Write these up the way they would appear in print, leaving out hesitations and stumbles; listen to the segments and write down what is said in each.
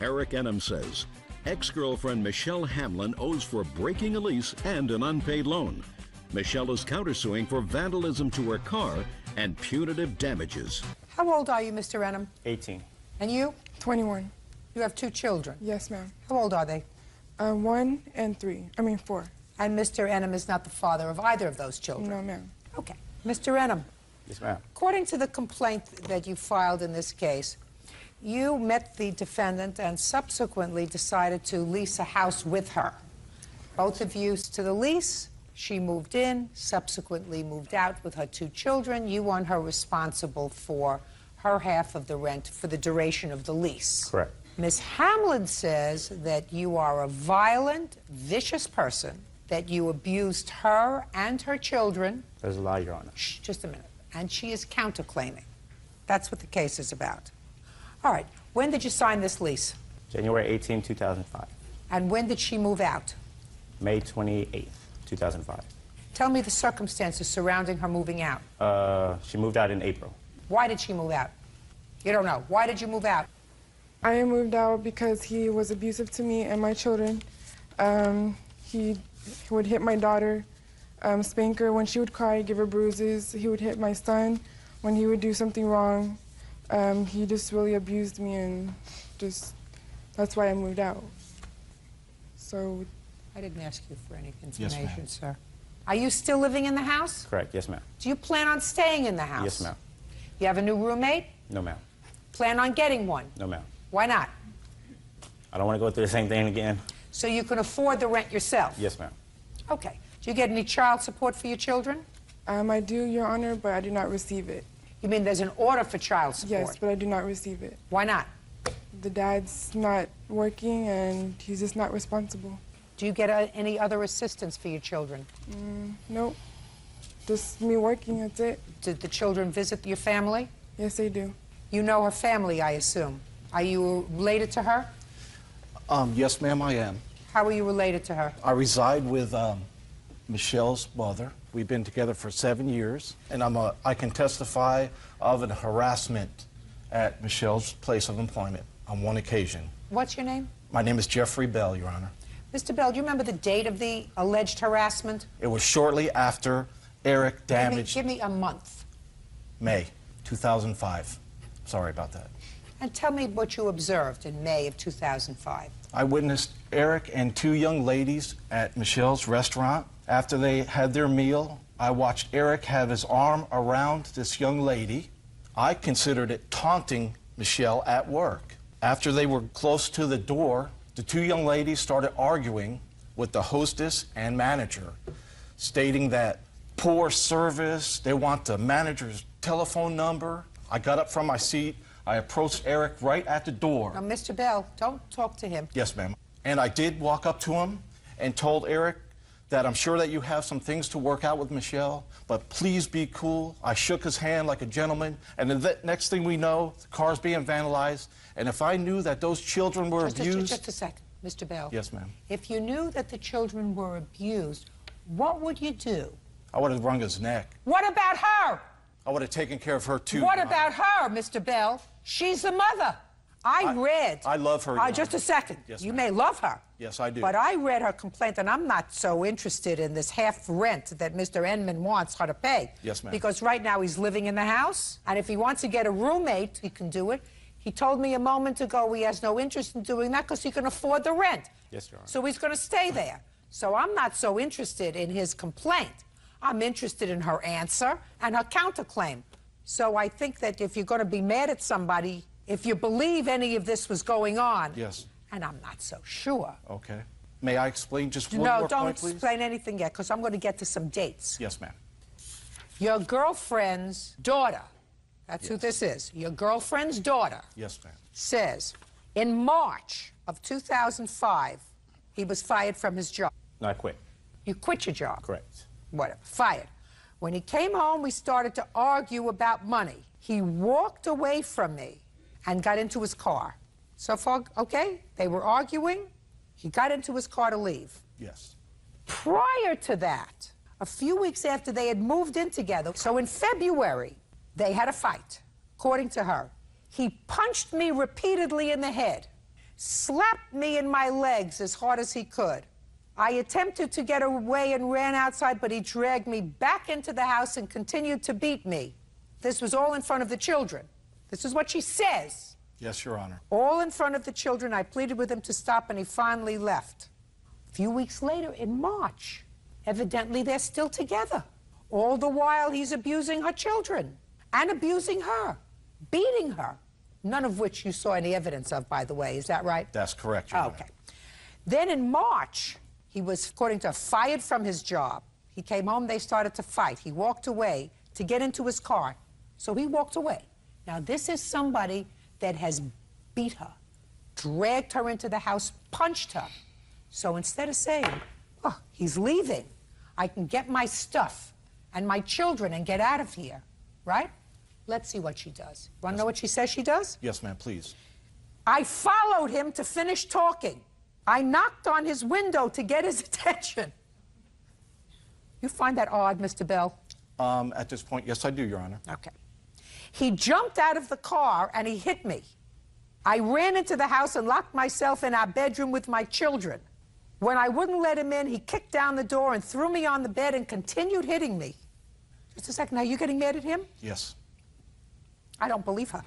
Eric Enham says ex-girlfriend Michelle Hamlin owes for breaking a lease and an unpaid loan. Michelle is countersuing for vandalism to her car and punitive damages. How old are you, Mr. Enham? 18. And you? 21. You have 2 children? Yes, ma'am. How old are they? 1 and 3. I mean 4. And Mr. Enham is not the father of either of those children? No, ma'am. Okay. Mr. Enham. Yes, ma'am. According to the complaint that you filed in this case, you met the defendant and subsequently decided to lease a house with her. Both of you to the lease. She moved in, subsequently moved out with her 2 children. You want her responsible for her half of the rent for the duration of the lease. Correct. Ms. Hamlin says that you are a violent, vicious person, that you abused her and her children. There's a lie, Your Honor. Shh, just a minute. And she is counterclaiming. That's what the case is about. All right. When did you sign this lease? January 18, 2005. And when did she move out? May 28th, 2005. Tell me the circumstances surrounding her moving out. She moved out in April. Why did she move out? You don't know. Why did you move out? I moved out because he was abusive to me and my children. He would hit my daughter, spank her when she would cry, give her bruises. He would hit my son when he would do something wrong. He just really abused me, and that's why I moved out. So. I didn't ask you for any Yes, information, ma'am. sir. Are you still living in the house? Correct. Yes, ma'am. Do you plan on staying in the house? Yes, ma'am. You have a new roommate? No, ma'am. Plan on getting one? No, ma'am. Why not? I don't want to go through the same thing again. So you can afford the rent yourself? Yes, ma'am. Okay. Do you get any child support for your children? I do, Your Honor, but I do not receive it. You mean there's an order for child support? Yes, but I do not receive it. Why not? The dad's not working, and he's just not responsible. Do you get any other assistance for your children? Nope. Just me working, that's it. Did the children visit your family? Yes, they do. You know her family, I assume. Are you related to her? Yes, ma'am, I am. How are you related to her? I reside with Michelle's mother. We've been together for 7 years, and I can testify of an harassment at Michelle's place of employment on one occasion. What's your name? My name is Jeffrey Bell, Your Honor. Mr. Bell, do you remember the date of the alleged harassment? It was shortly after Eric damaged... Give me a month. May 2005. Sorry about that. And tell me what you observed in May of 2005. I witnessed Eric and 2 young ladies at Michelle's restaurant. After they had their meal, I watched Eric have his arm around this young lady. I considered it taunting Michelle at work. After they were close to the door, the 2 young ladies started arguing with the hostess and manager, stating that poor service, they want the manager's telephone number. I got up from my seat. I approached Eric right at the door. Now, Mr. Bell, don't talk to him. Yes, ma'am. And I did walk up to him and told Eric that I'm sure that you have some things to work out with Michelle, but please be cool. I shook his hand like a gentleman, and the next thing we know, the car's being vandalized, and if I knew that those children were abused... Just a second, Mr. Bell. Yes, ma'am. If you knew that the children were abused, what would you do? I would have wrung his neck. What about her? I would have taken care of her, too. What about her, Mr. Bell? She's the mother. I read... I love her, Your Honor. Just a second. Yes, you ma'am. may love her. Yes, I do. But I read her complaint, and I'm not so interested in this half rent that Mr. Enman wants her to pay. Yes, ma'am. Because right now he's living in the house, and if he wants to get a roommate, he can do it. He told me a moment ago he has no interest in doing that because he can afford the rent. Yes, Your Honor. So he's going to stay there. So I'm not so interested in his complaint. I'm interested in her answer and her counterclaim. So I think that if you're going to be mad at somebody, if you believe any of this was going on... Yes. And I'm not so sure. Okay. May I explain just one more No, point, don't please? explain anything yet, because I'm going to get to some dates. Yes, ma'am. Your girlfriend's daughter, that's who this is, your girlfriend's daughter... Yes, ma'am. ...says in March of 2005, he was fired from his job. No, I quit. You quit your job? Correct. Whatever, fired. When he came home, we started to argue about money. He walked away from me and got into his car. So far, okay? They were arguing. He got into his car to leave. Yes. Prior to that, a few weeks after they had moved in together, so in February, they had a fight, according to her. He punched me repeatedly in the head, slapped me in my legs as hard as he could. I attempted to get away and ran outside, but he dragged me back into the house and continued to beat me. This was all in front of the children. This is what she says. Yes, Your Honor. All in front of the children. I pleaded with him to stop, and he finally left. A few weeks later, in March, evidently they're still together. All the while, he's abusing her children and abusing her, beating her, none of which you saw any evidence of, by the way. Is that right? That's correct, Your Honor. Okay. Then in March, he was, according to her, fired from his job. He came home, they started to fight. He walked away to get into his car. So he walked away. Now, this is somebody that has beat her, dragged her into the house, punched her. So instead of saying, oh, he's leaving, I can get my stuff and my children and get out of here, right? Let's see what she does. You want to know what she says she does? Yes, ma'am, please. I followed him to finish talking. I knocked on his window to get his attention. You find that odd, Mr. Bell? At this point, yes, I do, Your Honor. Okay. He jumped out of the car and he hit me. I ran into the house and locked myself in our bedroom with my children. When I wouldn't let him in, he kicked down the door and threw me on the bed and continued hitting me. Just a second, now you getting mad at him? Yes. I don't believe her.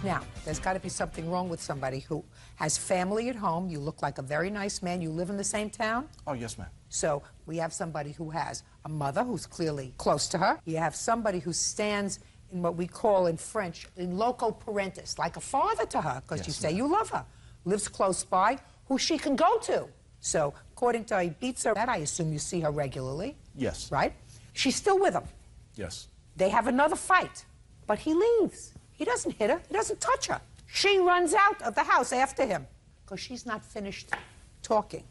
Now, there's got to be something wrong with somebody who has family at home. You look like a very nice man. You live in the same town? Oh, yes, ma'am. So we have somebody who has a mother who's clearly close to her. You have somebody who stands in what we call in French, in loco parentis, like a father to her, because Yes, you say ma'am. you love her, lives close by, who she can go to. So according to her, he beats her. That I assume you see her regularly. Yes. Right? She's still with him. Yes. They have another fight, but he leaves. He doesn't hit her. He doesn't touch her. She runs out of the house after him because she's not finished talking.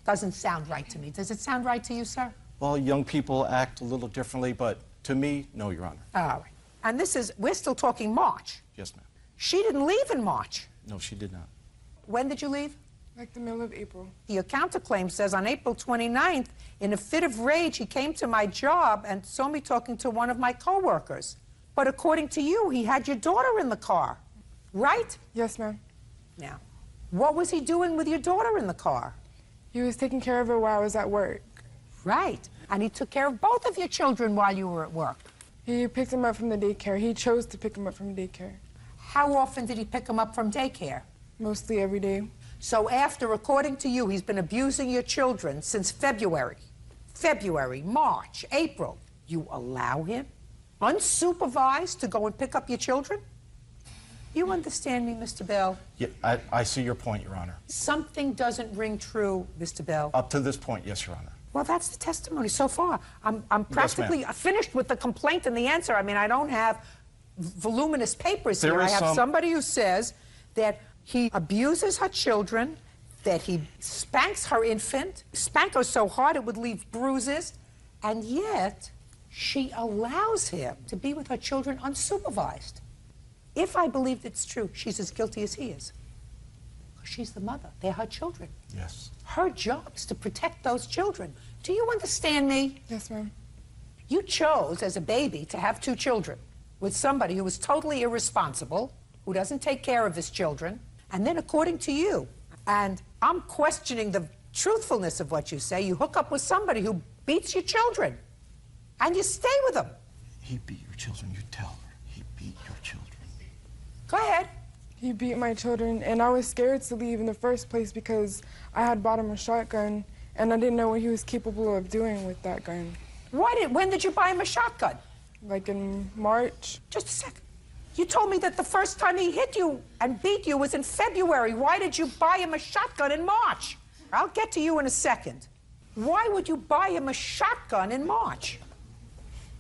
Doesn't sound right to me. Does it sound right to you, sir? Well, young people act a little differently, but to me, no, Your Honor. All right. And this is, we're still talking March. Yes, ma'am. She didn't leave in March. No, she did not. When did you leave? Like the middle of April. Your counterclaim says on April 29th, in a fit of rage, he came to my job and saw me talking to one of my coworkers. But according to you, he had your daughter in the car, right? Yes, ma'am. Now, what was he doing with your daughter in the car? He was taking care of her while I was at work. Right. And he took care of both of your children while you were at work. He picked them up from the daycare. He chose to pick them up from daycare. How often did he pick them up from daycare? Mostly every day. So after, according to you, he's been abusing your children since February, March, April. You allow him, unsupervised, to go and pick up your children? You understand me, Mr. Bell? Yeah, I see your point, Your Honor. Something doesn't ring true, Mr. Bell. Up to this point, yes, Your Honor. Well, that's the testimony so far. I'm practically finished with the complaint and the answer. I mean, I don't have voluminous papers here. I have somebody who says that he abuses her children, that he spanks her infant, spank her so hard it would leave bruises, and yet she allows him to be with her children unsupervised. If I believe it's true, she's as guilty as he is. She's the mother. They're her children. Yes. Her job is to protect those children. Do you understand me? Yes, ma'am. You chose, as a baby, to have two children with somebody who was totally irresponsible, who doesn't take care of his children, and then according to you, and I'm questioning the truthfulness of what you say, you hook up with somebody who beats your children, and you stay with them. He beat your children, you tell her. He beat your children. Go ahead. He beat my children, and I was scared to leave in the first place because I had bought him a shotgun, and I didn't know what he was capable of doing with that gun. When did you buy him a shotgun? Like in March. Just a second. You told me that the first time he hit you and beat you was in February. Why did you buy him a shotgun in March? I'll get to you in a second. Why would you buy him a shotgun in March?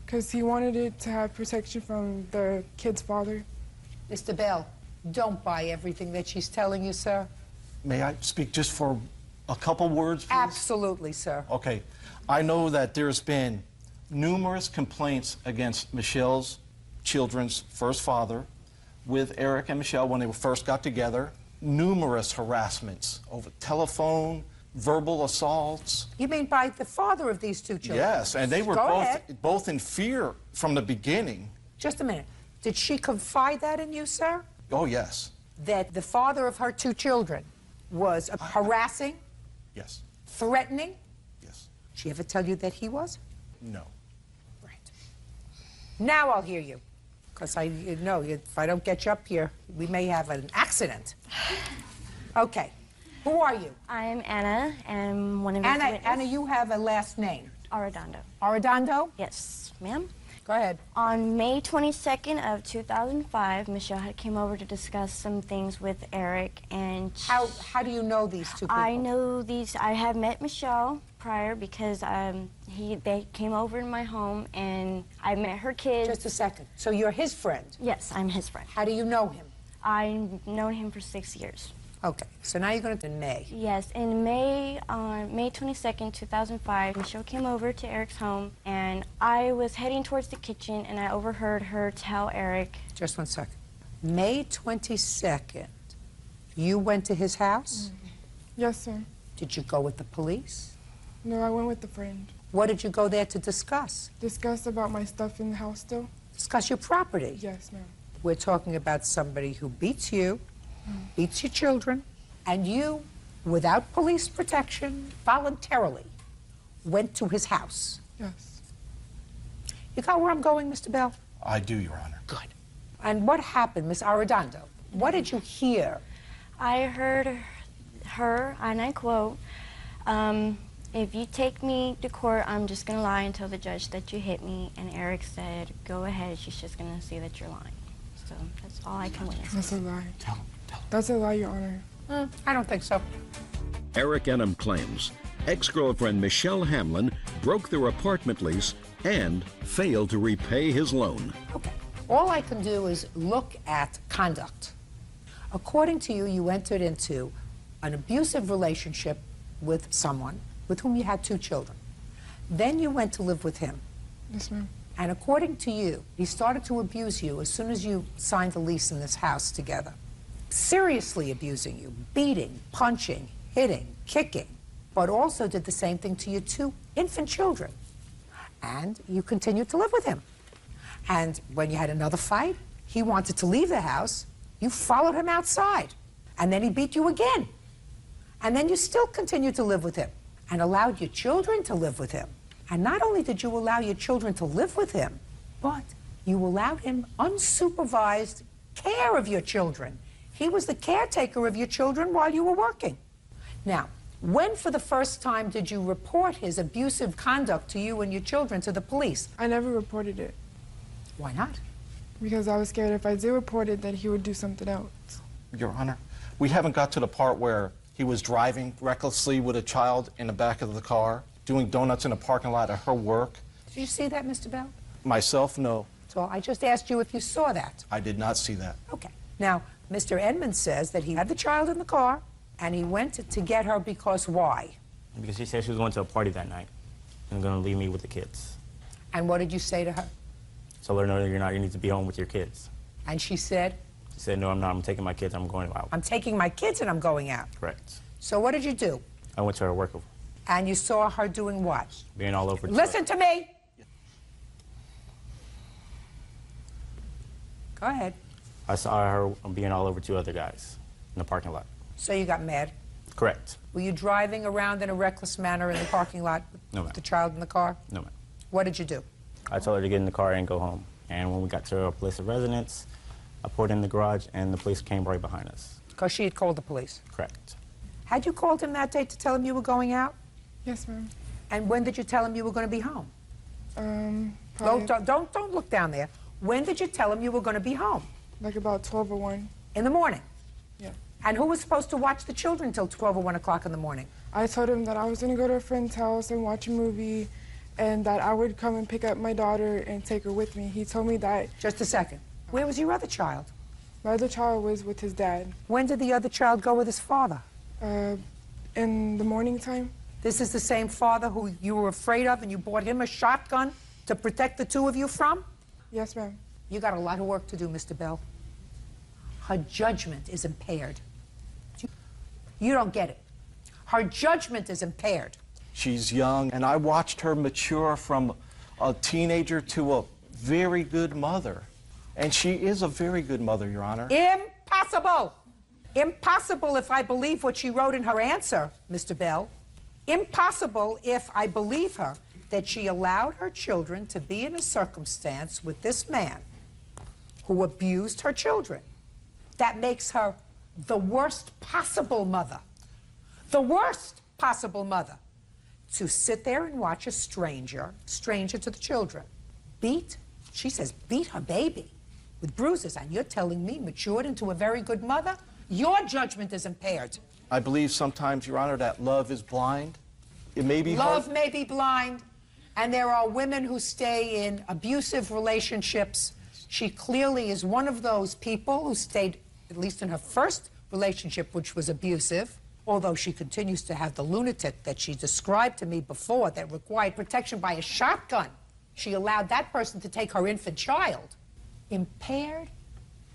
Because he wanted it to have protection from the kid's father. Mr. Bell, don't buy everything that she's telling you, sir. May I speak just for a couple words, please? Absolutely, sir. Okay. I know that there's been numerous complaints against Michelle's children's first father with Eric and Michelle when they first got together. Numerous harassments over telephone, verbal assaults. You mean by the father of these two children? Yes, and they were Go ahead. both in fear from the beginning. Just a minute. Did she confide that in you, sir? Oh, yes. that the father of her 2 children was harassing, Yes. threatening? Yes. Did she ever tell you that he was? No. Right. Now I'll hear you. Because I know if I don't get you up here, we may have an accident. Okay. Who are you? I'm Anna, and one of his witnesses. Anna, you have a last name. Arredondo. Arredondo? Yes, ma'am. Go ahead. On May 22nd of 2005, Michelle had came over to discuss some things with Eric, and How do you know these 2 people? I know these. I have met Michelle prior because they came over in my home, and I met her kids. Just a second. So you're his friend? Yes, I'm his friend. How do you know him? I've known him for 6 years. Okay. So now you're going to in May. Yes, in May, on May 22nd, 2005, Michelle came over to Eric's home, and I was heading towards the kitchen, and I overheard her tell Eric. Just one second. May 22nd, you went to his house? Yes, sir. Did you go with the police? No, I went with a friend. What did you go there to discuss? Discuss about my stuff in the house still? Discuss your property. Yes, ma'am. We're talking about somebody who beats you, beats your children, and you, without police protection, voluntarily went to his house. Yes. You got where I'm going, Mr. Bell? I do, Your Honor. Good. And what happened, Miss Arredondo? What did you hear? I heard her, and I quote, if you take me to court, I'm just going to lie and tell the judge that you hit me. And Eric said, go ahead, she's just going to see that you're lying. So that's all I can witness. That's a lie. Tell him. That's a lie, Your Honor. I don't think so. Eric Enum claims ex-girlfriend Michelle Hamlin broke their apartment lease and failed to repay his loan. Okay. All I can do is look at conduct. According to you, you entered into an abusive relationship with someone with whom you had 2 children. Then you went to live with him. Yes, ma'am. And according to you, he started to abuse you as soon as you signed the lease in this house together. Seriously abusing you, beating, punching, hitting, kicking, but also did the same thing to your 2 infant children. And you continued to live with him. And when you had another fight, he wanted to leave the house, you followed him outside. And then he beat you again. And then you still continued to live with him and allowed your children to live with him. And not only did you allow your children to live with him, but you allowed him unsupervised care of your children. He was the caretaker of your children while you were working. Now, when for the first time did you report his abusive conduct to you and your children to the police? I never reported it Why not? because I was scared if I did report it that he would do something else. Your Honor, we haven't got to the part where he was driving recklessly with a child in the back of the car, doing donuts in the parking lot at her work. Did you see that, Mr. Bell? Myself, no. So I just asked you if you saw that. I did not see that. Okay. Now, Mr. Edmonds says that he had the child in the car and he went to get her because why? Because she said she was going to a party that night and going to leave me with the kids. And what did you say to her? So let her know that you're not. You need to be home with your kids. And she said, She said, no, I'm not. I'm taking my kids. I'm going out. I'm taking my kids and I'm going out. Correct. So what did you do? I went to her work, And you saw her doing what? being all over. Listen to me. Go ahead. I saw her being all over 2 other guys in the parking lot. So you got mad. Correct. Were you driving around in a reckless manner in the parking lot No, with ma'am. the child in the car? No, ma'am. What did you do? I told her to get in the car and go home. And when we got to our place of residence, I pulled in the garage, and the police came right behind us. Because she had called the police. Correct. Had you called him that day to tell him you were going out? Yes, ma'am. And when did you tell him you were going to be home? Probably Don't look down there. When did you tell him you were going to be home? like about 12 or 1. In the morning. Yeah. And who was supposed to watch the children till 12 or 1 o'clock in the morning? I told him that I was going to go to a friend's house and watch a movie and that I would come and pick up my daughter and take her with me. He told me that Just a second. Where was your other child? my other child was with his dad When did the other child go with his father? in the morning time. This is the same father who you were afraid of and you bought him a shotgun to protect the 2 of you from? Yes, ma'am. You got a lot of work to do, Mr. Bell. Her judgment is impaired. You don't get it. Her judgment is impaired. She's young, and I watched her mature from a teenager to a very good mother. And she is a very good mother, Your Honor. Impossible! Impossible if I believe what she wrote in her answer, Mr. Bell. Impossible if I believe her that she allowed her children to be in a circumstance with this man who abused her children. That makes her the worst possible mother. The worst possible mother. To sit there and watch a stranger to the children, she says, beat her baby with bruises, and you're telling me matured into a very good mother? Your judgment is impaired. I believe sometimes, Your Honor, that love is blind. It may be Love hard. may be blind, and there are women who stay in abusive relationships. She clearly is one of those people who stayed, at least in her first relationship, which was abusive, although she continues to have the lunatic that she described to me before that required protection by a shotgun. She allowed that person to take her infant child. Impaired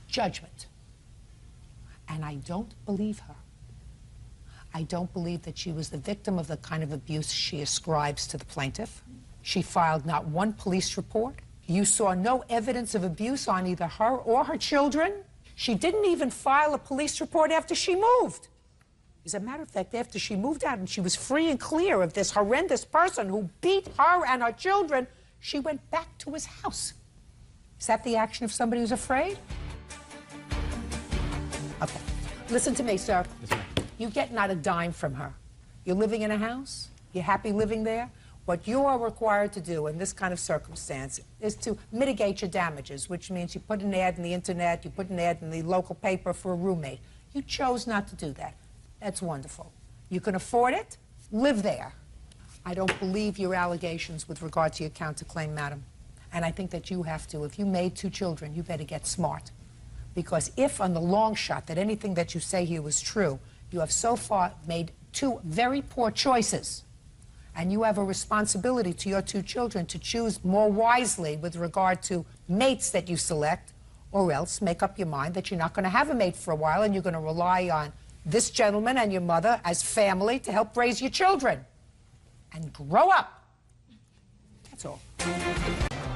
judgment. And I don't believe her. I don't believe that she was the victim of the kind of abuse she ascribes to the plaintiff. She filed not one police report. You saw no evidence of abuse on either her or her children. She didn't even file a police report after she moved. As a matter of fact, after she moved out and she was free and clear of this horrendous person who beat her and her children, she went back to his house. Is that the action of somebody who's afraid? Okay. Listen to me, sir. Yes, ma'am. You get not a dime from her. You're living in a house. You're happy living there. What you are required to do in this kind of circumstance is to mitigate your damages, which means you put an ad in the internet, you put an ad in the local paper for a roommate. You chose not to do that. That's wonderful. You can afford it. Live there. I don't believe your allegations with regard to your counterclaim, madam. And I think that you have to. If you made 2 children, you better get smart. Because if on the long shot that anything that you say here was true, you have so far made 2 very poor choices. And you have a responsibility to your 2 children to choose more wisely with regard to mates that you select, or else make up your mind that you're not going to have a mate for a while and you're going to rely on this gentleman and your mother as family to help raise your children. And grow up. That's all.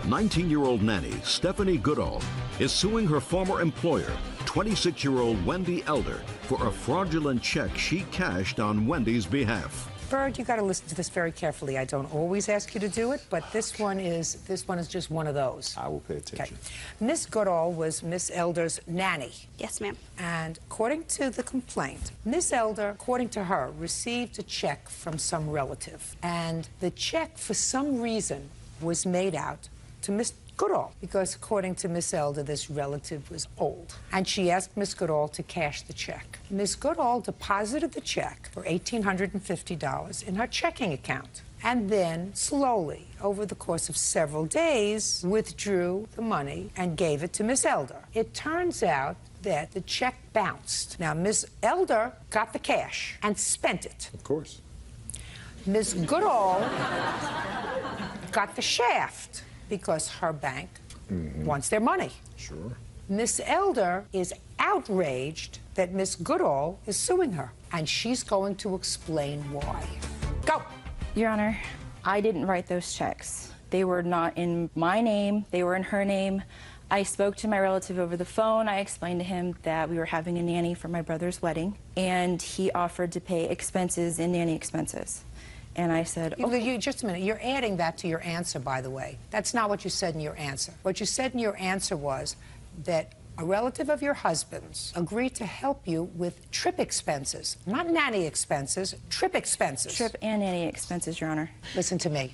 19-year-old nanny Stephanie Goodall is suing her former employer, 26-year-old Wendy Elder, for a fraudulent check she cashed on Wendy's behalf. Bird, you got to listen to this very carefully. I don't always ask you to do it, but this one is just one of those. I will pay attention. Okay. Miss Goodall was Miss Elder's nanny. Yes, ma'am. And according to the complaint, Miss Elder, according to her, received a check from some relative. And the check, for some reason, was made out to Miss Goodall, because according to Miss Elder, this relative was old. And she asked Miss Goodall to cash the check. Miss Goodall deposited the check for $1,850 in her checking account, and then slowly, over the course of several days, withdrew the money and gave it to Miss Elder. It turns out that the check bounced. Now, Miss Elder got the cash and spent it. Of course. Miss Goodall got the shaft, because her bank wants their money. Sure. Miss Elder is outraged that Miss Goodall is suing her, and she's going to explain why. Go. Your Honor, I didn't write those checks. They were not in my name, they were in her name. I spoke to my relative over the phone. I explained to him that we were having a nanny for my brother's wedding, and he offered to pay expenses in nanny expenses. And I said, okay. Just a minute. You're adding that to your answer, by the way. That's not what you said in your answer. What you said in your answer was that a relative of your husband's agreed to help you with trip expenses, not nanny expenses, trip expenses. Trip and nanny expenses, Your Honor. Listen to me.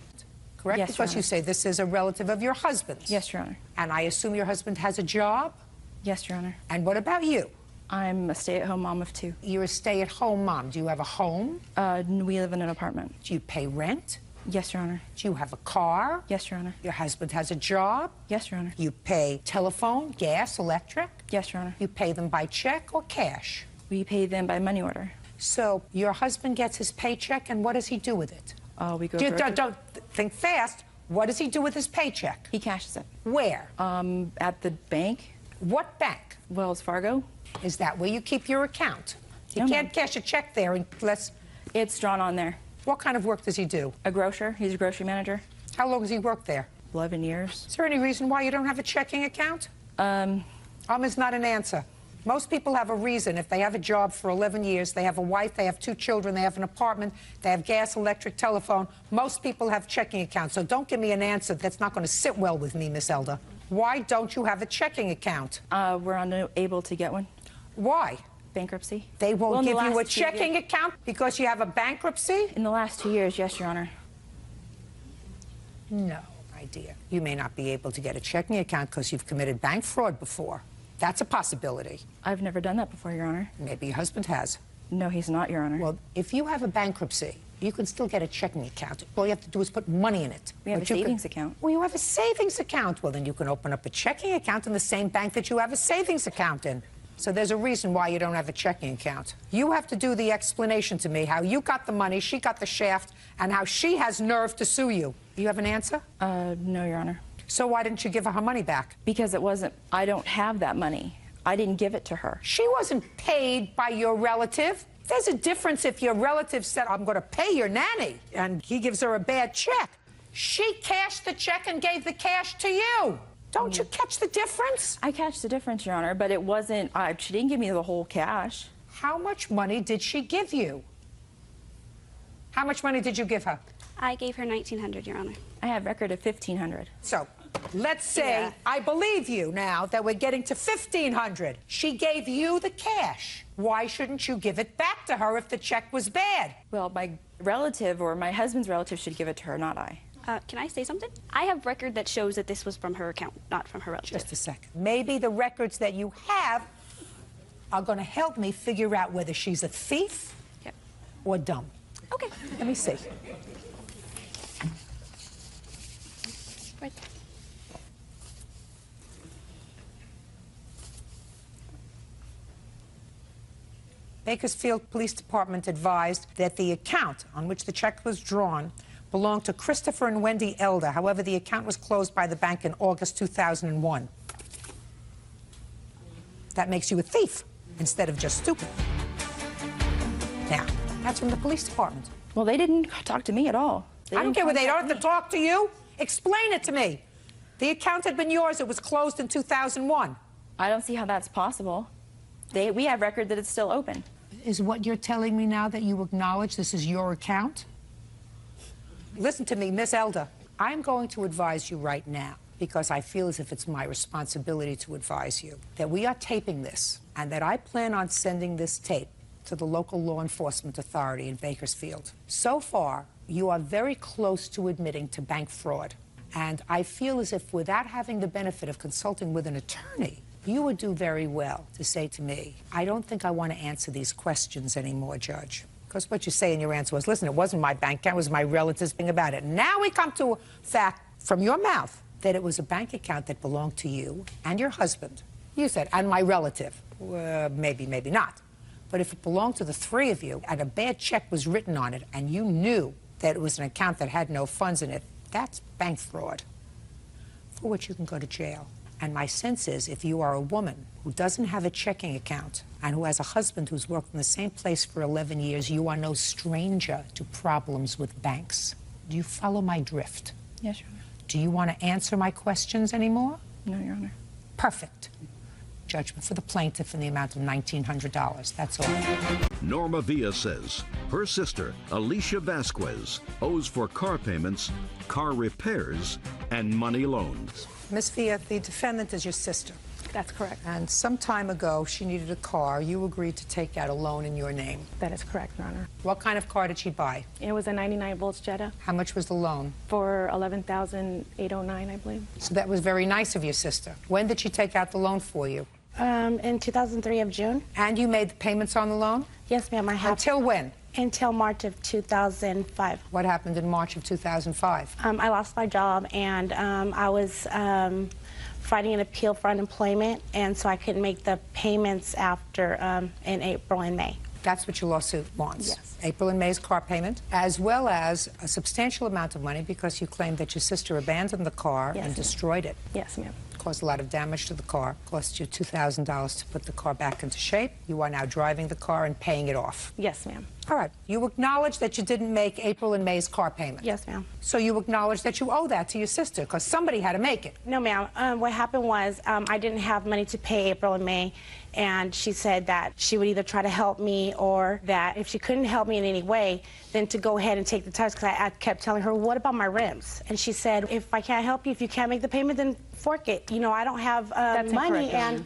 Correct? Yes, Your because Honor. you say this is a relative of your husband's. Yes, Your Honor. And I assume your husband has a job? Yes, Your Honor. And what about you? I'm a stay-at-home mom of 2. You're a stay-at-home mom. Do you have a home? We live in an apartment. Do you pay rent? Yes, Your Honor. Do you have a car? Yes, Your Honor. Your husband has a job? Yes, Your Honor. You pay telephone, gas, electric? Yes, Your Honor. You pay them by check or cash? We pay them by money order. So your husband gets his paycheck, and what does he do with it? We go. Don't think fast. What does he do with his paycheck? He cashes it. Where? At the bank. What bank? Wells Fargo. Is that where you keep your account? You No, can't ma'am. cash a check there unless... It's drawn on there. What kind of work does he do? A grocer. He's a grocery manager. How long has he worked there? 11 years. Is there any reason why you don't have a checking account? Is not an answer. Most people have a reason. If they have a job for 11 years, they have a wife, they have 2 children, they have an apartment, they have gas, electric, telephone. Most people have checking accounts. So don't give me an answer that's not going to sit well with me, Miss Elder. Why don't you have a checking account? We're unable to get one. Why? Bankruptcy. They won't give you a last 2 years. checking account because you have a bankruptcy? In the last 2 years, yes, Your Honor. No, my dear. You may not be able to get a checking account because you've committed bank fraud before. That's a possibility. I've never done that before, Your Honor. Maybe your husband has. No, he's not, Your Honor. Well, if you have a bankruptcy, you can still get a checking account. All you have to do is put money in it. We have But a you savings account. Well, you have a savings account. Well, then you can open up a checking account in the same bank that you have a savings account in. So there's a reason why you don't have a checking account. You have to do the explanation to me how you got the money, she got the shaft, and how she has nerve to sue you. You have an answer? No, Your Honor. So why didn't you give her money back? Because it wasn't, I don't have that money. I didn't give it to her. She wasn't paid by your relative. There's a difference if your relative said, I'm going to pay your nanny, and he gives her a bad check. She cashed the check and gave the cash to you. Don't you catch the difference? I catch the difference, Your Honor, but it wasn't, she didn't give me the whole cash. How much money did she give you? How much money did you give her? I gave her $1,900, Your Honor. I have record of $1,500. So, let's say I believe you now that we're getting to $1,500. She gave you the cash. Why shouldn't you give it back to her if the check was bad? Well, my relative or my husband's relative should give it to her, not I. Can I say something? I have record that shows that this was from her account, not from her relative. Just a second. Maybe the records that you have are going to help me figure out whether she's a thief or dumb. Okay. Let me see. Right. Bakersfield Police Department advised that the account on which the check was drawn belonged to Christopher and Wendy Elder. However, the account was closed by the bank in August 2001. That makes you a thief instead of just stupid. Now, that's from the police department. Well, they didn't talk to me at all. I don't care whether they don't have to talk to you. Explain it to me. The account had been yours. It was closed in 2001. I don't see how that's possible. We have record that it's still open. Is what you're telling me now that you acknowledge this is your account? Listen to me, Miss Elder. I'm going to advise you right now, because I feel as if it's my responsibility to advise you, that we are taping this, and that I plan on sending this tape to the local law enforcement authority in Bakersfield. So far, you are very close to admitting to bank fraud. And I feel as if without having the benefit of consulting with an attorney, you would do very well to say to me, I don't think I want to answer these questions anymore, Judge. Because what you say in your answer was, listen, it wasn't my bank account, it was my relative's thing about it. Now we come to a fact from your mouth that it was a bank account that belonged to you and your husband. You said, and my relative. Maybe, maybe not. But if it belonged to the three of you and a bad check was written on it and you knew that it was an account that had no funds in it, that's bank fraud, for which you can go to jail. And my sense is, if you are a woman who doesn't have a checking account and who has a husband who's worked in the same place for 11 years, you are no stranger to problems with banks. Do you follow my drift? Yes, Your Honor. Do you want to answer my questions anymore? No, Your Honor. Perfect. Judgment for the plaintiff in the amount of $1,900. That's all. Norma Villa says her sister, Alicia Vasquez, owes for car payments, car repairs, and money loans. Miss Villa, the defendant is your sister. That's correct. And some time ago, she needed a car. You agreed to take out a loan in your name. That is correct, Your Honor. What kind of car did she buy? It was a 99 volts Jetta How much was the loan? for $11,809, I believe. So that was very nice of your sister. When did she take out the loan for you? In 2003 of June. And you made the payments on the loan? Yes, ma'am, I have. Until when? Until March of 2005. What happened in March of 2005? I lost my job, and I was fighting an appeal for unemployment, and so I couldn't make the payments after in April and May. That's what your lawsuit wants? Yes. April and May's car payment, as well as a substantial amount of money because you claim that your sister abandoned the car Yes, and ma'am. destroyed it. Yes, ma'am. Caused a lot of damage to the car, cost you $2,000 to put the car back into shape. You are now driving the car and paying it off. Yes, ma'am. All right. You acknowledge that you didn't make April and May's car payment? Yes, ma'am. So you acknowledge that you owe that to your sister, because somebody had to make it? No, ma'am. What happened was I didn't have money to pay April and May, and she said that she would either try to help me or that if she couldn't help me in any way, then to go ahead and take the tires, because I kept telling her, what about my rims? And she said, if I can't help you, if you can't make the payment, then fork it. You know, I don't have money, and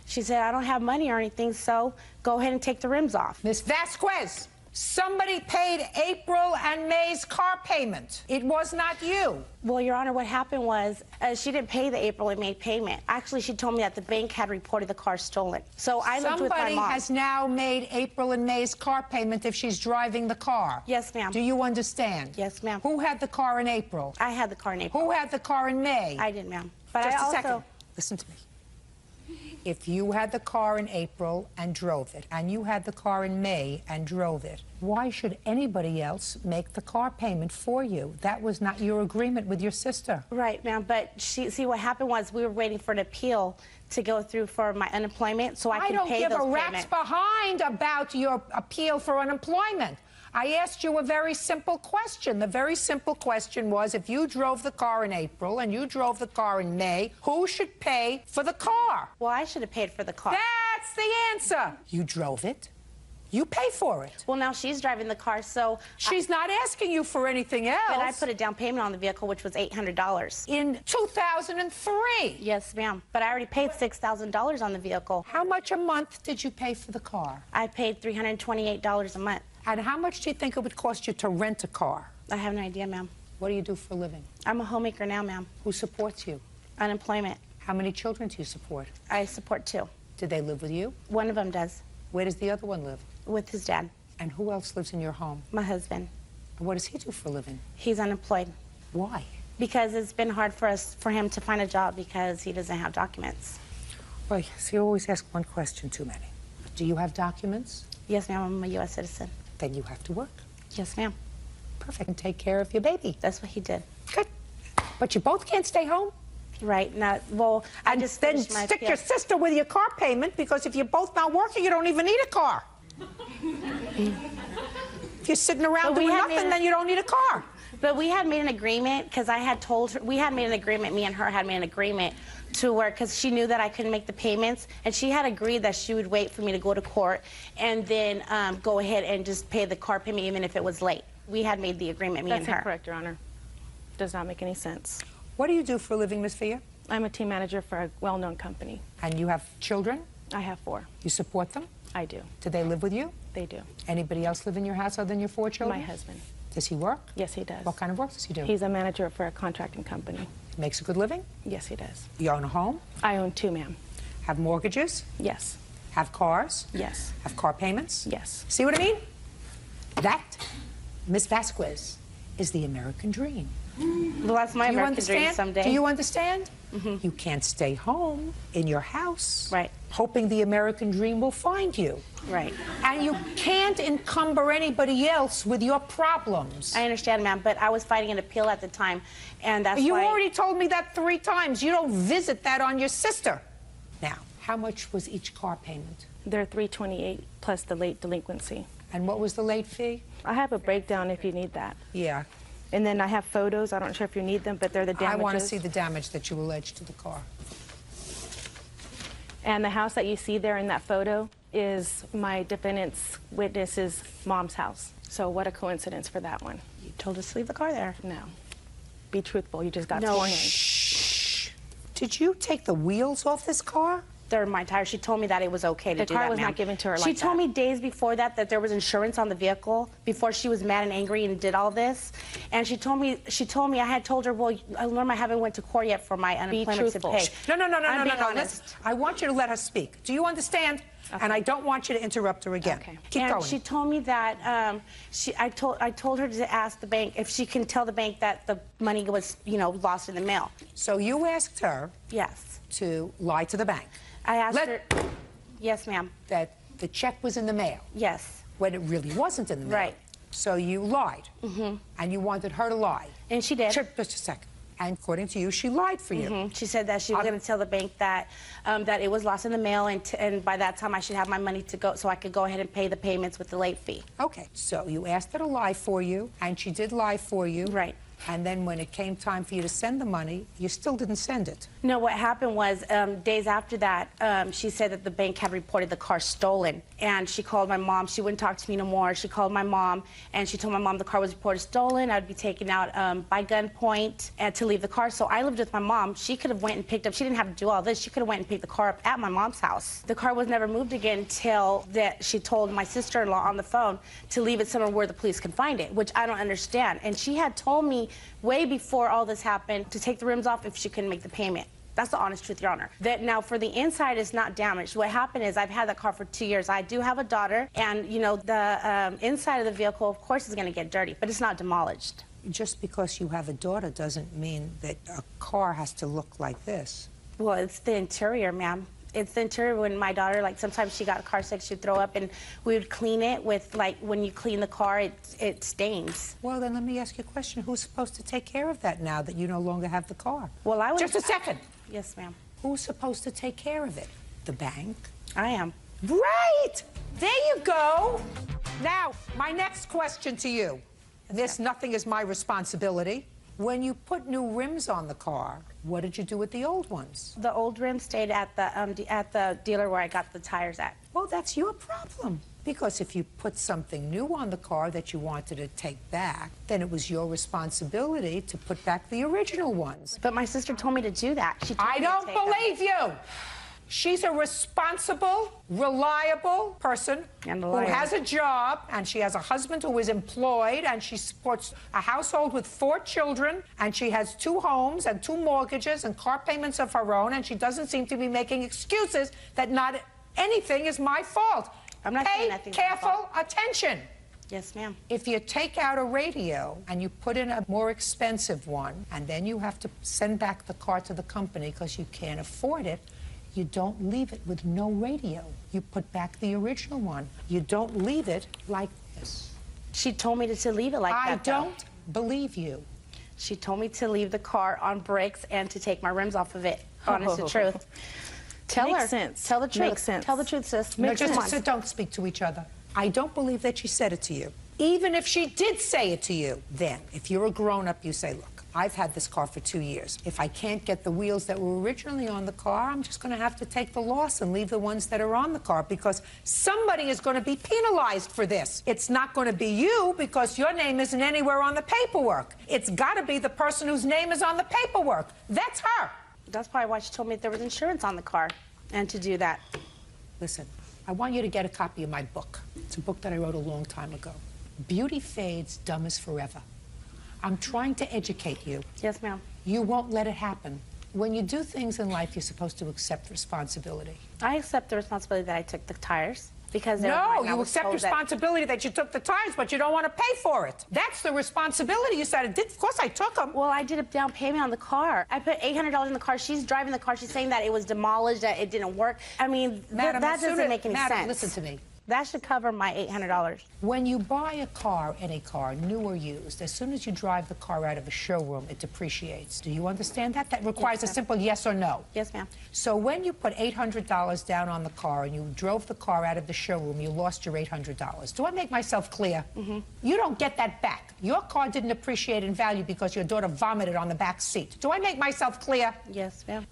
she said, I don't have money or anything, so go ahead and take the rims off. Miss Vasquez, somebody paid April and May's car payment. It was not you. Well, Your Honor, what happened was she didn't pay the April and May payment. Actually, she told me that the bank had reported the car stolen. So I lived with my mom. Somebody has now made April and May's car payment if she's driving the car. Yes, ma'am. Do you understand? Yes, ma'am. Who had the car in April? I had the car in April. Who had the car in May? I did, ma'am. But Just I a also... second. Listen to me. If you had the car in April and drove it, and you had the car in May and drove it, why should anybody else make the car payment for you? That was not your agreement with your sister. Right, ma'am, but see, what happened was we were waiting for an appeal to go through for my unemployment so I could pay those payments. I don't give a rat's behind about your appeal for unemployment. I asked you a very simple question. The very simple question was, if you drove the car in April and you drove the car in May, who should pay for the car? Well, I should have paid for the car. That's the answer. You drove it. You pay for it. Well, now she's driving the car, so... She's not asking you for anything else. But I put a down payment on the vehicle, which was $800. In 2003? Yes, ma'am. But I already paid $6,000 on the vehicle. How much a month did you pay for the car? I paid $328 a month. And how much do you think it would cost you to rent a car? I have no idea, ma'am. What do you do for a living? I'm a homemaker now, ma'am. Who supports you? Unemployment. How many children do you support? I support 2. Do they live with you? One of them does. Where does the other one live? With his dad. And who else lives in your home? My husband. And what does he do for a living? He's unemployed. Why? Because it's been hard for him to find a job because he doesn't have documents. Well, so you always ask one question too many. Do you have documents? Yes, ma'am. I'm a U.S. citizen. Then you have to work. Yes, ma'am. Perfect. And take care of your baby. That's what he did. Good. But you both can't stay home? Right. Now, well, I and just then finished my stick appeal. your sister with your car payment, because if you're both not working, you don't even need a car. If you're sitting around doing nothing, then you don't need a car. But we had made an agreement, because I had told her, we had made an agreement, me and her had made an agreement to where, because she knew that I couldn't make the payments, and she had agreed that she would wait for me to go to court and then go ahead and just pay the car payment even if it was late. We had made the agreement, me and her. That's incorrect, Your Honor. Does not make any sense. What do you do for a living, Miss Villa? I'm a team manager for a well-known company. And you have children? I have 4. You support them? I do. Do they live with you? They do. Anybody else live in your house other than your 4 children? My husband. Does he work? Yes, he does. What kind of work does he do? He's a manager for a contracting company. Makes a good living? Yes, he does. You own a home? I own 2, ma'am. Have mortgages? Yes. Have cars? Yes. Have car payments? Yes. See what I mean? That, Miss Vasquez, is the American dream. Well, that's my American dream someday. Do you understand? You can't stay home in your house, right, hoping the American dream will find you. Right. And you can't encumber anybody else with your problems. I understand, ma'am, but I was fighting an appeal at the time, and that's You why... already told me that 3 times. You don't visit that on your sister. Now, how much was each car payment? They're $328 plus the late delinquency. And what was the late fee? I have a breakdown if you need that. Yeah. And then I have photos. I don't know if you need them, but they're the damages. I want to see the damage that you alleged to the car. And the house that you see there in that photo is my defendant's witness's mom's house. So what a coincidence for that one. You told us to leave the car there. No. Be truthful. You just got No. sworn in. Shh. Did you take the wheels off this car? They're my tires. She told me that it was okay to do that, The car was not given to her like that. She told me days before that there was insurance on the vehicle before she was mad and angry and did all this. And she told me I had told her, well, Norma, I haven't went to court yet for my unemployment to pay. No. I'm being honest. Listen, I want you to let her speak. Do you understand? Okay. And I don't want you to interrupt her again. Okay. Keep and going. She told me that I told her to ask the bank if she can tell the bank that the money was, lost in the mail. So you asked her, yes, to lie to the bank. I asked her. Yes, ma'am. That the check was in the mail. Yes. When it really wasn't in the mail. Right. So you lied. And you wanted her to lie. And she did. Just a second. And according to you, she lied for you. She said that she was going to tell the bank that that it was lost in the mail, and by that time I should have my money to go, so I could go ahead and pay the payments with the late fee. Okay, so you asked her to lie for you, and she did lie for you. Right. And then when it came time for you to send the money, you still didn't send it. No, what happened was days after that, she said that the bank had reported the car stolen. And she called my mom. She wouldn't talk to me no more. She called my mom, and she told my mom the car was reported stolen. I'd be taken out by gunpoint and to leave the car. So I lived with my mom. She could have went and picked up. She didn't have to do all this. She could have went and picked the car up at my mom's house. The car was never moved again until that she told my sister-in-law on the phone to leave it somewhere where the police could find it, which I don't understand. And she had told me way before all this happened to take the rims off if she couldn't make the payment. That's the honest truth, Your Honor. That now for the inside is not damaged. What happened is I've had that car for 2 years. I do have a daughter, and you know the inside of the vehicle, of course, is going to get dirty, but it's not demolished. Just because you have a daughter doesn't mean that a car has to look like this. Well, it's the interior, ma'am. It's the interior. When my daughter, like, sometimes she got car sick, she'd throw up, and we would clean it with, like, when you clean the car, it stains. Well, then let me ask you a question. Who's supposed to take care of that now that you no longer have the car? Well, I would... Just a second. Yes, ma'am. Who's supposed to take care of it? The bank? I am. Right! There you go. Now, my next question to you. This nothing is my responsibility. When you put new rims on the car, what did you do with the old ones? The old rims stayed at the dealer where I got the tires at. Well, that's your problem. Because if you put something new on the car that you wanted to take back, then it was your responsibility to put back the original ones. But my sister told me to do that. She told I me don't to take believe you. She's a responsible, reliable person who has a job, and she has a husband who is employed, and she supports a household with 4 children, and she has 2 homes and 2 mortgages and car payments of her own, and she doesn't seem to be making excuses that not anything is my fault. I'm not saying nothing's my fault. Pay careful attention. Yes, ma'am. If you take out a radio and you put in a more expensive one, and then you have to send back the car to the company because you can't afford it, you don't leave it with no radio. You put back the original one. You don't leave it like this. She told me to leave it like that, I don't believe you. She told me to leave the car on brakes and to take my rims off of it. Honest to truth. Tell Makes her. sense. Tell the truth. Makes sense. Tell the truth, sis. No, Makes sense. just don't speak to each other. I don't believe that she said it to you. Even if she did say it to you, then, if you're a grown-up, you say, look, I've had this car for 2 years. If I can't get the wheels that were originally on the car, I'm just going to have to take the loss and leave the ones that are on the car because somebody is going to be penalized for this. It's not going to be you because your name isn't anywhere on the paperwork. It's got to be the person whose name is on the paperwork. That's her. That's probably why she told me that there was insurance on the car and to do that. Listen, I want you to get a copy of my book. It's a book that I wrote a long time ago. Beauty fades, dumb is forever. I'm trying to educate you. Yes, ma'am. You won't let it happen. When you do things in life, you're supposed to accept responsibility. I accept the responsibility that I took the tires because no, you accept responsibility that you took the tires, but you don't want to pay for it. That's the responsibility. You said, of course I took them. Well, I did a down payment on the car. I put $800 in the car. She's driving the car. She's saying that it was demolished, that it didn't work. I mean, Madam, that doesn't make any sense. Listen to me. That should cover my $800. When you buy a car, any car, new or used, as soon as you drive the car out of a showroom, it depreciates. Do you understand that? That requires a simple yes or no. Yes, ma'am. So when you put $800 down on the car and you drove the car out of the showroom, you lost your $800. Do I make myself clear? Mm-hmm. You don't get that back. Your car didn't appreciate in value because your daughter vomited on the back seat. Do I make myself clear? Yes, ma'am.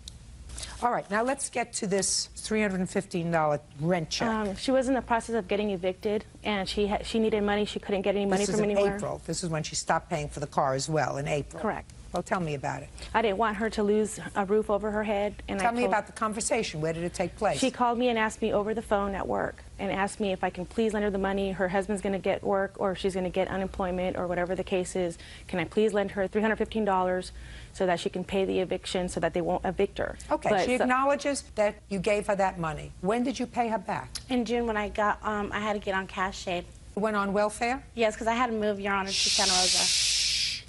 All right, now let's get to this $315 rent check. She was in the process of getting evicted, and she needed money. She couldn't get any money from anywhere. This is in April. This is when she stopped paying for the car as well, in April. Correct. Well, tell me about it. I didn't want her to lose a roof over her head. And Tell me about the conversation. Where did it take place? She called me and asked me over the phone at work and asked me if I can please lend her the money. Her husband's going to get work or she's going to get unemployment or whatever the case is. Can I please lend her $315 so that she can pay the eviction so that they won't evict her? Okay, she acknowledges that you gave her that money. When did you pay her back? In June when I got, I had to get on cash aid. You went on welfare? Yes, because I had to move, Your Honor, to Santa Rosa.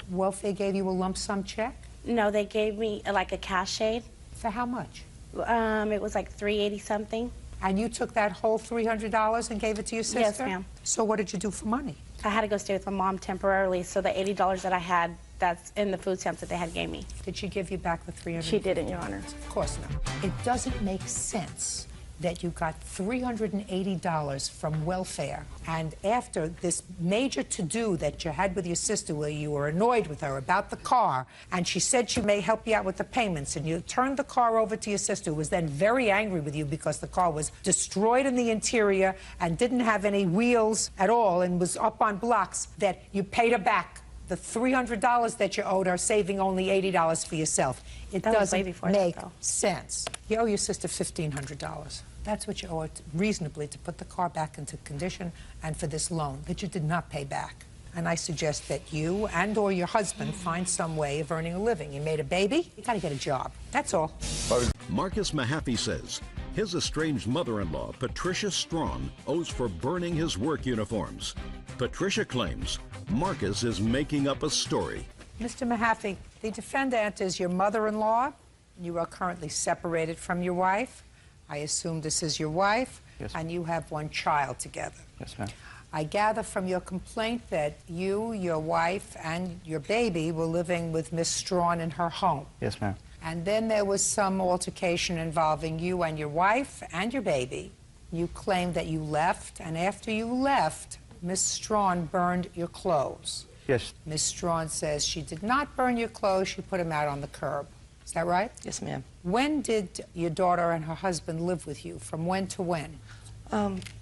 Welfare gave you a lump sum check? No, they gave me like a cash aid. For how much? It was like $380 something. And you took that whole $300 and gave it to your sister? Yes, ma'am. So what did you do for money? I had to go stay with my mom temporarily, so the $80 that I had that's in the food stamps that they had gave me. Did she give you back the $300? She didn't, Your Honor. Of course not. It doesn't make sense that you got $380 from welfare, and after this major to-do that you had with your sister where you were annoyed with her about the car, and she said she may help you out with the payments, and you turned the car over to your sister, who was then very angry with you because the car was destroyed in the interior and didn't have any wheels at all and was up on blocks, that you paid her back the $300 that you owed her, saving only $80 for yourself. It doesn't make sense. You owe your sister $1,500. That's what you owe it reasonably to put the car back into condition and for this loan that you did not pay back. And I suggest that you and or your husband find some way of earning a living. You made a baby, you gotta get a job. That's all. Marcus Mahaffey says his estranged mother-in-law, Patricia Strawn, owes for burning his work uniforms. Patricia claims Marcus is making up a story. Mr. Mahaffey, the defendant is your mother-in-law. You are currently separated from your wife. I assume this is your wife. Yes. And you have one child together. Yes, ma'am. I gather from your complaint that you, your wife, and your baby were living with Miss Strawn in her home. Yes, ma'am. And then there was some altercation involving you and your wife and your baby. You claimed that you left, and after you left, Miss Strawn burned your clothes. Yes. Miss Strawn says she did not burn your clothes, she put them out on the curb. Is that right? Yes, ma'am. When did your daughter and her husband live with you? From when to when?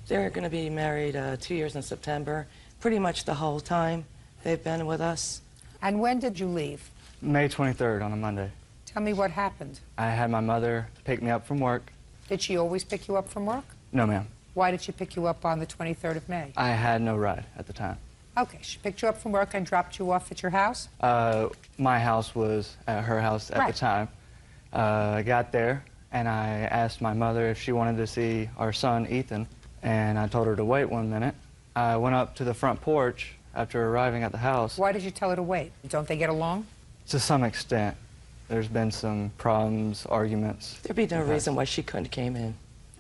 They're going to be married 2 years in September. Pretty much the whole time they've been with us. And when did you leave? May 23rd on a Monday. Tell me what happened. I had my mother pick me up from work. Did she always pick you up from work? No, ma'am. Why did she pick you up on the 23rd of May? I had no ride at the time. Okay, she picked you up from work and dropped you off at your house? My house was at her house at the time. I got there, and I asked my mother if she wanted to see our son, Ethan, and I told her to wait 1 minute. I went up to the front porch after arriving at the house. Why did you tell her to wait? Don't they get along? To some extent. There's been some problems, arguments. There'd be no reason why she couldn't have came in.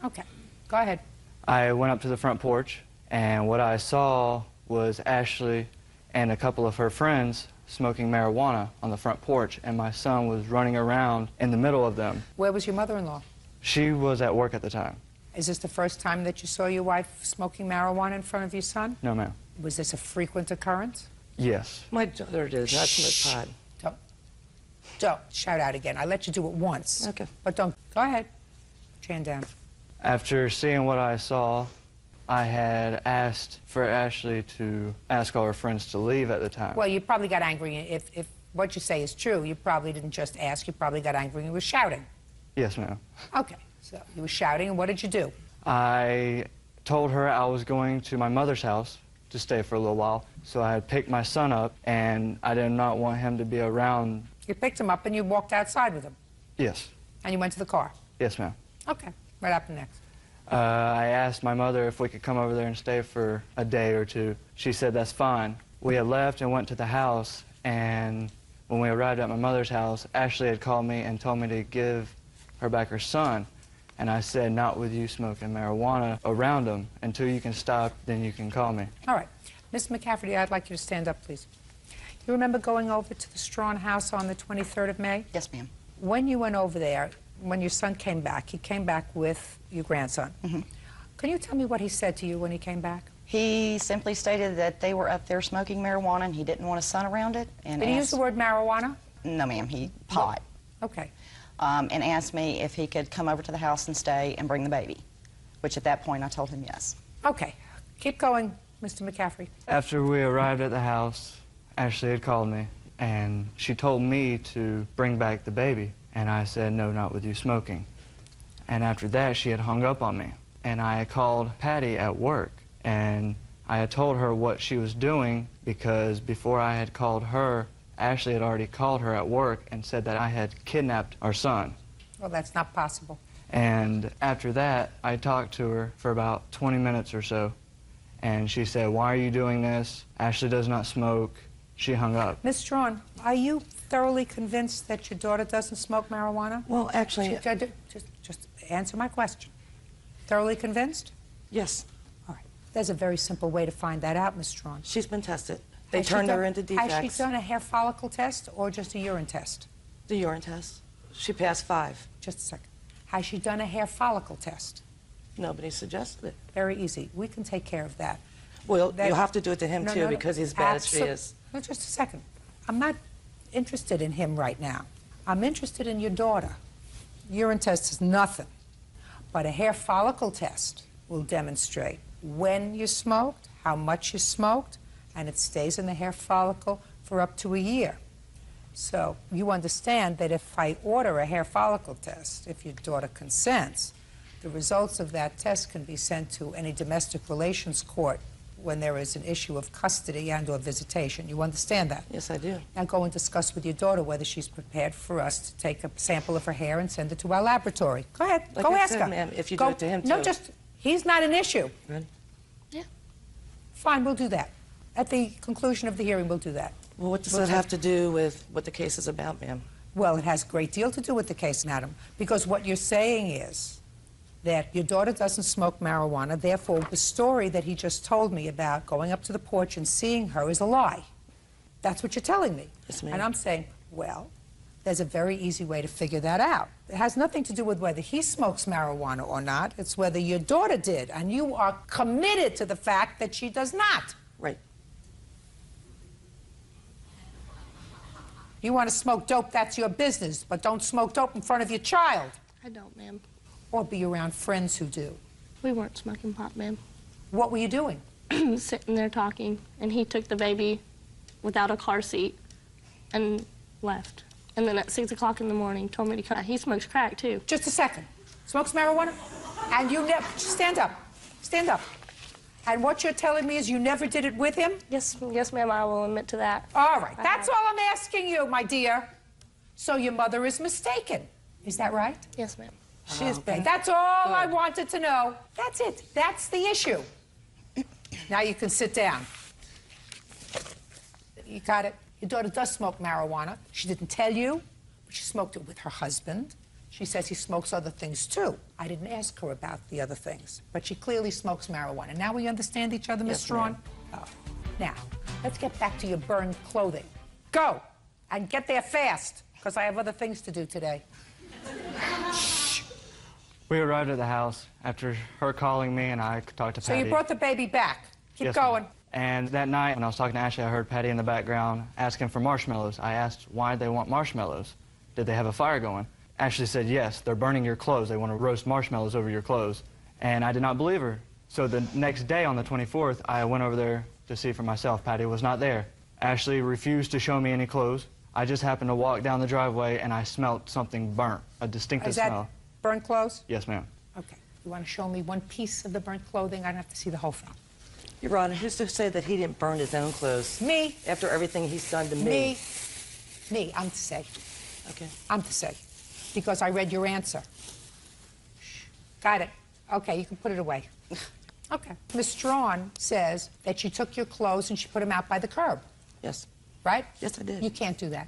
Okay, go ahead. I went up to the front porch, and what I saw was Ashley and a couple of her friends smoking marijuana on the front porch, and my son was running around in the middle of them. Where was your mother-in-law? She was at work at the time. Is this the first time that you saw your wife smoking marijuana in front of your son? No, ma'am. Was this a frequent occurrence? Yes. My daughter did not smoke pot. Don't shout out again. I let you do it once. Okay. But don't. Go ahead. Put your hand down. After seeing what I saw, I had asked for Ashley to ask all her friends to leave at the time. Well, you probably got angry. If what you say is true, you probably didn't just ask. You probably got angry and were shouting. Yes, ma'am. Okay. So you were shouting, and what did you do? I told her I was going to my mother's house to stay for a little while, so I had picked my son up, and I did not want him to be around. You picked him up and you walked outside with him? Yes. And you went to the car? Yes, ma'am. Okay. What happened next? I asked my mother if we could come over there and stay for a day or two. She said that's fine. We had left and went to the house, and when we arrived at my mother's house, Ashley had called me and told me to give her back her son. And I said, not with you smoking marijuana around him. Until you can stop, then you can call me. All right. Ms. McCafferty, I'd like you to stand up, please. You remember going over to the Strawn house on the 23rd of May? Yes, ma'am. When you went over there, when your son came back, he came back with your grandson. Mm-hmm. Can you tell me what he said to you when he came back? He simply stated that they were up there smoking marijuana and he didn't want his son around it. And did he use the word marijuana? No, ma'am. Pot. Okay. And asked me if he could come over to the house and stay and bring the baby, which at that point I told him yes. Okay. Keep going, Mr. McCaffrey. After we arrived at the house, Ashley had called me, and she told me to bring back the baby. And I said, no, not with you smoking. And after that, she had hung up on me. And I had called Patty at work, and I had told her what she was doing, because before I had called her, Ashley had already called her at work and said that I had kidnapped our son. Well, that's not possible. And after that, I talked to her for about 20 minutes or so, and she said, why are you doing this? Ashley does not smoke. She hung up. Ms. Strawn, are you thoroughly convinced that your daughter doesn't smoke marijuana? Well, actually... Just answer my question. Thoroughly convinced? Yes. All right. There's a very simple way to find that out, Ms. Strawn. She's been tested. They turned her into defects. Has she done a hair follicle test or just a urine test? The urine test. She passed 5. Just a second. Has she done a hair follicle test? Nobody suggested it. Very easy. We can take care of that. Well, you'll have to do it to him, No, too, no, no. because he's bad as she is. No, just a second. I'm not interested in him right now. I'm interested in your daughter. Urine test is nothing. But a hair follicle test will demonstrate when you smoked, how much you smoked, and it stays in the hair follicle for up to a year. So you understand that if I order a hair follicle test, if your daughter consents, the results of that test can be sent to any domestic relations court when there is an issue of custody and or visitation. You understand that? Yes, I do. Now go and discuss with your daughter whether she's prepared for us to take a sample of her hair and send it to our laboratory. Go ahead. Like Go I ask said, her. ma'am, if you Go, do it to him, no, too. just, he's not an issue. Ready? Yeah. Fine, we'll do that. At the conclusion of the hearing, we'll do that. Well, what does that have to do with what the case is about, ma'am? Well, it has a great deal to do with the case, madam, because what you're saying is that your daughter doesn't smoke marijuana, therefore the story that he just told me about going up to the porch and seeing her is a lie. That's what you're telling me. Yes, ma'am. And I'm saying, well, there's a very easy way to figure that out. It has nothing to do with whether he smokes marijuana or not. It's whether your daughter did, and you are committed to the fact that she does not. Right. You want to smoke dope, that's your business, but don't smoke dope in front of your child. I don't, ma'am. Or be around friends who do. We weren't smoking pot, ma'am. What were you doing? Sitting there talking, and he took the baby without a car seat and left. And then at 6 o'clock in the morning, told me to come. He smokes crack, too. Just a second. Smokes marijuana? And you never... Stand up. Stand up. And what you're telling me is you never did it with him? Yes, ma'am, I will admit to that. All right. That's all I'm asking you, my dear. So your mother is mistaken. Is that right? Yes, ma'am. She is bad. That's all I wanted to know. That's it. That's the issue. Now you can sit down. You got it? Your daughter does smoke marijuana. She didn't tell you, but she smoked it with her husband. She says he smokes other things, too. I didn't ask her about the other things, but she clearly smokes marijuana. Now we understand each other, Miss Strawn? Oh. Now, let's get back to your burned clothing. Go, and get there fast, because I have other things to do today. We arrived at the house after her calling me, and I talked to Patty. So you brought the baby back. Keep Yes, going. ma'am. And that night, when I was talking to Ashley, I heard Patty in the background asking for marshmallows. I asked why they want marshmallows. Did they have a fire going? Ashley said, yes, they're burning your clothes. They want to roast marshmallows over your clothes. And I did not believe her. So the next day, on the 24th, I went over there to see for myself. Patty was not there. Ashley refused to show me any clothes. I just happened to walk down the driveway, and I smelled something burnt, a distinctive Is that smell. burnt clothes? Yes, ma'am. Okay. You want to show me one piece of the burnt clothing? I don't have to see the whole thing. Your Honor, who's to say that he didn't burn his own clothes? Me. After everything he's done to Me. Me. I'm to say. Okay. I'm to say. Because I read your answer. Got it. Okay, you can put it away. Okay. Miss Strawn says that she took your clothes and she put them out by the curb. Yes. Right? Yes, I did. You can't do that.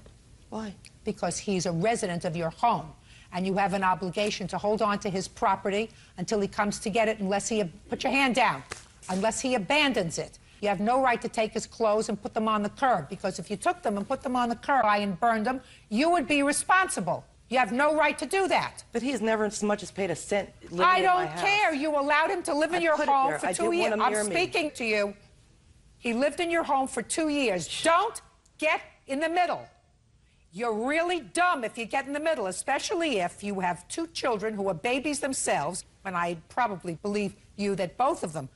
Why? Because he's a resident of your home, and you have an obligation to hold on to his property until he comes to get it, unless he... Put your hand down. Unless he abandons it. You have no right to take his clothes and put them on the curb, because if you took them and put them on the curb and burned them, you would be responsible. You have no right to do that. But he's never as much as paid a cent living I in my don't house. care. You allowed him to live in I your put it home there. for I 2 didn't years. want him I'm near me. speaking to you. He lived in your home for 2 years. Don't get in the middle. You're really dumb if you get in the middle, especially if you have 2 children who are babies themselves, and I probably believe you that both of them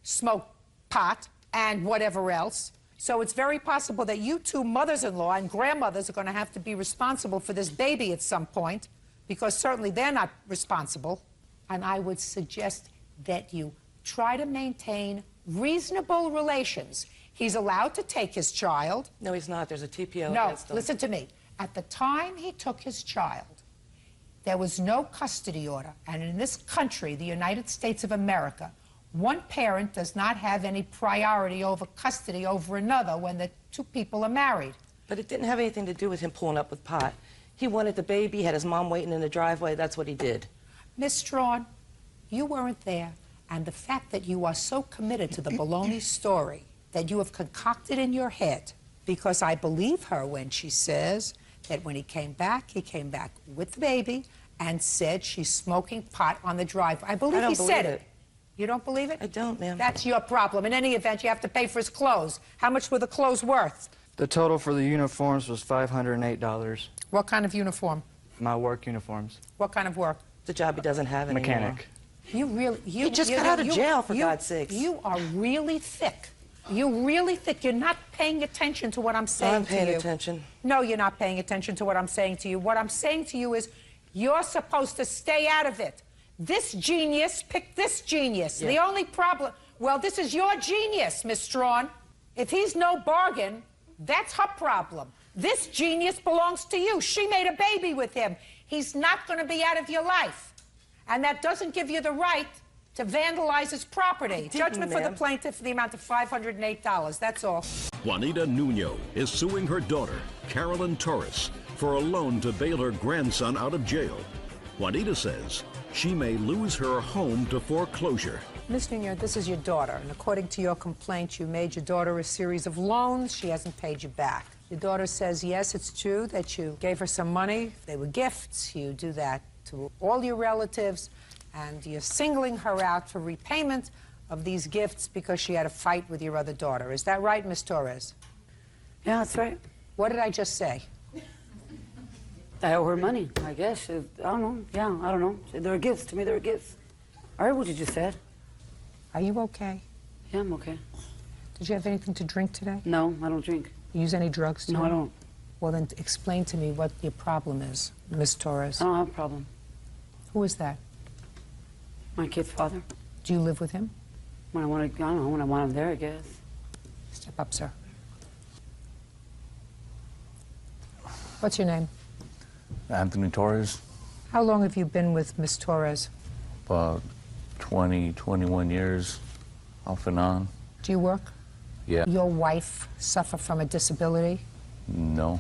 smoke pot and whatever else. So it's very possible that you 2 mothers-in-law and grandmothers are going to have to be responsible for this baby at some point, because certainly they're not responsible. And I would suggest that you try to maintain reasonable relations. He's allowed to take his child. No, he's not. There's a TPO No, against him. listen to me. At the time he took his child, there was no custody order. And in this country, the United States of America, one parent does not have any priority over custody over another when the 2 people are married. But it didn't have anything to do with him pulling up with pot. He wanted the baby, had his mom waiting in the driveway. That's what he did. Miss Strawn, you weren't there, and the fact that you are so committed to the baloney story that you have concocted in your head, because I believe her when she says that when he came back with the baby and said she's smoking pot on the driveway. I believe he said it. You don't believe it? I don't, ma'am. That's your problem. In any event, you have to pay for his clothes. How much were the clothes worth? The total for the uniforms was $508. What kind of uniform? My work uniforms. What kind of work? The job he doesn't have anymore. Mechanic. You really... He just got out of jail, for God's sakes. You are really thick. You're really thick. You're not paying attention to what I'm saying to you. I'm paying attention. No, you're not paying attention to what I'm saying to you. What I'm saying to you is you're supposed to stay out of it. This genius picked this genius. Yeah. The only problem... Well, this is your genius, Miss Strawn. If he's no bargain, that's her problem. This genius belongs to you. She made a baby with him. He's not going to be out of your life. And that doesn't give you the right to vandalize his property. Judgment for the plaintiff for the amount of $508. That's all. Juanita Nuno is suing her daughter, Carolyn Torres, for a loan to bail her grandson out of jail. Juanita says she may lose her home to foreclosure. Ms. Nuno, this is your daughter, and according to your complaint, you made your daughter a series of loans. She hasn't paid you back. Your daughter says, yes, it's true that you gave her some money. They were gifts. You do that to all your relatives, and you're singling her out for repayment of these gifts because she had a fight with your other daughter. Is that right, Miss Torres? Yeah, that's right. What did I just say? I owe her money, I guess. I don't know. Yeah, I don't know. They're gifts. To me, they're gifts. I heard what you just said. Are you okay? Yeah, I'm okay. Did you have anything to drink today? No, I don't drink. You use any drugs today? No, I don't. Well, then explain to me what your problem is, Miss Torres. I don't have a problem. Who is that? My kid's father. Do you live with him? When I want to, I don't know, when I want him there, I guess. Step up, sir. What's your name? Anthony Torres. How long have you been with Miss Torres? About 20, 21 years, off and on. Do you work? Yeah. Your wife suffer from a disability? No.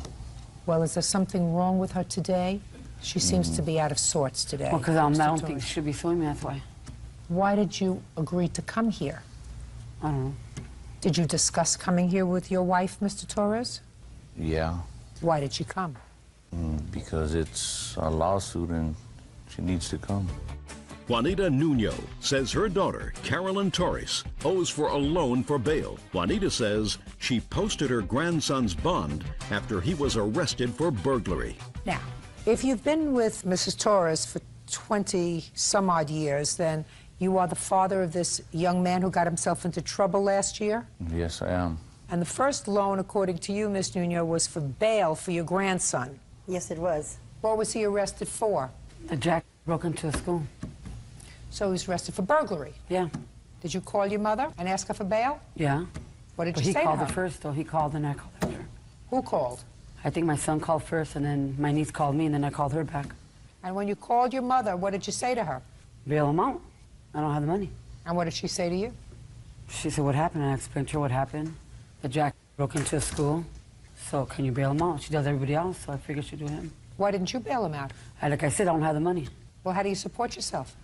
Well, is there something wrong with her today? She seems to be out of sorts today. Well, because I don't think she should be suing me, that's why. Why did you agree to come here? I don't know. Did you discuss coming here with your wife, Mr. Torres? Yeah. Why did she come? Because it's a lawsuit and she needs to come. Juanita Nuno says her daughter, Carolyn Torres, owes for a loan for bail. Juanita says she posted her grandson's bond after he was arrested for burglary. Now, if you've been with Mrs. Torres for 20-some-odd years, then you are the father of this young man who got himself into trouble last year? Yes, I am. And the first loan, according to you, Ms. Nuno, was for bail for your grandson. Yes, it was. What was he arrested for? Jack broke into a school. So he was arrested for burglary? Yeah. Did you call your mother and ask her for bail? Yeah. What did but you say to her? He called her first, though. He called, and I called after. Who called? I think my son called first, and then my niece called me, and then I called her back. And when you called your mother, what did you say to her? Bail him out. I don't have the money. And what did she say to you? She said, what happened? And I explained to her what happened. That Jack broke into a school, so can you bail him out? She does everybody else, so I figured she'd do him. Why didn't you bail him out? Like I said, I don't have the money. Well, how do you support yourself?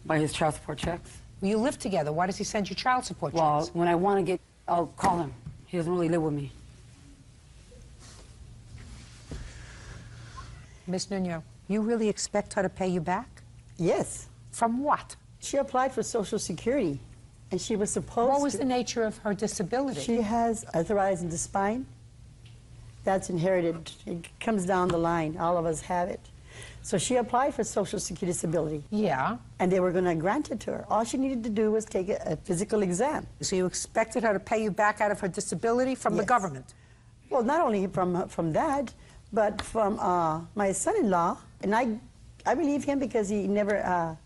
By his child support checks. Well, you live together. Why does he send you child support checks? Well, when I want to get, I'll call him. He doesn't really live with me. Miss Nuno, you really expect her to pay you back? Yes. From what? She applied for Social Security, and she was supposed to... What was the nature of her disability? She has arthritis in the spine. That's inherited. It comes down the line. All of us have it. So she applied for Social Security disability. Yeah. And they were going to grant it to her. All she needed to do was take a physical exam. So you expected her to pay you back out of her disability from the government? Well, not only from that, but from my son-in-law. And I believe him because he never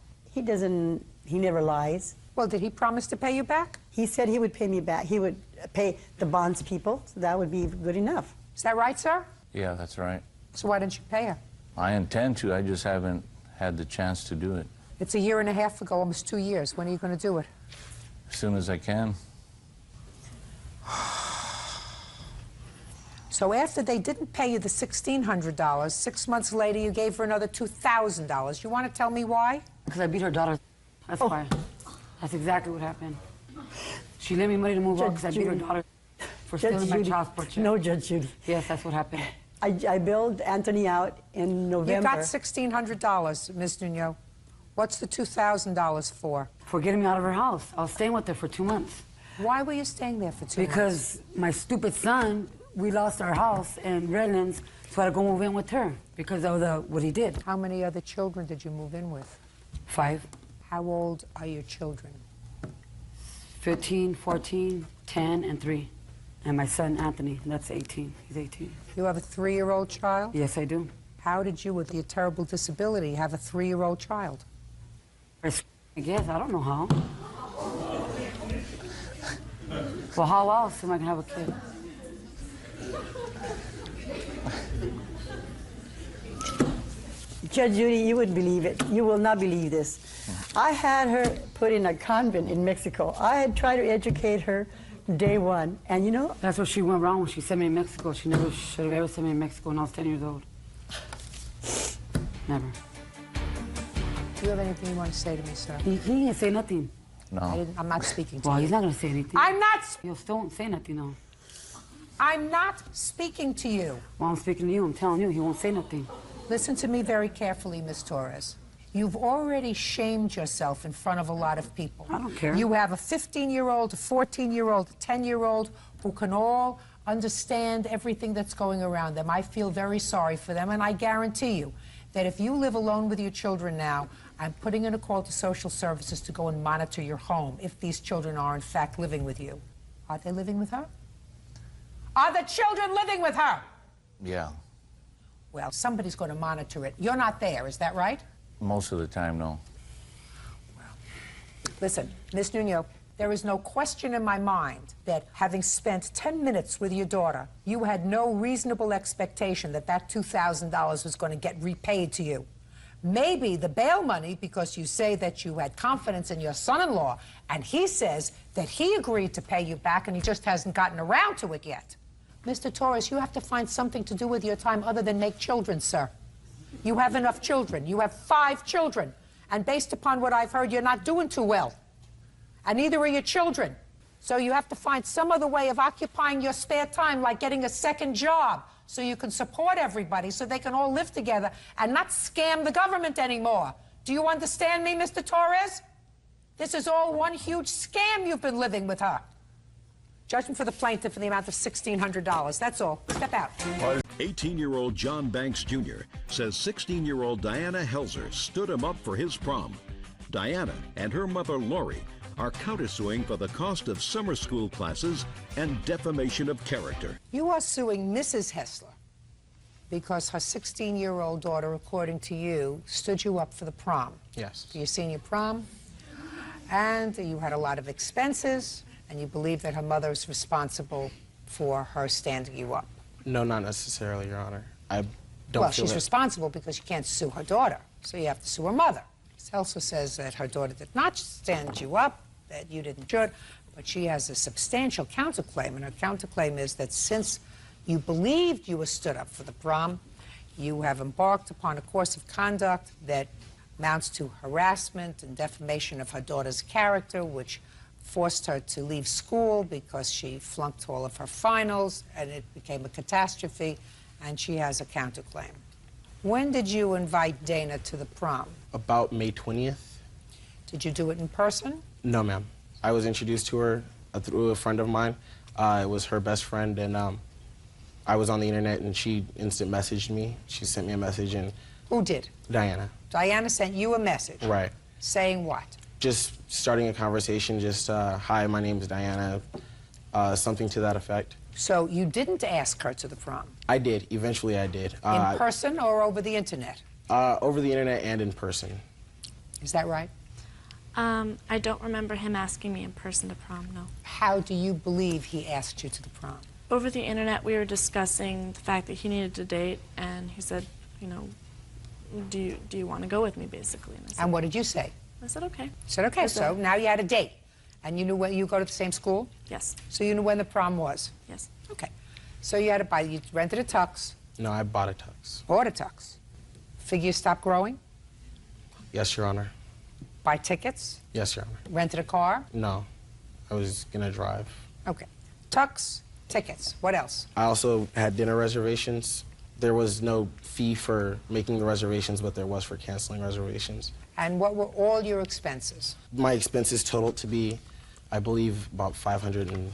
lies. Well, did he promise to pay you back? He said he would pay me back. He would pay the bonds people, so that would be good enough. Is that right, sir? Yeah, that's right. So why didn't you pay her? I intend to, I just haven't had the chance to do it. It's a year and a half ago, almost 2 years. When are you going to do it? As soon as I can. So after they didn't pay you the $1,600, 6 months later you gave her another $2,000. You want to tell me why? Because I beat her daughter. That's why. That's exactly what happened. She lent me money to move out because I beat her Judy. daughter for Judge stealing my Judy. child support check. No, Judge Judy. Yes, that's what happened. I billed Anthony out in November. You got $1,600, Ms. Nuno. What's the $2,000 for? For getting me out of her house. I was staying with her for 2 months. Why were you staying there for 2 months? Because my stupid son, we lost our house in Redlands, so I had to go move in with her because of what he did. How many other children did you move in with? 5. How old are your children? 15, 14, 10, and 3. And my son, Anthony, that's 18. He's 18. You have a 3-year-old child? Yes, I do. How did you, with your terrible disability, have a 3-year-old child? I guess. I don't know how. Well, how else am I going to have a kid? Judge Judy, you wouldn't believe it. You will not believe this. I had her put in a convent in Mexico. I had tried to educate her day one, and you know... That's what she went wrong when she sent me to Mexico. She never should have ever sent me to Mexico when I was 10 years old. Never. Do you have anything you want to say to me, sir? He didn't say nothing. No. I'm not speaking to Well, you. he's not going to say anything. I'm not... He'll still won't say nothing, though. I'm not speaking to you. Well, I'm speaking to you. I'm telling you, he won't say nothing. Listen to me very carefully, Ms. Torres. You've already shamed yourself in front of a lot of people. I don't care. You have a 15-year-old, a 14-year-old, a 10-year-old who can all understand everything that's going around them. I feel very sorry for them, and I guarantee you that if you live alone with your children now, I'm putting in a call to social services to go and monitor your home if these children are, in fact, living with you. Are they living with her? Are the children living with her? Yeah. Well, somebody's going to monitor it. You're not there, is that right? Most of the time, no. Listen, Ms. Nuno, there is no question in my mind that having spent 10 minutes with your daughter, you had no reasonable expectation that that $2,000 was going to get repaid to you. Maybe the bail money, because you say that you had confidence in your son-in-law, and he says that he agreed to pay you back and he just hasn't gotten around to it yet. Mr. Torres, you have to find something to do with your time other than make children, sir. You have enough children. You have 5 children. And based upon what I've heard, you're not doing too well. And neither are your children. So you have to find some other way of occupying your spare time, like getting a second job, so you can support everybody, so they can all live together and not scam the government anymore. Do you understand me, Mr. Torres? This is all one huge scam you've been living with her. Judgment for the plaintiff in the amount of $1,600. That's all. Step out. 18-year-old John Banks Jr. says 16-year-old Diana Helzer stood him up for his prom. Diana and her mother, Lori, are countersuing for the cost of summer school classes and defamation of character. You are suing Mrs. Hessler because her 16-year-old daughter, according to you, stood you up for the prom. Yes. For your senior prom. And you had a lot of expenses, and you believe that her mother is responsible for her standing you up. No, not necessarily, Your Honor. I don't Well, feel she's that... responsible because you can't sue her daughter, so you have to sue her mother. Ms. Hessler says that her daughter did not stand you up, that you didn't should, but she has a substantial counterclaim, and her counterclaim is that since you believed you were stood up for the prom, you have embarked upon a course of conduct that amounts to harassment and defamation of her daughter's character, which forced her to leave school because she flunked all of her finals, and it became a catastrophe, and she has a counterclaim. When did you invite Dana to the prom? About May 20th. Did you do it in person? No, ma'am. I was introduced to her through a friend of mine. It was her best friend, and I was on the internet, and she instant messaged me. She sent me a message, and... Who did? Diana. Diana sent you a message? Right. Saying what? Just starting a conversation, just, hi, my name is Diana, something to that effect. So you didn't ask her to the prom? I did. Eventually, I did. In person or over the internet? Over the internet and in person. Is that right? I don't remember him asking me in person to prom, no. How do you believe he asked you to the prom? Over the internet, we were discussing the fact that he needed to date, and he said, you know, do you want to go with me, basically? And I said, and what did you say? I said, okay. You said, okay, so now you had a date. And you knew when you go to the same school? Yes. So you knew when the prom was? Yes. Okay. So you had to buy, you rented a tux. No, I bought a tux. Bought a tux. Figure stop growing? Yes, Your Honor. Buy tickets? Yes, Your Honor. Rented a car? No. I was gonna drive. Okay. Tux, tickets. What else? I also had dinner reservations. There was no fee for making the reservations, but there was for canceling reservations. And what were all your expenses? My expenses totaled to be, I believe, about $500 and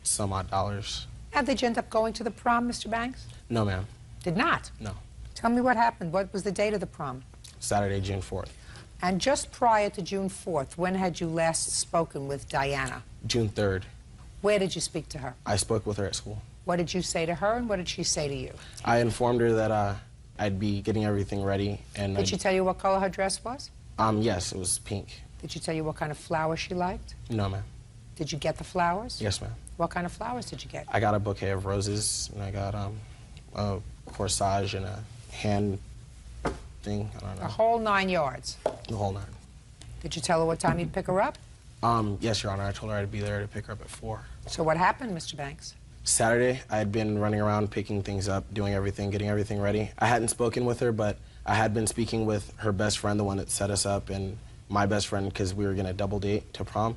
some odd dollars. Now, did you end up going to the prom, Mr. Banks? No, ma'am. Did not? No. Tell me what happened. What was the date of the prom? Saturday, June 4th. And just prior to June 4th, when had you last spoken with Diana? June 3rd. Where did you speak to her? I spoke with her at school. What did you say to her, and what did she say to you? I informed her that I'd be getting everything ready. And Did she tell you what color her dress was? Yes, it was pink. Did she tell you what kind of flowers she liked? No, ma'am. Did you get the flowers? Yes, ma'am. What kind of flowers did you get? I got a bouquet of roses, and I got a corsage and a hand thing. I don't know. The whole 9 yards. The whole 9. Did you tell her what time you'd pick her up? Yes, Your Honor. I told her I'd be there to pick her up at 4. So what happened, Mr. Banks? Saturday, I had been running around picking things up, doing everything, getting everything ready. I hadn't spoken with her, but I had been speaking with her best friend, the one that set us up, and my best friend, because we were going to double date to prom.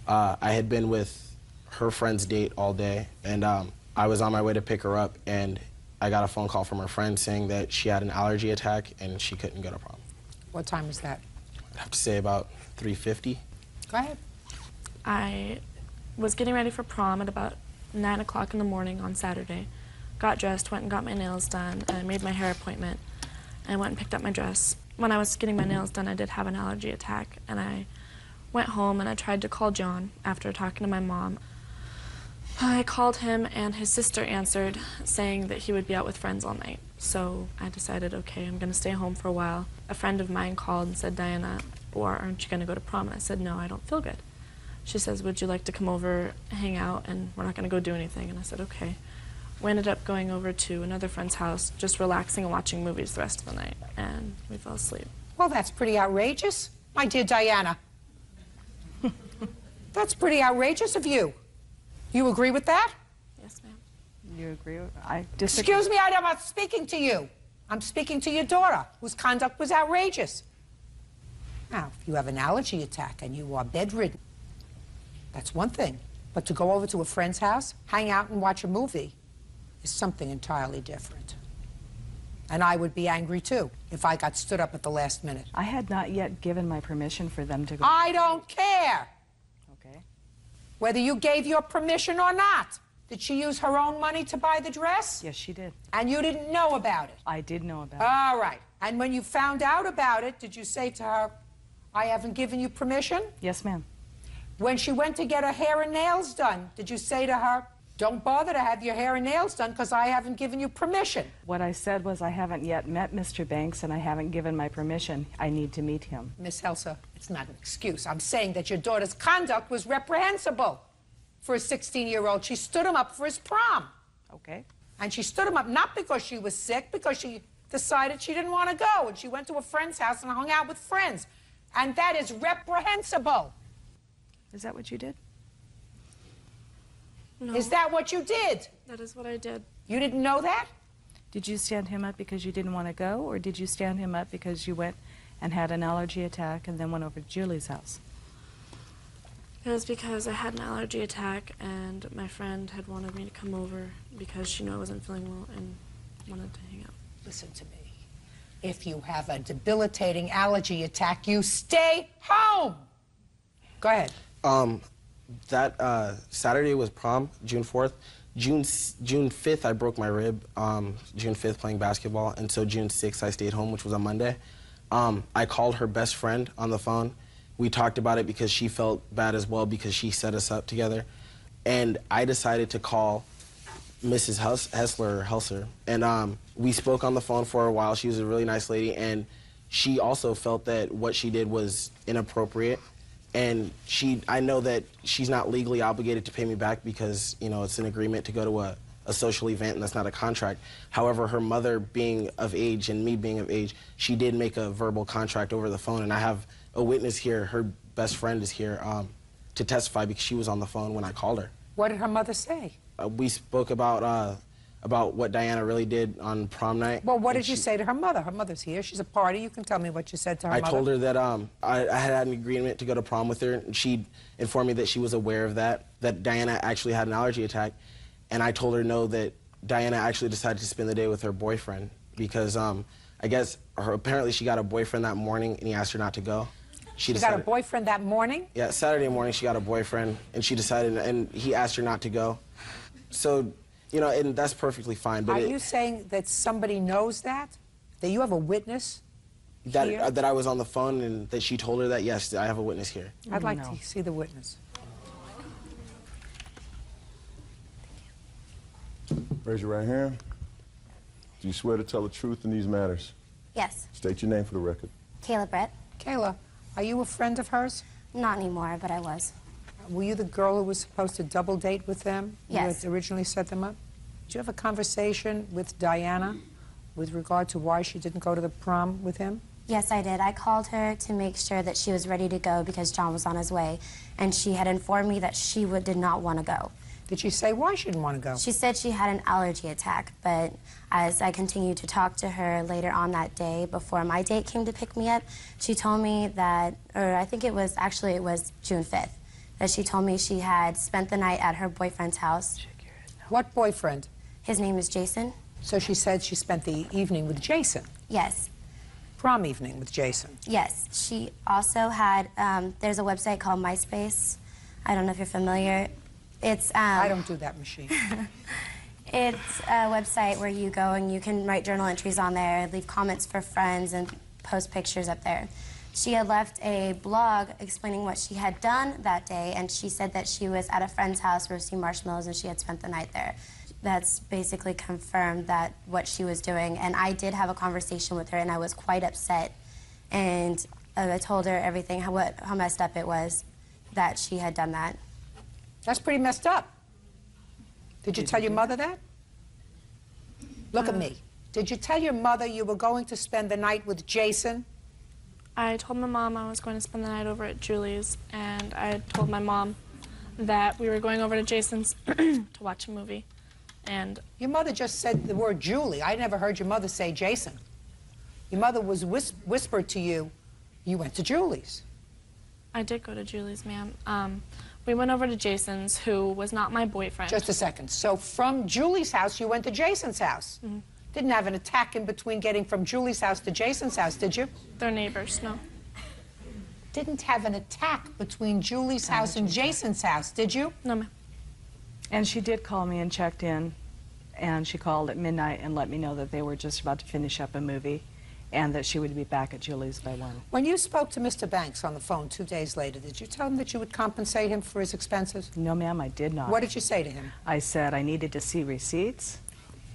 I had been with her friend's date all day, and I was on my way to pick her up, and I got a phone call from her friend saying that she had an allergy attack and she couldn't go to prom. What time was that? I'd have to say about 3:50. Go ahead. I was getting ready for prom at about 9 o'clock in the morning on Saturday. Got dressed, went and got my nails done, and I made my hair appointment. I went and picked up my dress. When I was getting my nails done, I did have an allergy attack, and I went home and I tried to call John after talking to my mom. I called him, and his sister answered, saying that he would be out with friends all night. So I decided, okay, I'm gonna stay home for a while. A friend of mine called and said, Diana, or aren't you gonna go to prom? And I said, no, I don't feel good. She says, would you like to come over, hang out, and we're not gonna go do anything? And I said, okay. We ended up going over to another friend's house, just relaxing and watching movies the rest of the night, and we fell asleep. Well, that's pretty outrageous, my dear Diana. That's pretty outrageous of you. You agree with that? Yes, ma'am. You agree with I disagree. Excuse me, I'm not speaking to you. I'm speaking to your daughter, whose conduct was outrageous. Now, if you have an allergy attack and you are bedridden, that's one thing. But to go over to a friend's house, hang out and watch a movie is something entirely different. And I would be angry, too, if I got stood up at the last minute. I had not yet given my permission for them to go. I don't care. Okay. Whether you gave your permission or not. Did she use her own money to buy the dress? Yes, she did. And you didn't know about it? I did know about it. All right. And when you found out about it, did you say to her, I haven't given you permission? Yes, ma'am. When she went to get her hair and nails done, did you say to her, don't bother to have your hair and nails done because I haven't given you permission? What I said was I haven't yet met Mr. Banks and I haven't given my permission. I need to meet him. Miss Helsa, it's not an excuse. I'm saying that your daughter's conduct was reprehensible for a 16-year-old. She stood him up for his prom. Okay. And she stood him up not because she was sick, because she decided she didn't want to go. And she went to a friend's house and hung out with friends. And that is reprehensible. Is that what you did? No. Is that what you did? That is what I did. You didn't know that? Did you stand him up because you didn't want to go, or did you stand him up because you went and had an allergy attack and then went over to Julie's house? It was because I had an allergy attack and my friend had wanted me to come over because she knew I wasn't feeling well and wanted to hang out. Listen to me. If you have a debilitating allergy attack, you stay home. Go ahead. That Saturday was prom, June 4th. June 5th, I broke my rib. June 5th, playing basketball. And so June 6th, I stayed home, which was a Monday. I called her best friend on the phone. We talked about it because she felt bad as well because she set us up together. And I decided to call Mrs. Helser. And we spoke on the phone for a while. She was a really nice lady. And she also felt that what she did was inappropriate. And I know that she's not legally obligated to pay me back because, you know, it's an agreement to go to a social event and that's not a contract. However, her mother being of age and me being of age, she did make a verbal contract over the phone. And I have a witness here, her best friend is here to testify because she was on the phone when I called her. What did her mother say? We spoke about about what Diana really did on prom night. Well, what did you say to her mother? Her mother's here. She's a party. You can tell me what you said to her mother. I told her that I had an agreement to go to prom with her, and she informed me that she was aware of that Diana actually had an allergy attack. And I told her no, that Diana actually decided to spend the day with her boyfriend because I guess apparently she got a boyfriend that morning and he asked her not to go. She got a boyfriend that morning? Yeah, Saturday morning she got a boyfriend and she decided, and he asked her not to go. So, you know, and that's perfectly fine. But Are you saying that somebody knows that? That you have a witness here? That I was on the phone and that she told her that? Yes, I have a witness here. I'd like to see the witness. Raise your right hand. Do you swear to tell the truth in these matters? Yes. State your name for the record. Kayla Brett. Kayla, are you a friend of hers? Not anymore, but I was. Were you the girl who was supposed to double date with them? Yes. You had originally set them up? Did you have a conversation with Diana with regard to why she didn't go to the prom with him? Yes, I did. I called her to make sure that she was ready to go because John was on his way, and she had informed me that she did not want to go. Did she say why she didn't want to go? She said she had an allergy attack, but as I continued to talk to her later on that day, before my date came to pick me up, she told me that, or I think it was June 5th, that she told me she had spent the night at her boyfriend's house. What boyfriend? His name is Jason. So she said she spent the evening with Jason? Yes. Prom evening with Jason? Yes. She also had, there's a website called MySpace. I don't know if you're familiar. It's I don't do that machine. It's a website where you go and you can write journal entries on there, leave comments for friends, and post pictures up there. She had left a blog explaining what she had done that day, and she said that she was at a friend's house roasting marshmallows and she had spent the night there. That's basically confirmed that what she was doing, and I did have a conversation with her, and I was quite upset, and I told her everything, how messed up it was that she had done that. That's pretty messed up. Did you tell your mother that? Look at me. Did you tell your mother you were going to spend the night with Jason? I told my mom I was going to spend the night over at Julie's, and I told my mom that we were going over to Jason's to watch a movie. And your mother just said the word Julie. I never heard your mother say Jason. Your mother was whispered to you, you went to Julie's. I did go to Julie's, ma'am. We went over to Jason's, who was not my boyfriend. Just a second. So from Julie's house, you went to Jason's house? Mm-hmm. Didn't have an attack in between getting from Julie's house to Jason's house, did you? They're neighbors, no. Didn't have an attack between Julie's house and Jason's house, did you? No, ma'am. And she did call me and checked in, and she called at midnight and let me know that they were just about to finish up a movie and that she would be back at Julie's by 1. When you spoke to Mr. Banks on the phone 2 days later, did you tell him that you would compensate him for his expenses? No, ma'am, I did not. What did you say to him? I said I needed to see receipts.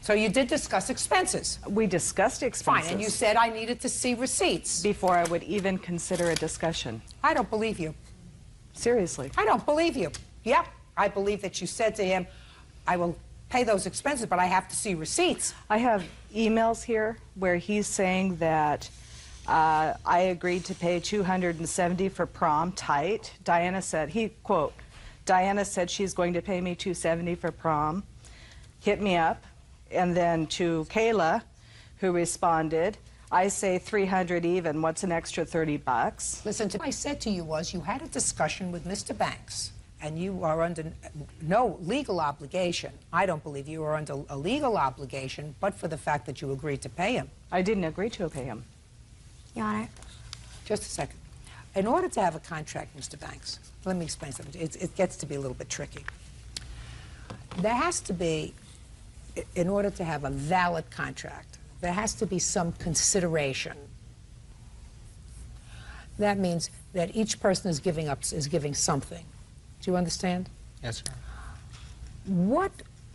So you did discuss expenses? We discussed expenses. Fine, and you said I needed to see receipts. Before I would even consider a discussion. I don't believe you. Seriously. I don't believe you. Yep, I believe that you said to him, I will pay those expenses, but I have to see receipts. I have emails here where he's saying that I agreed to pay $270 for prom tight. Diana said, quote, Diana said she's going to pay me $270 for prom. Hit me up. And then to Kayla, who responded, I say $300 even. What's an extra $30? Listen, what I said to you was you had a discussion with Mr. Banks, and you are under no legal obligation. I don't believe you are under a legal obligation, but for the fact that you agreed to pay him. I didn't agree to pay him. Your Honor. Just a second. In order to have a contract, Mr. Banks, let me explain something. It gets to be a little bit tricky. There has to be, in order to have a valid contract, there has to be some consideration. That means that each person is giving something. Do you understand? Yes, sir. What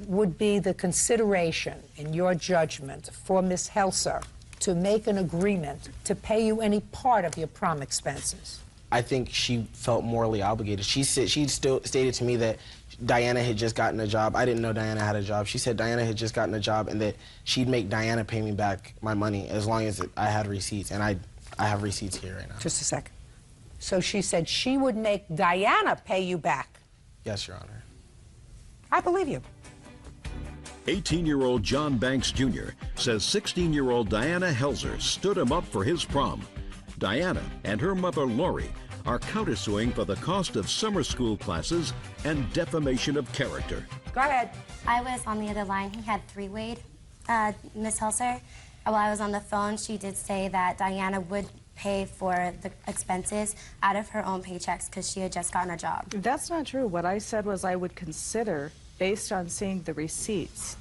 would be the consideration, in your judgment, for Ms. Helser to make an agreement to pay you any part of your prom expenses? I think she felt morally obligated. She still stated to me that Diana had just gotten a job. I didn't know Diana had a job. She said Diana had just gotten a job and that she'd make Diana pay me back my money as long as I had receipts. And I have receipts here right now. Just a second. So she said she would make Diana pay you back? Yes, Your Honor. I believe you. 18-year-old John Banks Jr. says 16-year-old Diana Helzer stood him up for his prom. Diana and her mother Lori are countersuing for the cost of summer school classes and defamation of character. Go ahead. I was on the other line. He had three-wayed Miss Helser. While I was on the phone, she did say that Diana would pay for the expenses out of her own paychecks because she had just gotten a job. That's not true. What I said was I would consider based on seeing the receipts.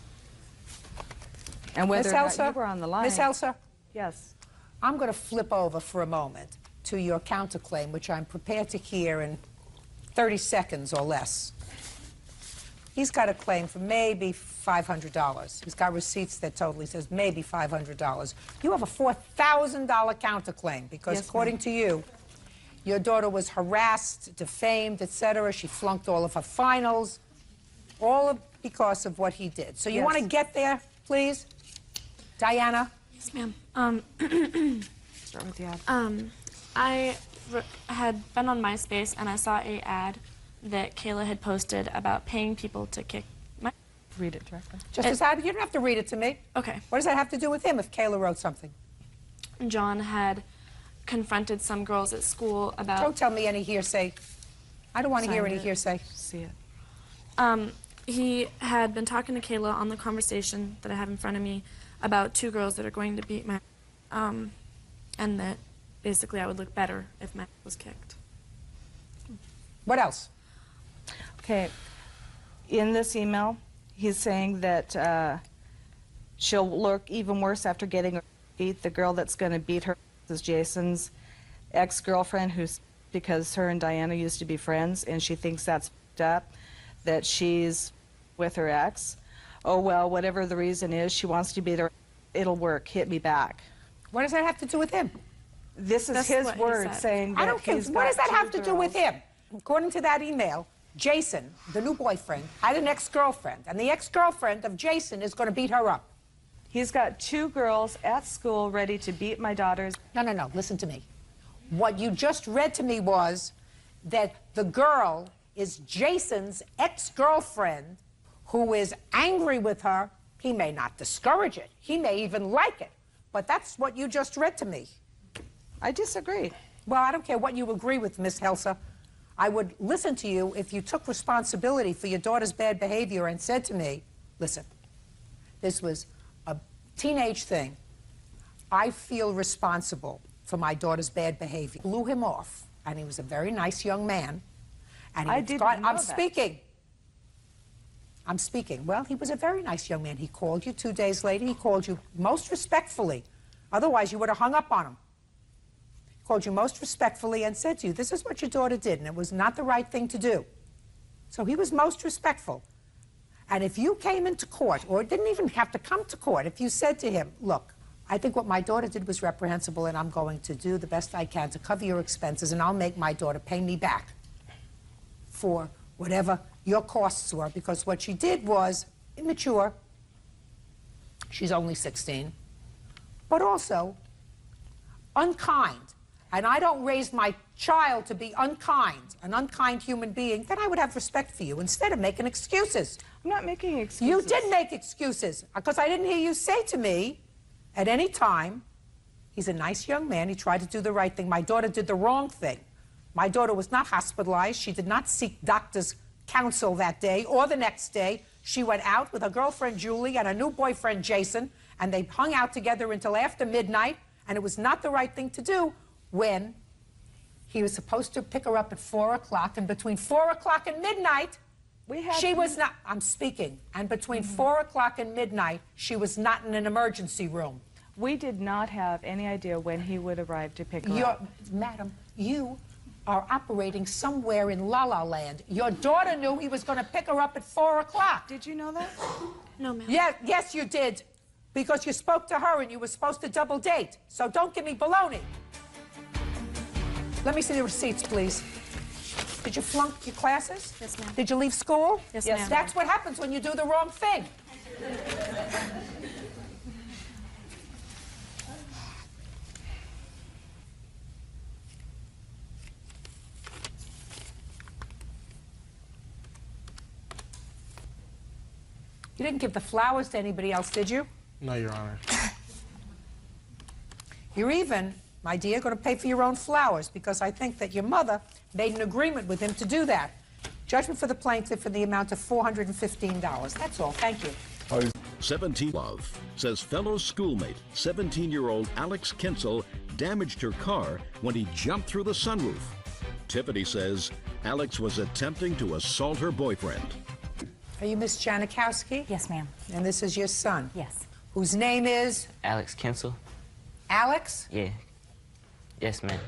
And whether or not you were on the line. Miss Helser? Yes. I'm going to flip over for a moment to your counterclaim, which I'm prepared to hear in 30 seconds or less. He's got a claim for maybe $500. He's got receipts that totally says maybe $500. You have a $4,000 counterclaim because, yes, according to you, your daughter was harassed, defamed, etc. She flunked all of her finals, because of what he did. So you want to get there, please? Diana? Yes, ma'am. Start with the ad. I had been on MySpace and I saw a ad that Kayla had posted about paying people to kick my... Read it directly. Just as ad, you don't have to read it to me. Okay. What does that have to do with him if Kayla wrote something? John had confronted some girls at school about... Don't tell me any hearsay. I don't want to hear any it. hearsay. See it. He had been talking to Kayla on the conversation that I have in front of me about two girls that are going to beat my... and that basically I would look better if my was kicked. What else? Okay. In this email, he's saying that she'll look even worse after getting her beat. The girl that's going to beat her is Jason's ex-girlfriend, because her and Diana used to be friends, and she thinks that's f***ed up, that she's with her ex. Oh, well, whatever the reason is, she wants to beat her. It'll work. Hit me back. What does that have to do with him? This is his word saying that I don't care. What does that have to do with him? According to that email, Jason, the new boyfriend, had an ex-girlfriend, and the ex-girlfriend of Jason is going to beat her up. He's got two girls at school ready to beat my daughters. No, listen to me. What you just read to me was that the girl is Jason's ex-girlfriend who is angry with her. He may not discourage it. He may even like it. But that's what you just read to me. I disagree. Well, I don't care what you agree with, Miss Helser. I would listen to you if you took responsibility for your daughter's bad behavior and said to me, listen, this was a teenage thing. I feel responsible for my daughter's bad behavior. Blew him off, and he was a very nice young man. And he I didn't know I'm that. speaking. I'm speaking. Well, he was a very nice young man. He called you 2 days later. He called you most respectfully. Otherwise, you would have hung up on him. He called you most respectfully and said to you, this is what your daughter did, and it was not the right thing to do. So he was most respectful. And if you came into court, or didn't even have to come to court, if you said to him, look, I think what my daughter did was reprehensible, and I'm going to do the best I can to cover your expenses, and I'll make my daughter pay me back for whatever your costs were, because what she did was immature. She's only 16. But also unkind. And I don't raise my child to be unkind, an unkind human being, then I would have respect for you instead of making excuses. I'm not making excuses. You did make excuses, because I didn't hear you say to me at any time, he's a nice young man, he tried to do the right thing. My daughter did the wrong thing. My daughter was not hospitalized. She did not seek doctor's counsel that day or the next day. She went out with her girlfriend, Julie, and her new boyfriend, Jason, and they hung out together until after midnight, and it was not the right thing to do when he was supposed to pick her up at 4 o'clock, and between 4 o'clock and midnight, she was not, I'm speaking, and between 4 o'clock and midnight, she was not in an emergency room. We did not have any idea when he would arrive to pick her up. Madam, you are operating somewhere in La La Land. Your daughter knew he was going to pick her up at 4 o'clock. Did you know that? No, ma'am. Yes, you did, because you spoke to her and you were supposed to double date. So don't give me baloney. Let me see the receipts, please. Did you flunk your classes? Yes, ma'am. Did you leave school? Yes, ma'am. That's what happens when you do the wrong thing. You didn't give the flowers to anybody else, did you? No, Your Honor. You're even, my dear, going to pay for your own flowers because I think that your mother made an agreement with him to do that. Judgment for the plaintiff in the amount of $415. That's all. Thank you. 17 Love says fellow schoolmate, 17-year-old Alex Kinsel, damaged her car when he jumped through the sunroof. Tiffany says Alex was attempting to assault her boyfriend. Are you Miss Janikowski? Yes, ma'am. And this is your son? Yes. Whose name is? Alex Kinsel. Alex? Yeah. Yes, ma'am.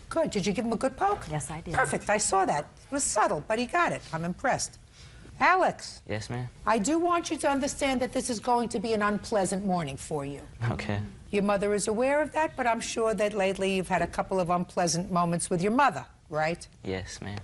Good. Did you give him a good poke? Yes, I did. Perfect. I saw that. It was subtle, but he got it. I'm impressed. Alex, Yes, ma'am. I do want you to understand that this is going to be an unpleasant morning for you. Okay. Your mother is aware of that, but I'm sure that lately you've had a couple of unpleasant moments with your mother, right? Yes, ma'am.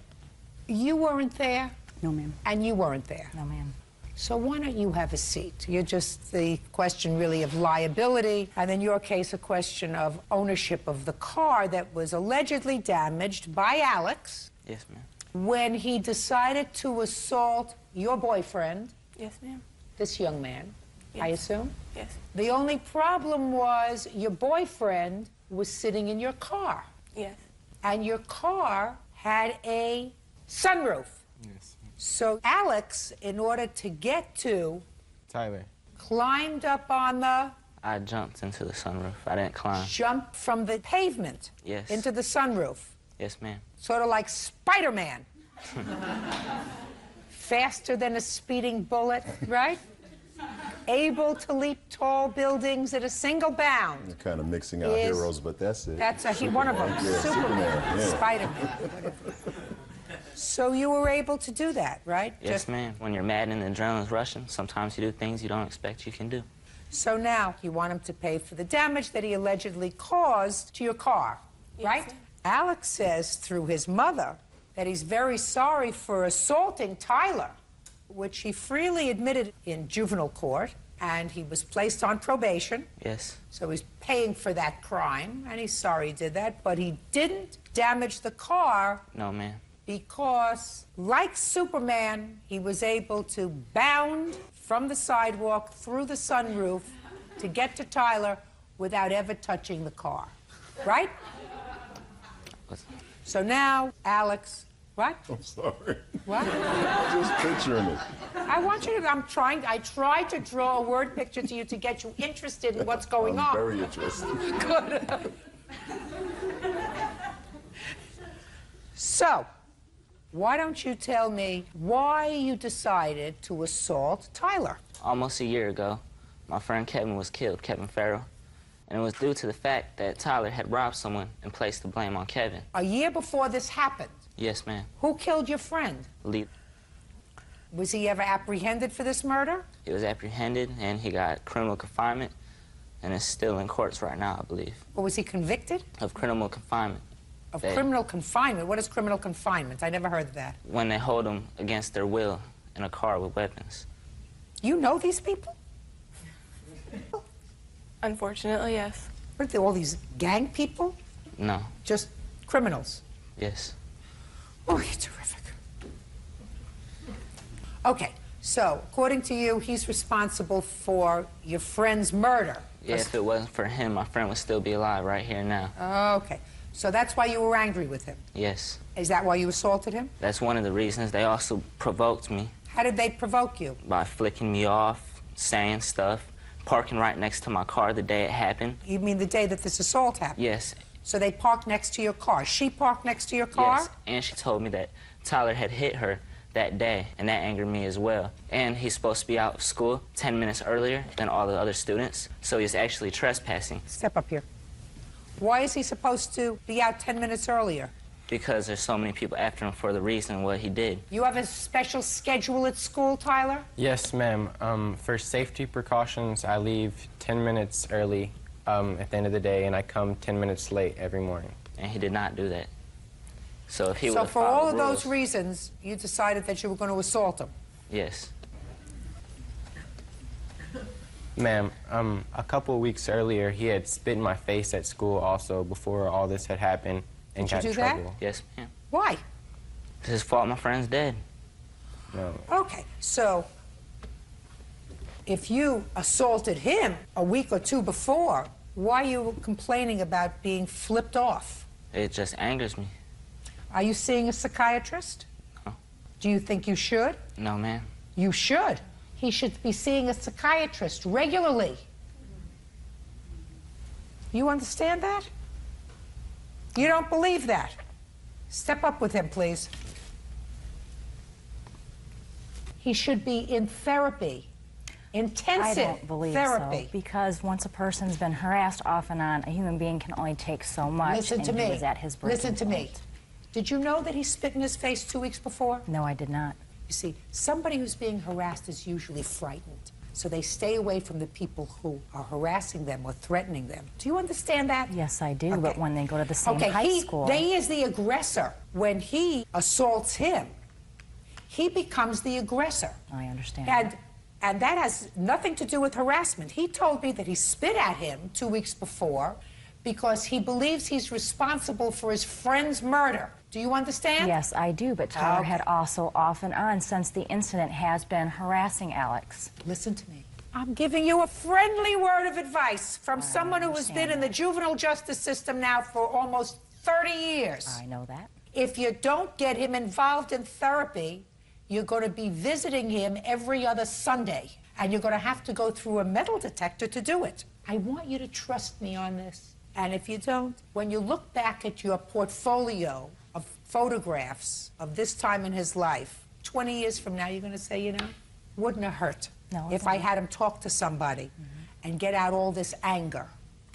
You weren't there? No, ma'am. And you weren't there? No, ma'am. So why don't you have a seat? You're just the question really of liability, and in your case, a question of ownership of the car that was allegedly damaged by Alex. Yes, ma'am. When he decided to assault your boyfriend. Yes, ma'am. This young man, I assume? Yes. The only problem was your boyfriend was sitting in your car. Yes. And your car had a sunroof. Yes. So Alex, in order to get to, Tyler. climbed up on the, I jumped into the sunroof. I didn't climb. jumped from the pavement Yes. into the sunroof. Yes, ma'am. Sort of like Spider-Man. Faster than a speeding bullet, right? Able to leap tall buildings at a single bound. You're kind of mixing out Is- heroes, but that's it. That's one of them. Yeah, Superman, yeah. Spider-Man, whatever. So you were able to do that, right? Yes, ma'am. When you're mad and the adrenaline's rushing, sometimes you do things you don't expect you can do. So now you want him to pay for the damage that he allegedly caused to your car, right? Alex says through his mother that he's very sorry for assaulting Tyler, which he freely admitted in juvenile court, and he was placed on probation. Yes. So he's paying for that crime, and he's sorry he did that, but he didn't damage the car No, ma'am. because, like Superman, he was able to bound from the sidewalk through the sunroof to get to Tyler without ever touching the car, right? So now, Alex, what? I'm sorry. What? Just picturing it. I want you to, I tried to draw a word picture to you to get you interested in what's going on. I'm very interested. Good. So, why don't you tell me why you decided to assault Tyler? Almost a year ago, my friend Kevin was killed, Kevin Farrell. And it was due to the fact that Tyler had robbed someone and placed the blame on Kevin. A year before this happened, Yes, ma'am. who killed your friend? Lee. Was he ever apprehended for this murder? He was apprehended and he got criminal confinement and is still in courts right now, I believe. Or was he convicted? Of criminal confinement. Of They- criminal confinement? What is criminal confinement? I never heard of that. When they hold them against their will in a car with weapons. You know these people? Unfortunately, yes. What are they, all these gang people? No. Just criminals? Yes. Oh, you're terrific. Okay, so according to you, he's responsible for your friend's murder. Yeah, if it wasn't for him, my friend would still be alive right here now. Okay, so that's why you were angry with him. Yes. Is that why you assaulted him? That's one of the reasons. They also provoked me How did they provoke you? by flicking me off, saying stuff, parking right next to my car the day it happened. You mean the day that this assault happened? Yes. So they parked next to your car. She parked next to your car? Yes, and she told me that Tyler had hit her that day, and that angered me as well. And he's supposed to be out of school 10 minutes earlier than all the other students, so he's actually trespassing. Step up here. Why is he supposed to be out 10 minutes earlier? Because there's so many people after him for the reason what he did. You have a special schedule at school, Tyler? Yes, ma'am. For safety precautions, I leave 10 minutes early at the end of the day, and I come 10 minutes late every morning. And he did not do that. So if he So would for follow all of the rules, those reasons, you decided that you were going to assault him? yes. Ma'am, a couple of weeks earlier, he had spit in my face at school also before all this had happened and Did you got in do that? trouble. Yes, ma'am. Why? It's his fault my friend's dead. No. Okay, so if you assaulted him a week or two before, why are you complaining about being flipped off? It just angers me. Are you seeing a psychiatrist? No. Do you think you should? No, ma'am. You should. He should be seeing a psychiatrist regularly. You understand that? You don't believe that? Step up with him, please. He should be in therapy. Intensive I don't believe therapy. so, because once a person's been harassed off and on, a human being can only take so much. Listen to and me. He was at his breaking Listen to me. point. Did you know that he spit in his face 2 weeks before? No, I did not. You see, somebody who's being harassed is usually frightened. So they stay away from the people who are harassing them or threatening them. Do you understand that? Yes, I do, Okay. but when they go to the same high school... He is the aggressor. When he assaults him, he becomes the aggressor. I understand. And that has nothing to do with harassment. He told me that he spit at him 2 weeks before because he believes he's responsible for his friend's murder. Do you understand? Yes, I do, but Tyler had also off and on since the incident has been harassing Alex. Listen to me. I'm giving you a friendly word of advice from someone who has been in the juvenile justice system now for almost 30 years. I know that. If you don't get him involved in therapy, you're going to be visiting him every other Sunday, and you're going to have to go through a metal detector to do it. I want you to trust me on this. And if you don't, when you look back at your portfolio of photographs of this time in his life, 20 years from now, you're going to say, you know, wouldn't have hurt if I had him talk to somebody and get out all this anger.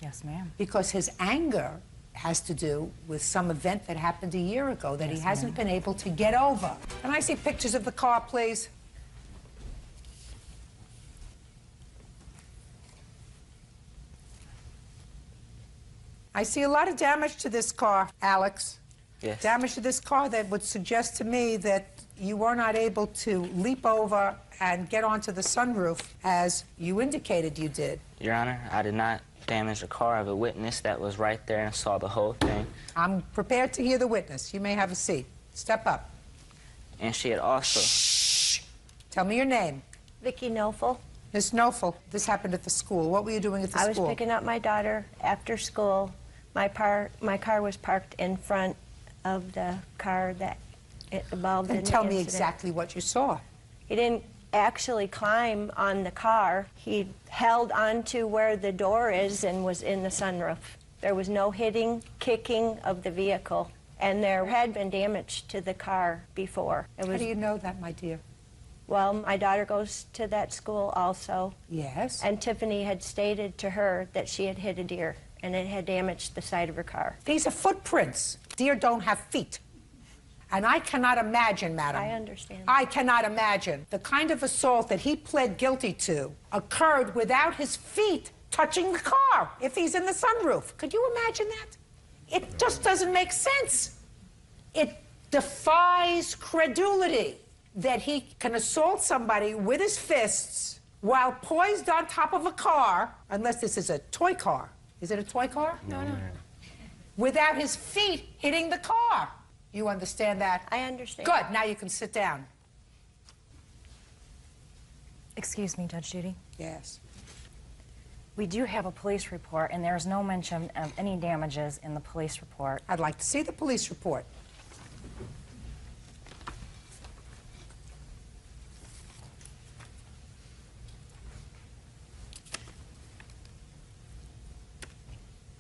Yes, ma'am. Because his anger has to do with some event that happened a year ago that he hasn't been able to get over. Can I see pictures of the car, please? I see a lot of damage to this car, Alex. Yes. Damage to this car that would suggest to me that you were not able to leap over and get onto the sunroof as you indicated you did. Your Honor, I did not damage the car. I have a witness that was right there and saw the whole thing. I'm prepared to hear the witness. You may have a seat. Step up. And she had also... Shh. Tell me your name. Vicki Nofel. Miss Nofel, this happened at the school. What were you doing at the school? I was picking up my daughter after school. My car was parked in front of the car that it involved in the incident. Tell me exactly what you saw. He didn't actually climb on the car. He held onto where the door is and was in the sunroof. There was no hitting, kicking of the vehicle, and there had been damage to the car before. How do you know that, my dear? Well, my daughter goes to that school also. Yes. And Tiffany had stated to her that she had hit a deer, and it had damaged the side of her car. These are footprints. Deer don't have feet. And I cannot imagine, madam. I understand. I cannot imagine the kind of assault that he pled guilty to occurred without his feet touching the car if he's in the sunroof. Could you imagine that? It just doesn't make sense. It defies credulity that he can assault somebody with his fists while poised on top of a car, unless this is a toy car. Is it a toy car? No, no. Without his feet hitting the car. You understand that? I understand. Good. Now you can sit down. Excuse me, Judge Judy. Yes. We do have a police report, and there's no mention of any damages in the police report. I'd like to see the police report.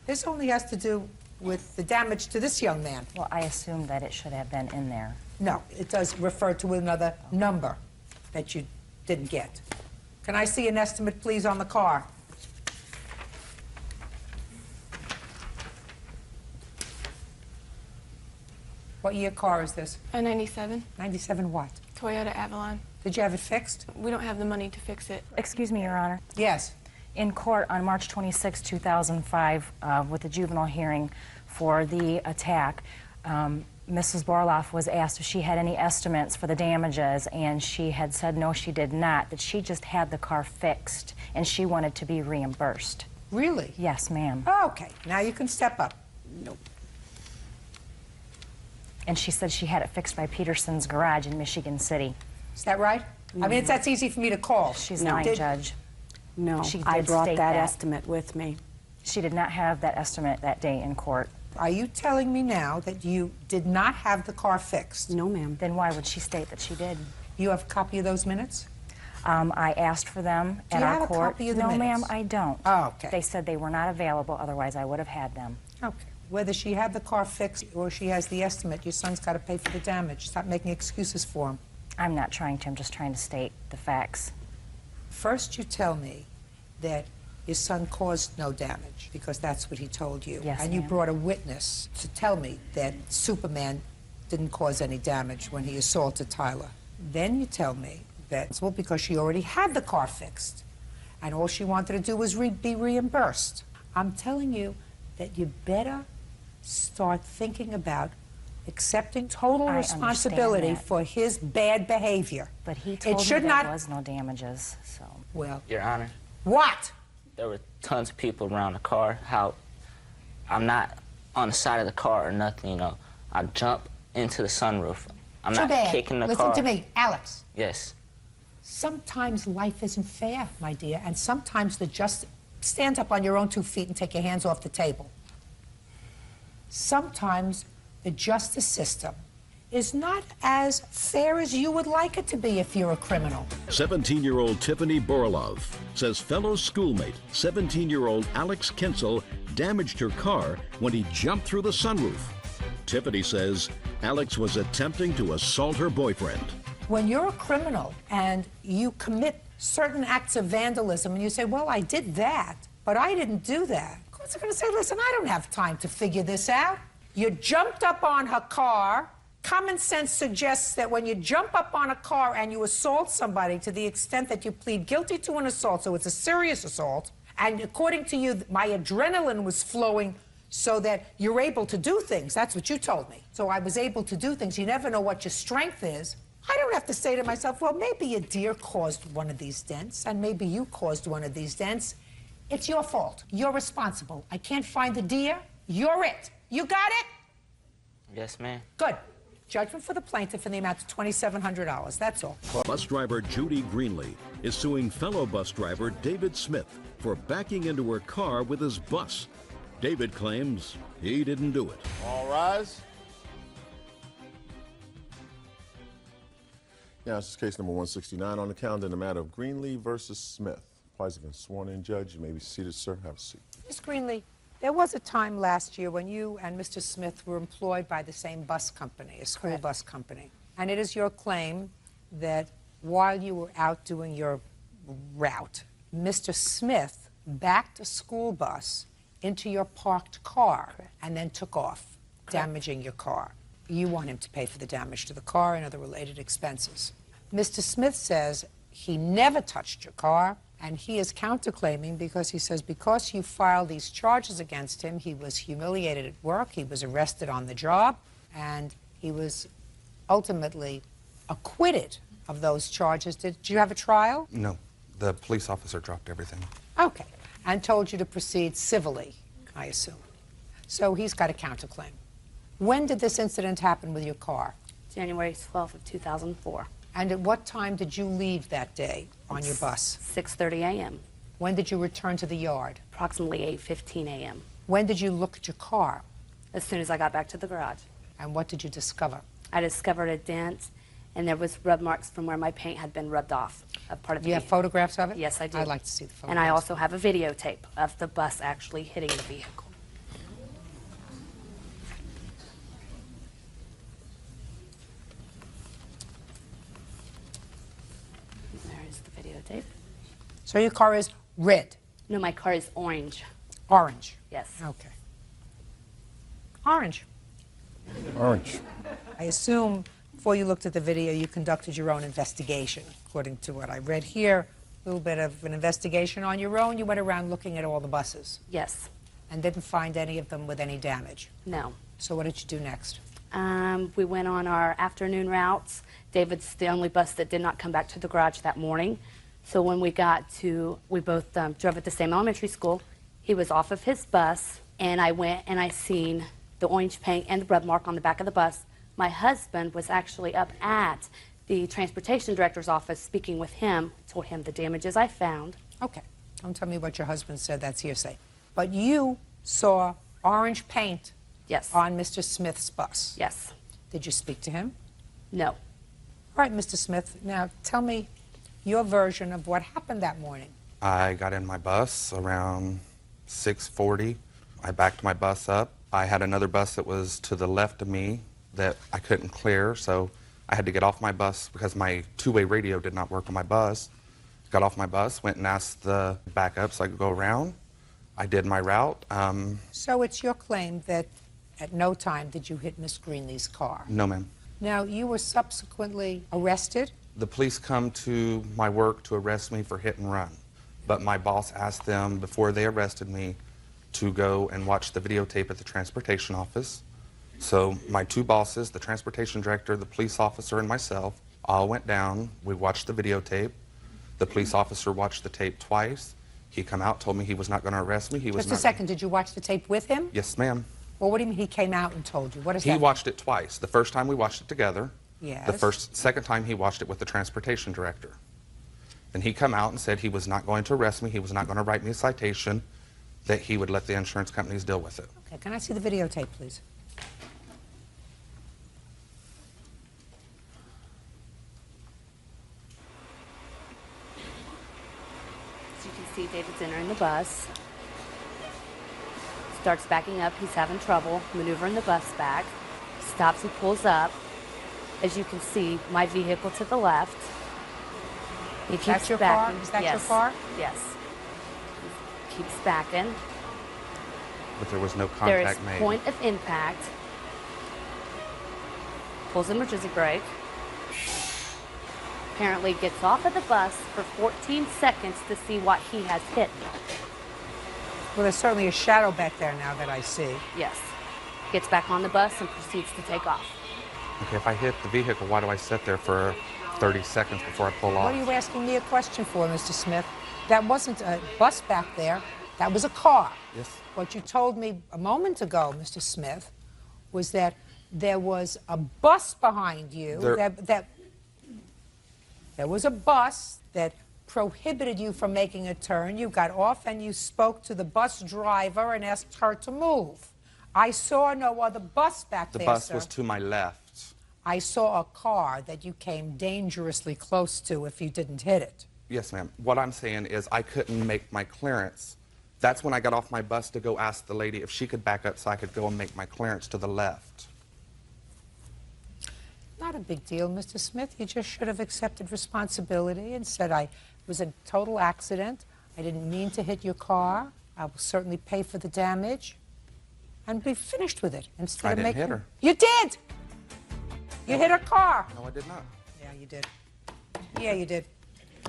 This only has to do with the damage to this young man. Well, I assume that it should have been in there. No, it does refer to another number that you didn't get. Can I see an estimate, please, on the car? What year car is this? A 97. 97 what? Toyota Avalon. Did you have it fixed? We don't have the money to fix it. Excuse me, Your Honor. Yes. In court on March 26, 2005, with the juvenile hearing for the attack, Mrs. Borloff was asked if she had any estimates for the damages, and she had said no, she did not, that she just had the car fixed, and she wanted to be reimbursed. Really? Yes, ma'am. Okay, now you can step up. Nope. And she said she had it fixed by Peterson's Garage in Michigan City. Is that right? I mean, that's easy for me to call. She's No. lying, Judge. No, She I did brought state that that. estimate with me. She did not have that estimate that day in court. Are you telling me now that you did not have the car fixed? No, ma'am. Then why would she state that she did? You have a copy of those minutes? I asked for them Do at you our have a court. copy of the no, minutes? ma'am, I don't. Oh, okay. They said they were not available, otherwise I would have had them. Okay. Whether she had the car fixed or she has the estimate, your son's got to pay for the damage. Stop making excuses for him. I'm not trying to, I'm just trying to state the facts. First, you tell me that your son caused no damage, because that's what he told you. Yes, and you ma'am. brought a witness to tell me that Superman didn't cause any damage when he assaulted Tyler. Then you tell me that it's well because she already had the car fixed, and all she wanted to do was be reimbursed. I'm telling you that you better start thinking about accepting total I responsibility understand that. for his bad behavior. But he told me should there not. was no damages, so. Well, Your Honor, what? there were tons of people around the car. How I'm not on the side of the car or nothing, you know. I jump into the sunroof. I'm Too not bad. kicking the Listen car. to me, Alex. Yes. Sometimes life isn't fair, my dear, and sometimes stand up on your own 2 feet and take your hands off the table. Sometimes the justice system is not as fair as you would like it to be if you're a criminal. 17-year-old Tiffany Borlov says fellow schoolmate, 17-year-old Alex Kinsel, damaged her car when he jumped through the sunroof. Tiffany says Alex was attempting to assault her boyfriend. When you're a criminal and you commit certain acts of vandalism and you say, well, I did that, but I didn't do that. Of course, they're going to say, listen, I don't have time to figure this out. You jumped up on her car. Common sense suggests that when you jump up on a car and you assault somebody to the extent that you plead guilty to an assault, so it's a serious assault, and according to you, my adrenaline was flowing so that you're able to do things. That's what you told me. So I was able to do things. You never know what your strength is. I don't have to say to myself, well, maybe a deer caused one of these dents, and maybe you caused one of these dents. It's your fault. You're responsible. I can't find the deer. You're it. You got it? Yes, ma'am. Good. Judgment for the plaintiff in the amount of $2,700. That's all. Bus driver Judy Greenlee is suing fellow bus driver David Smith for backing into her car with his bus. David claims he didn't do it. All rise. Yeah, this is case number 169 on the calendar in the matter of Greenlee versus Smith. Parties have been sworn in, Judge. You may be seated, sir. Have a seat. Ms. Greenlee, there was a time last year when you and Mr. Smith were employed by the same bus company, a school bus company. And it is your claim that while you were out doing your route, Mr. Smith backed a school bus into your parked car and then took off, damaging your car. You want him to pay for the damage to the car and other related expenses. Mr. Smith says he never touched your car, and he is counterclaiming because he says because you filed these charges against him, he was humiliated at work, he was arrested on the job, and he was ultimately acquitted of those charges. Did you have a trial? No, the police officer dropped everything. Okay, and told you to proceed civilly, I assume. So he's got a counterclaim. When did this incident happen with your car? January 12th of 2004. And at what time did you leave that day on your bus? 6:30 a.m. When did you return to the yard? Approximately 8:15 a.m. When did you look at your car? As soon as I got back to the garage. And what did you discover? I discovered a dent, and there was rub marks from where my paint had been rubbed off. A part of Do you have photographs of it? Yes, I do. I'd like to see the photographs. And I also have a videotape of the bus actually hitting the vehicle. There's the videotape. So your car is red? No, my car is orange. Orange? Yes. Okay. Orange. Orange. I assume before you looked at the video, you conducted your own investigation. According to what I read here, a little bit of an investigation on your own. You went around looking at all the buses. Yes. And didn't find any of them with any damage. No. So what did you do next? We went on our afternoon routes. David's the only bus that did not come back to the garage that morning. So when we both drove at the same elementary school. He was off of his bus, and I went and I seen the orange paint and the rub mark on the back of the bus. My husband was actually up at the transportation director's office, speaking with him, told him the damages I found. Okay. Don't tell me what your husband said. That's hearsay. But you saw orange paint on Mr. Smith's bus. Yes. Did you speak to him? No. All right, Mr. Smith. Now, tell me your version of what happened that morning. I got in my bus around 6:40. I backed my bus up. I had another bus that was to the left of me that I couldn't clear, so I had to get off my bus because my two-way radio did not work on my bus. Got off my bus, went and asked the backup so I could go around. I did my route. So it's your claim that at no time did you hit Miss Greenlee's car? No, ma'am. Now, you were subsequently arrested? The police come to my work to arrest me for hit and run, but my boss asked them before they arrested me to go and watch the videotape at the transportation office. So my two bosses, the transportation director, the police officer, and myself, all went down. We watched the videotape. The police officer watched the tape twice. He come out, told me he was not going to arrest me. Just a second, did you watch the tape with him? Yes, ma'am. Well, what do you mean he came out and told you? What is that? He watched it twice. The first time we watched it together. Yes. The second time he watched it with the transportation director. Then he come out and said he was not going to arrest me, he was not going to write me a citation, that he would let the insurance companies deal with it. Okay, can I see the videotape, please? As you can see, David's entering the bus. Starts backing up. He's having trouble maneuvering the bus back. Stops and pulls up. As you can see, my vehicle to the left. He keeps That's your backing. car? Is that yes. your car? Yes. He keeps backing. But there was no There contact is made. point of impact. Pulls emergency brake. Apparently gets off of the bus for 14 seconds to see what he has hit. Well, there's certainly a shadow back there now that I see. Yes. Gets back on the bus and proceeds to take off. Okay, if I hit the vehicle, why do I sit there for 30 seconds before I pull off? What are you asking me a question for, Mr. Smith? That wasn't a bus back there. That was a car. Yes. What you told me a moment ago, Mr. Smith, was that there was a bus behind you. There was a bus that prohibited you from making a turn. You got off and you spoke to the bus driver and asked her to move. I saw no other bus back there, The bus sir. was to my left. I saw a car that you came dangerously close to if you didn't hit it. Yes, ma'am. What I'm saying is I couldn't make my clearance. That's when I got off my bus to go ask the lady if she could back up so I could go and make my clearance to the left. Not a big deal, Mr. Smith. You just should have accepted responsibility and said, it was a total accident. I didn't mean to hit your car. I will certainly pay for the damage. And be finished with it instead I of didn't making... hit her. You did! You hit her car. No, I did not. Yeah, you did. Yeah, you did.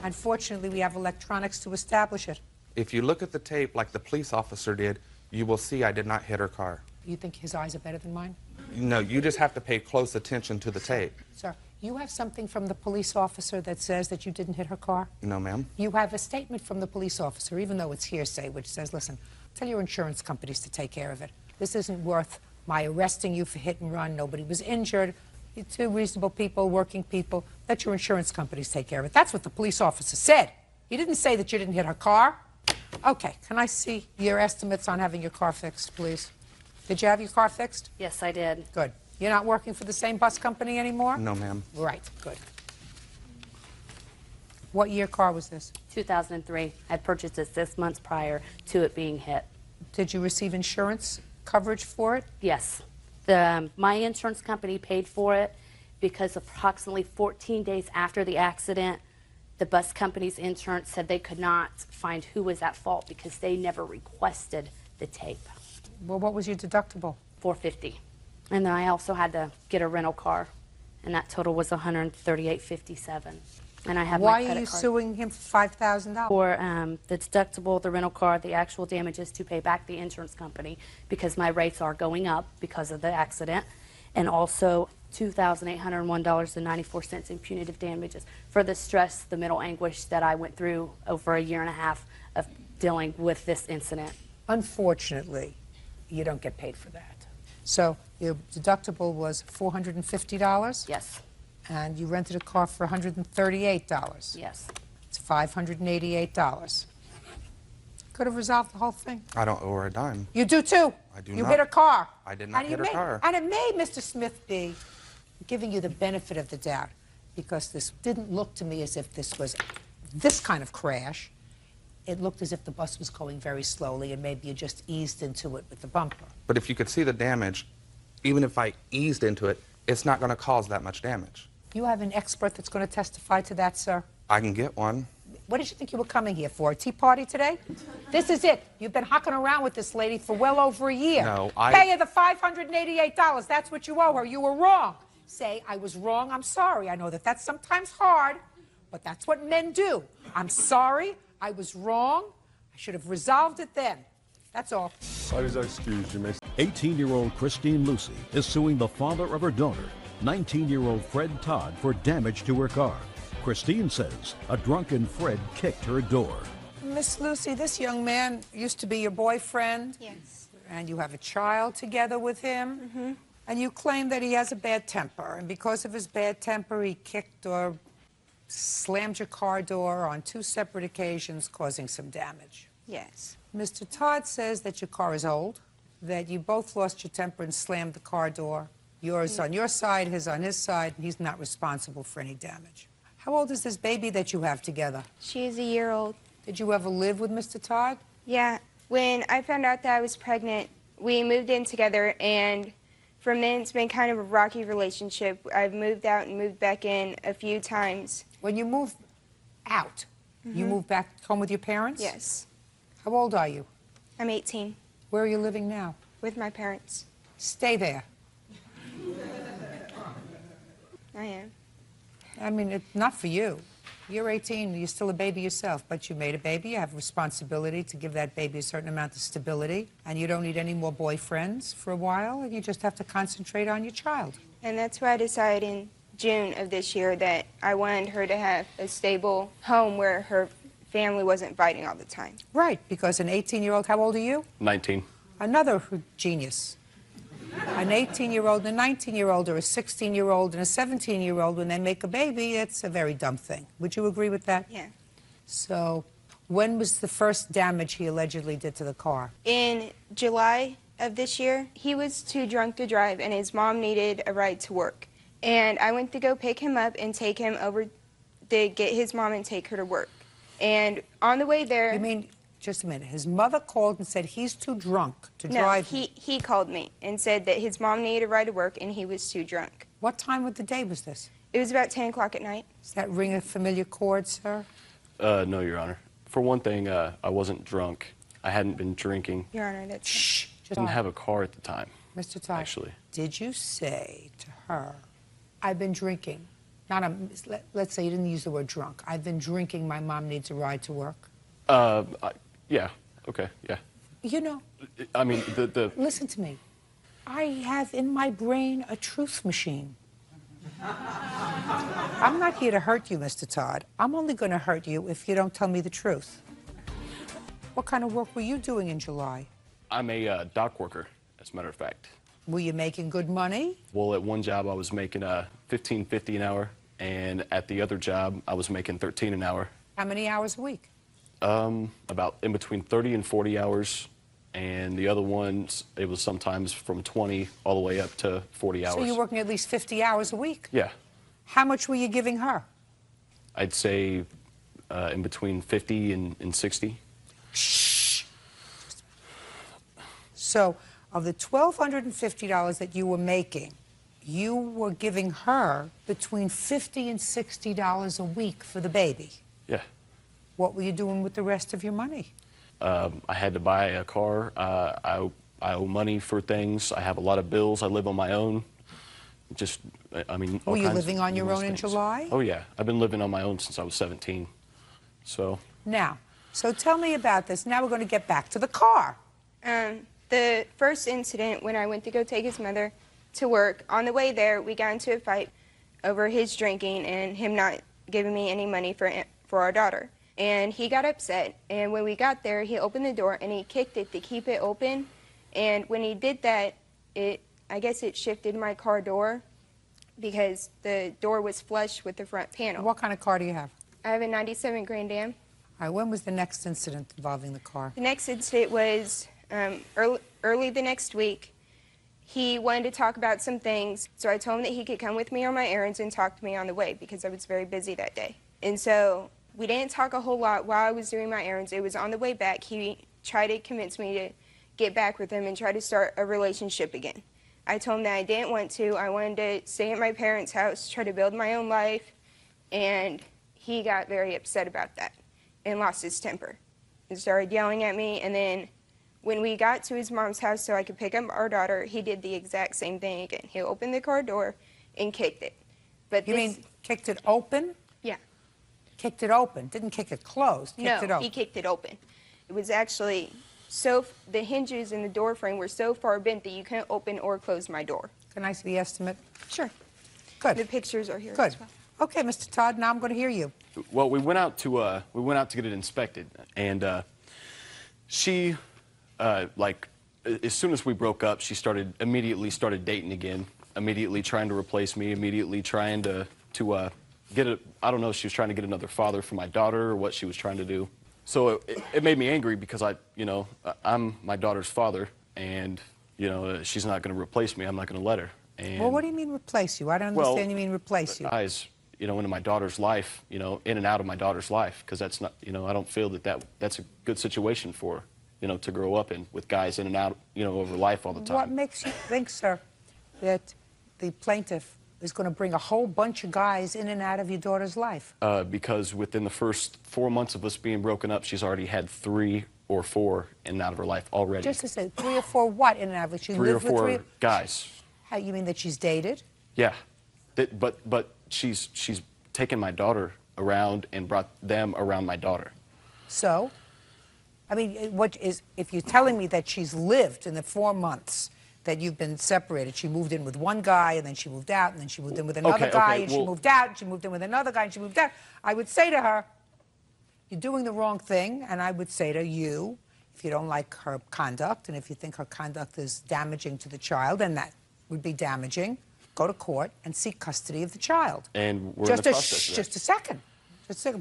Unfortunately, we have electronics to establish it. If you look at the tape like the police officer did, you will see I did not hit her car. You think his eyes are better than mine? No, you just have to pay close attention to the tape. Sir, you have something from the police officer that says that you didn't hit her car? No, ma'am. You have a statement from the police officer, even though it's hearsay, which says, listen, tell your insurance companies to take care of it. This isn't worth my arresting you for hit and run. Nobody was injured. You're two reasonable people, working people. Let your insurance companies take care of it. That's what the police officer said. He didn't say that you didn't hit her car. Okay, can I see your estimates on having your car fixed, please? Did you have your car fixed? Yes, I did. Good. You're not working for the same bus company anymore? No, ma'am. Right, good. What year car was this? 2003. I purchased it 6 months prior to it being hit. Did you receive insurance coverage for it? Yes. My insurance company paid for it because approximately 14 days after the accident, the bus company's insurance said they could not find who was at fault because they never requested the tape. Well, what was your deductible? $450. And then I also had to get a rental car, and that total was $138.57. And I have my Why credit are you card. suing him for $5,000? For the deductible, the rental car, the actual damages to pay back the insurance company because my rates are going up because of the accident, and also $2,801.94 in punitive damages for the stress, the mental anguish that I went through over a year and a half of dealing with this incident. Unfortunately, you don't get paid for that. So your deductible was $450? Yes. And you rented a car for $138. Yes. It's $588. Could have resolved the whole thing. I don't owe her a dime. You do too. I do You not. hit her car. I did not hit her car. And it may, Mr. Smith, be giving you the benefit of the doubt, because this didn't look to me as if this was this kind of crash. It looked as if the bus was going very slowly, and maybe you just eased into it with the bumper. But if you could see the damage, even if I eased into it, it's not going to cause that much damage. You have an expert that's going to testify to that, sir? I can get one. What did you think you were coming here for, a tea party today? This is it. You've been hucking around with this lady for well over a year. No, Pay her the $588. That's what you owe her. You were wrong. Say, I was wrong, I'm sorry. I know that that's sometimes hard, but that's what men do. I'm sorry, I was wrong. I should have resolved it then. That's all. Parties are excused. You may. 18-year-old Christine Lucy is suing the father of her daughter, 19-year-old Fred Todd, for damage to her car. Christine says a drunken Fred kicked her door. Miss Lucy, this young man used to be your boyfriend? Yes. And you have a child together with him? Mm-hmm. And you claim that he has a bad temper, and because of his bad temper, he kicked or slammed your car door on 2 separate occasions, causing some damage. Yes. Mr. Todd says that your car is old, that you both lost your temper and slammed the car door. Yours on your side, his on his side, and he's not responsible for any damage. How old is this baby that you have together? She is a year old. Did you ever live with Mr. Todd? Yeah. When I found out that I was pregnant, we moved in together, and from then it's been kind of a rocky relationship. I've moved out and moved back in a few times. When you moved out, you moved back home with your parents? Yes. How old are you? I'm 18. Where are you living now? With my parents. Stay there. I am. I mean, it's not for you. You're 18, you're still a baby yourself, but you made a baby, you have a responsibility to give that baby a certain amount of stability, and you don't need any more boyfriends for a while, and you just have to concentrate on your child. And that's why I decided in June of this year that I wanted her to have a stable home where her family wasn't fighting all the time. Right, because an 18-year-old, how old are you? 19. Another genius. An 18-year-old and a 19-year-old or a 16-year-old and a 17-year-old, when they make a baby, it's a very dumb thing. Would you agree with that? Yeah. So when was the first damage he allegedly did to the car? In July of this year, he was too drunk to drive, and his mom needed a ride to work. And I went to go pick him up and take him over to get his mom and take her to work. And on the way there... You mean, just a minute, his mother called and said he's too drunk to drive? No, he called me and said that his mom needed a ride to work and he was too drunk. What time of the day was this? It was about 10 o'clock at night. Does that ring a familiar chord, sir? No, Your Honor. For one thing, I wasn't drunk. I hadn't been drinking. Your Honor, that's... Shh. Didn't have a car at the time. Mr. Todd, actually. Did you say to her, I've been drinking? Let's say you didn't use the word drunk. I've been drinking. My mom needs a ride to work. Yeah. Okay. Yeah. You know. I mean, Listen to me. I have in my brain a truth machine. I'm not here to hurt you, Mr. Todd. I'm only going to hurt you if you don't tell me the truth. What kind of work were you doing in July? I'm a dock worker, as a matter of fact. Were you making good money? Well, at one job I was making $15.50 an hour, and at the other job I was making $13 an hour. How many hours a week? About in between 30 and 40 hours, and the other ones, it was sometimes from 20 all the way up to 40 hours. So you're working at least 50 hours a week? Yeah. How much were you giving her? I'd say in between 50 and 60. Shh. So of the $1,250 that you were making, you were giving her between $50 and $60 a week for the baby. Yeah. What were you doing with the rest of your money? I had to buy a car. I owe money for things. I have a lot of bills. I live on my own. Just, I mean, all Were you kinds living of on your own in things. July? Oh, yeah. I've been living on my own since I was 17. So. Now, so tell me about this. Now we're going to get back to the car. The first incident, when I went to go take his mother to work, on the way there, we got into a fight over his drinking and him not giving me any money for our daughter. And he got upset, and when we got there, he opened the door and he kicked it to keep it open. And when he did that, I guess it shifted my car door. because the door was flush with the front panel. What kind of car do you have? I have a 97 Grand Am. All right, when was the next incident involving the car? The next incident was early the next week. He wanted to talk about some things, so I told him that he could come with me on my errands and talk to me on the way because I was very busy that day. And so we didn't talk a whole lot while I was doing my errands. It was on the way back. He tried to convince me to get back with him and try to start a relationship again. I told him that I didn't want to. I wanted to stay at my parents' house, try to build my own life, and he got very upset about that and lost his temper and started yelling at me. And then when we got to his mom's house so I could pick up our daughter, he did the exact same thing again. He opened the car door and kicked it. But You mean kicked it open? Yeah. Kicked it open, didn't kick it closed, kicked it No, open. he kicked it open. It was actually the hinges in the door frame were so far bent that you couldn't open or close my door. Can I see the estimate? Sure. Good. The pictures are here Good. as well. Okay, Mr. Todd, now I'm going to hear you. Well, we went out to get it inspected, and she, like, as soon as we broke up, she immediately started dating again, immediately trying to replace me, immediately trying to get a, I don't know if she was trying to get another father for my daughter or what she was trying to do. So it made me angry because I'm my daughter's father, and she's not going to replace me. I'm not going to let her. And Well, what do you mean replace you? I don't understand you mean replace you. Guys, into my daughter's life, in and out of my daughter's life, because that's not, I don't feel that's a good situation for her, to grow up in, with guys in and out, over life all the time. What makes you think, sir, that the plaintiff is going to bring a whole bunch of guys in and out of your daughter's life? Because within the first 4 months of us being broken up, she's already had 3 or 4 in and out of her life already. Just to say, 3 or 4 what in and out of it? She 3 or lived with 4 guys. How, you mean that she's dated? Yeah, but she's taken my daughter around and brought them around my daughter. So? I mean, if you're telling me that she's lived in the 4 months that you've been separated, she moved in with one guy, and then she moved out, and then she moved in with another guy, and she moved out, and she moved in with another guy, and she moved out. I would say to her, you're doing the wrong thing, and I would say to you, if you don't like her conduct, and if you think her conduct is damaging to the child, and that would be damaging, go to court and seek custody of the child. And we're in the process of that. Just a second.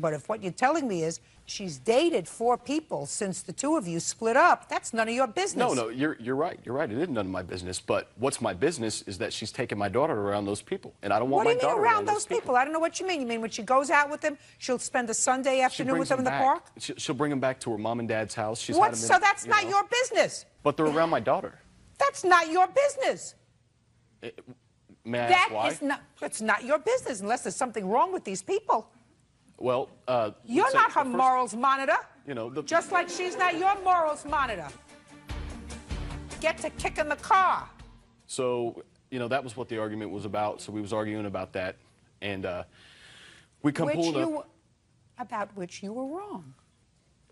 But if what you're telling me is she's dated 4 people since the 2 of you split up, that's none of your business. No, you're right. You're right. It is none of my business. But what's my business is that she's taken my daughter around those people, and I don't want my daughter What do you mean around those people? I don't know what you mean. You mean when she goes out with them, she'll spend a Sunday afternoon with them in the park? She'll bring them back to her mom and dad's house. So that's not your business. But they're around my daughter. That's not your business. May I ask why? That's not your business unless there's something wrong with these people. Well, you're not her morals monitor. The, just like she's not your morals monitor. Get to kicking the car. So, that was what the argument was about. So we was arguing about that, and we come pulling up. About which you were wrong.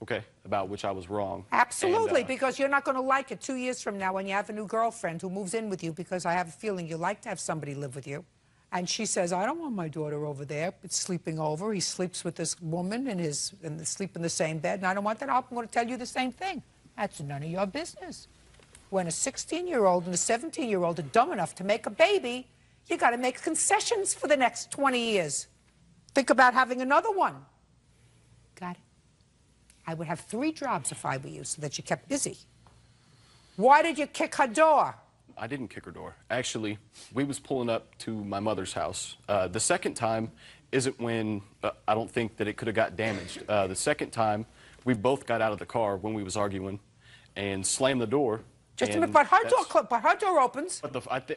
Okay, about which I was wrong. Absolutely, because you're not going to like it 2 years from now when you have a new girlfriend who moves in with you, because I have a feeling you like to have somebody live with you. And she says, I don't want my daughter over there. It's sleeping over. He sleeps with this woman and they sleep in the same bed, and I don't want that. I'm going to tell you the same thing. That's none of your business. When a 16-year-old and a 17-year-old are dumb enough to make a baby, you got to make concessions for the next 20 years. Think about having another one. Got it? I would have 3 jobs if I were you, so that you kept busy. Why did you kick her door? I didn't kick her door. Actually, we was pulling up to my mother's house. The second time isn't when, I don't think that it could have got damaged. The second time, we both got out of the car when we was arguing and slammed the door. Just a minute, but her door opens. But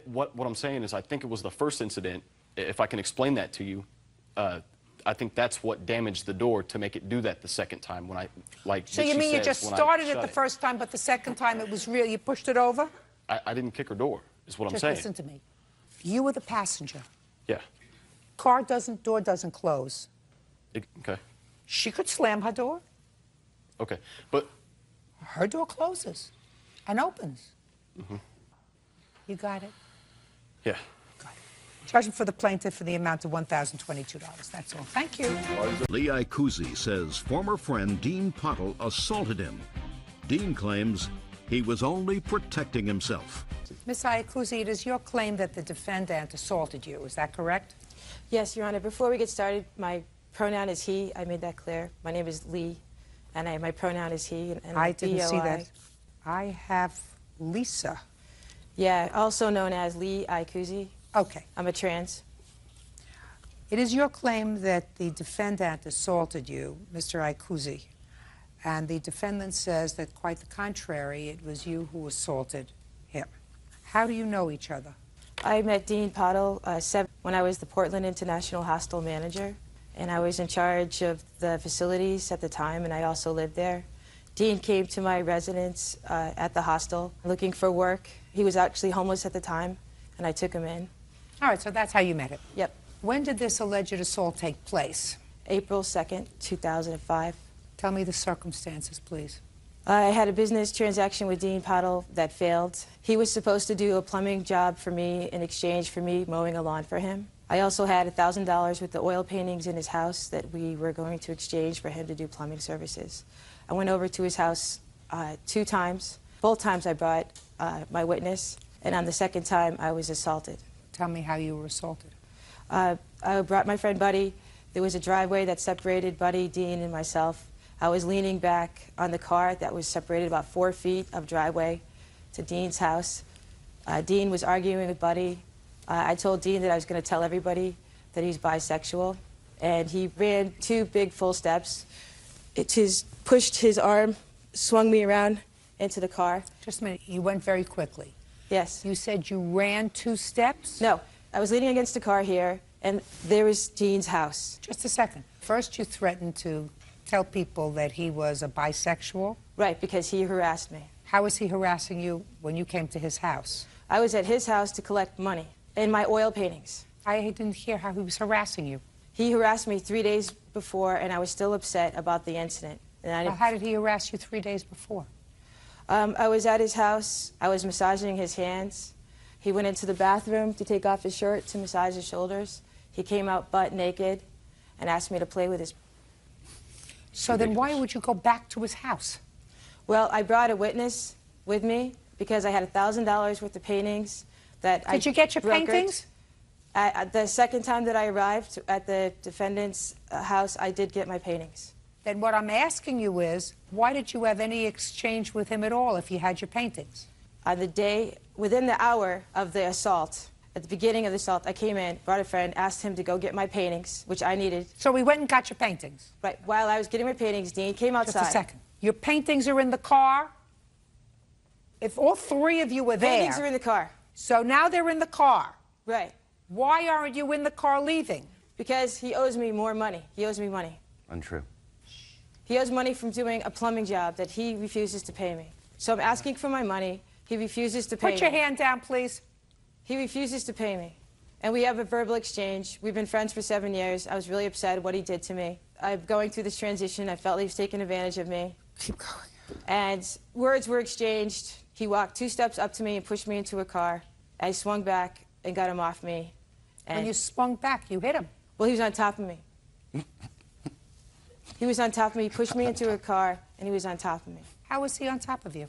what I'm saying is I think it was the first incident. If I can explain that to you, I think that's what damaged the door to make it do that the second time when So you mean you just started it the first time, but the second time it was real, you pushed it over? I didn't kick her door, is what I'm saying. Just listen to me. You were the passenger. Yeah. Door doesn't close. Okay. She could slam her door. Okay, but... Her door closes and opens. Mm-hmm. You got it? Yeah. Judgment for the plaintiff for the amount of $1,022. That's all. Thank you. Lee Ikuzi says former friend Dean Pottle assaulted him. Dean claims he was only protecting himself. Ms. Iacuzzi, it is your claim that the defendant assaulted you. Is that correct? Yes, Your Honor. Before we get started, my pronoun is he. I made that clear. My name is Lee, and my pronoun is he. And I didn't see DOI. that. I have Lisa. Yeah, also known as Lee Iacuzzi. Okay. I'm a trans. It is your claim that the defendant assaulted you, Mr. Iacuzzi, and the defendant says that quite the contrary, it was you who assaulted him. How do you know each other? I met Dean Pottle when I was the Portland International Hostel manager, and I was in charge of the facilities at the time, and I also lived there. Dean came to my residence at the hostel looking for work. He was actually homeless at the time, and I took him in. All right, so that's how you met him. Yep. When did this alleged assault take place? April 2nd, 2005. Tell me the circumstances, please. I had a business transaction with Dean Pottle that failed. He was supposed to do a plumbing job for me in exchange for me mowing a lawn for him. I also had $1,000 with the oil paintings in his house that we were going to exchange for him to do plumbing services. I went over to his house 2 times. Both times I brought my witness, and on the second time I was assaulted. Tell me how you were assaulted. I brought my friend Buddy. There was a driveway that separated Buddy, Dean, and myself. I was leaning back on the car that was separated about 4 feet of driveway to Dean's house. Dean was arguing with Buddy. I told Dean that I was going to tell everybody that he's bisexual, and he ran 2 big full steps. Pushed his arm, swung me around into the car. Just a minute, you went very quickly. Yes. You said you ran 2 steps? No, I was leaning against the car here, and there was Dean's house. Just a second. First you threatened to tell people that he was a bisexual? Right, because he harassed me. How was he harassing you when you came to his house? I was at his house to collect money and my oil paintings. I didn't hear how he was harassing you. He harassed me 3 days before, and I was still upset about the incident. And How did he harass you 3 days before? I was at his house. I was massaging his hands. He went into the bathroom to take off his shirt to massage his shoulders. He came out butt naked and asked me to play with his... So then why would you go back to his house? Well, I brought a witness with me because I had $1,000 worth of paintings that Did you get your paintings? The second time that I arrived at the defendant's house, I did get my paintings. Then what I'm asking you is, why did you have any exchange with him at all if you had your paintings? On the day, within the hour of the assault, at the beginning of the assault, I came in, brought a friend, asked him to go get my paintings, which I needed. So we went and got your paintings? Right. While I was getting my paintings, Dean came outside. Just a second. Your paintings are in the car? If all 3 of you were there... Paintings are in the car. So now they're in the car. Right. Why aren't you in the car leaving? Because he owes me more money. He owes me money. Untrue. He owes money from doing a plumbing job that he refuses to pay me. So I'm asking for my money. He refuses to pay me. Put your hand down, please. He refuses to pay me. And we have a verbal exchange. We've been friends for 7 years. I was really upset at what he did to me. I'm going through this transition. I felt he was taking advantage of me. Keep going. And words were exchanged. He walked 2 steps up to me and pushed me into a car. I swung back and got him off me. And when you swung back, you hit him. Well, he was on top of me. He was on top of me. He pushed me into a car, and he was on top of me. How was he on top of you?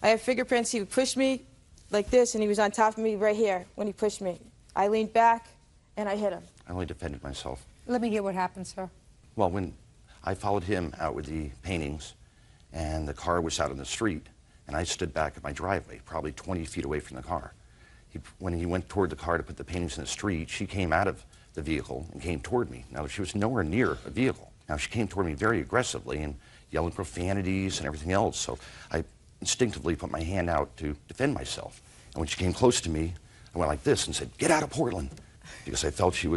I have fingerprints. He pushed me like this, and he was on top of me right here when he pushed me. I leaned back, and I hit him. I only defended myself. Let me hear what happened, sir. Well, when I followed him out with the paintings, and the car was out on the street, and I stood back at my driveway, probably 20 feet away from the car. When he went toward the car to put the paintings in the street, she came out of the vehicle and came toward me. Now, she was nowhere near a vehicle. Now, she came toward me very aggressively and yelling profanities and everything else, so I instinctively put my hand out to defend myself. And when she came close to me, I went like this and said, "Get out of Portland," because I felt she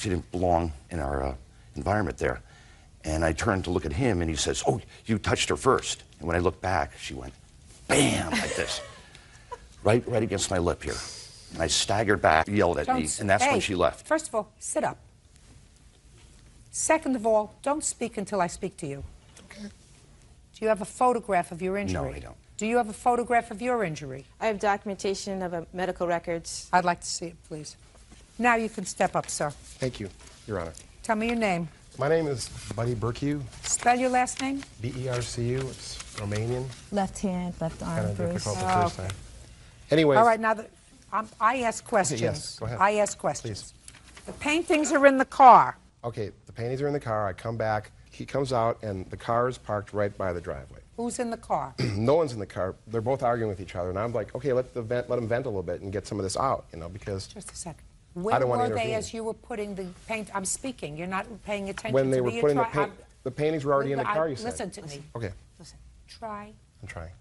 didn't belong in our environment there. And I turned to look at him, and he says, "Oh, you touched her first." And when I looked back, she went, bam, like this, right against my lip here. And I staggered back, yelled at me, and that's when she left. First of all, sit up. Second of all, don't speak until I speak to you. Okay. Do you have a photograph of your injury? No, I don't. Do you have a photograph of your injury? I have documentation of medical records. I'd like to see it, please. Now you can step up, sir. Thank you, Your Honor. Tell me your name. My name is Buddy Berkew. Spell your last name. B-E-R-C-U. It's Romanian. Left hand, left arm Kind of bruise. difficult the first time. Anyways. All right, now I ask questions. Okay, yes, go ahead. I ask questions. Please. The paintings are in the car. Okay, the paintings are in the car. I come back. He comes out, and the car is parked right by the driveway. Who's in the car? No one's in the car. They're both arguing with each other, and I'm like, okay, let them vent a little bit and get some of this out, you know, because Just a second. I Where don't want to were they intervene. as you were putting the paint? I'm speaking. You're not paying attention When they to were me. putting the paintings were already in the car, you said. Listen to me. Okay, Listen. Try I'm trying.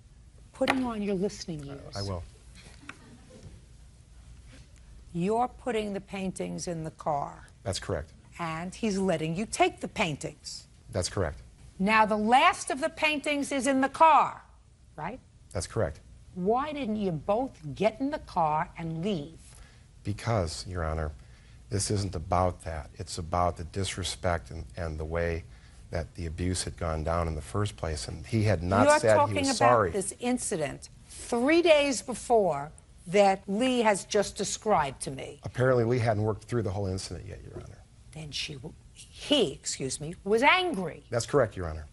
putting on your listening ears. I will. You're putting the paintings in the car, That's correct. and he's letting you take the paintings. That's correct. Now, the last of the paintings is in the car, right? That's correct. Why didn't you both get in the car and leave? Because, Your Honor, this isn't about that. It's about the disrespect and the way that the abuse had gone down in the first place. And he had not said he was sorry. You're talking about this incident 3 days before that Lee has just described to me. Apparently, Lee hadn't worked through the whole incident yet, Your Honor. Then he was angry. That's correct, Your Honor.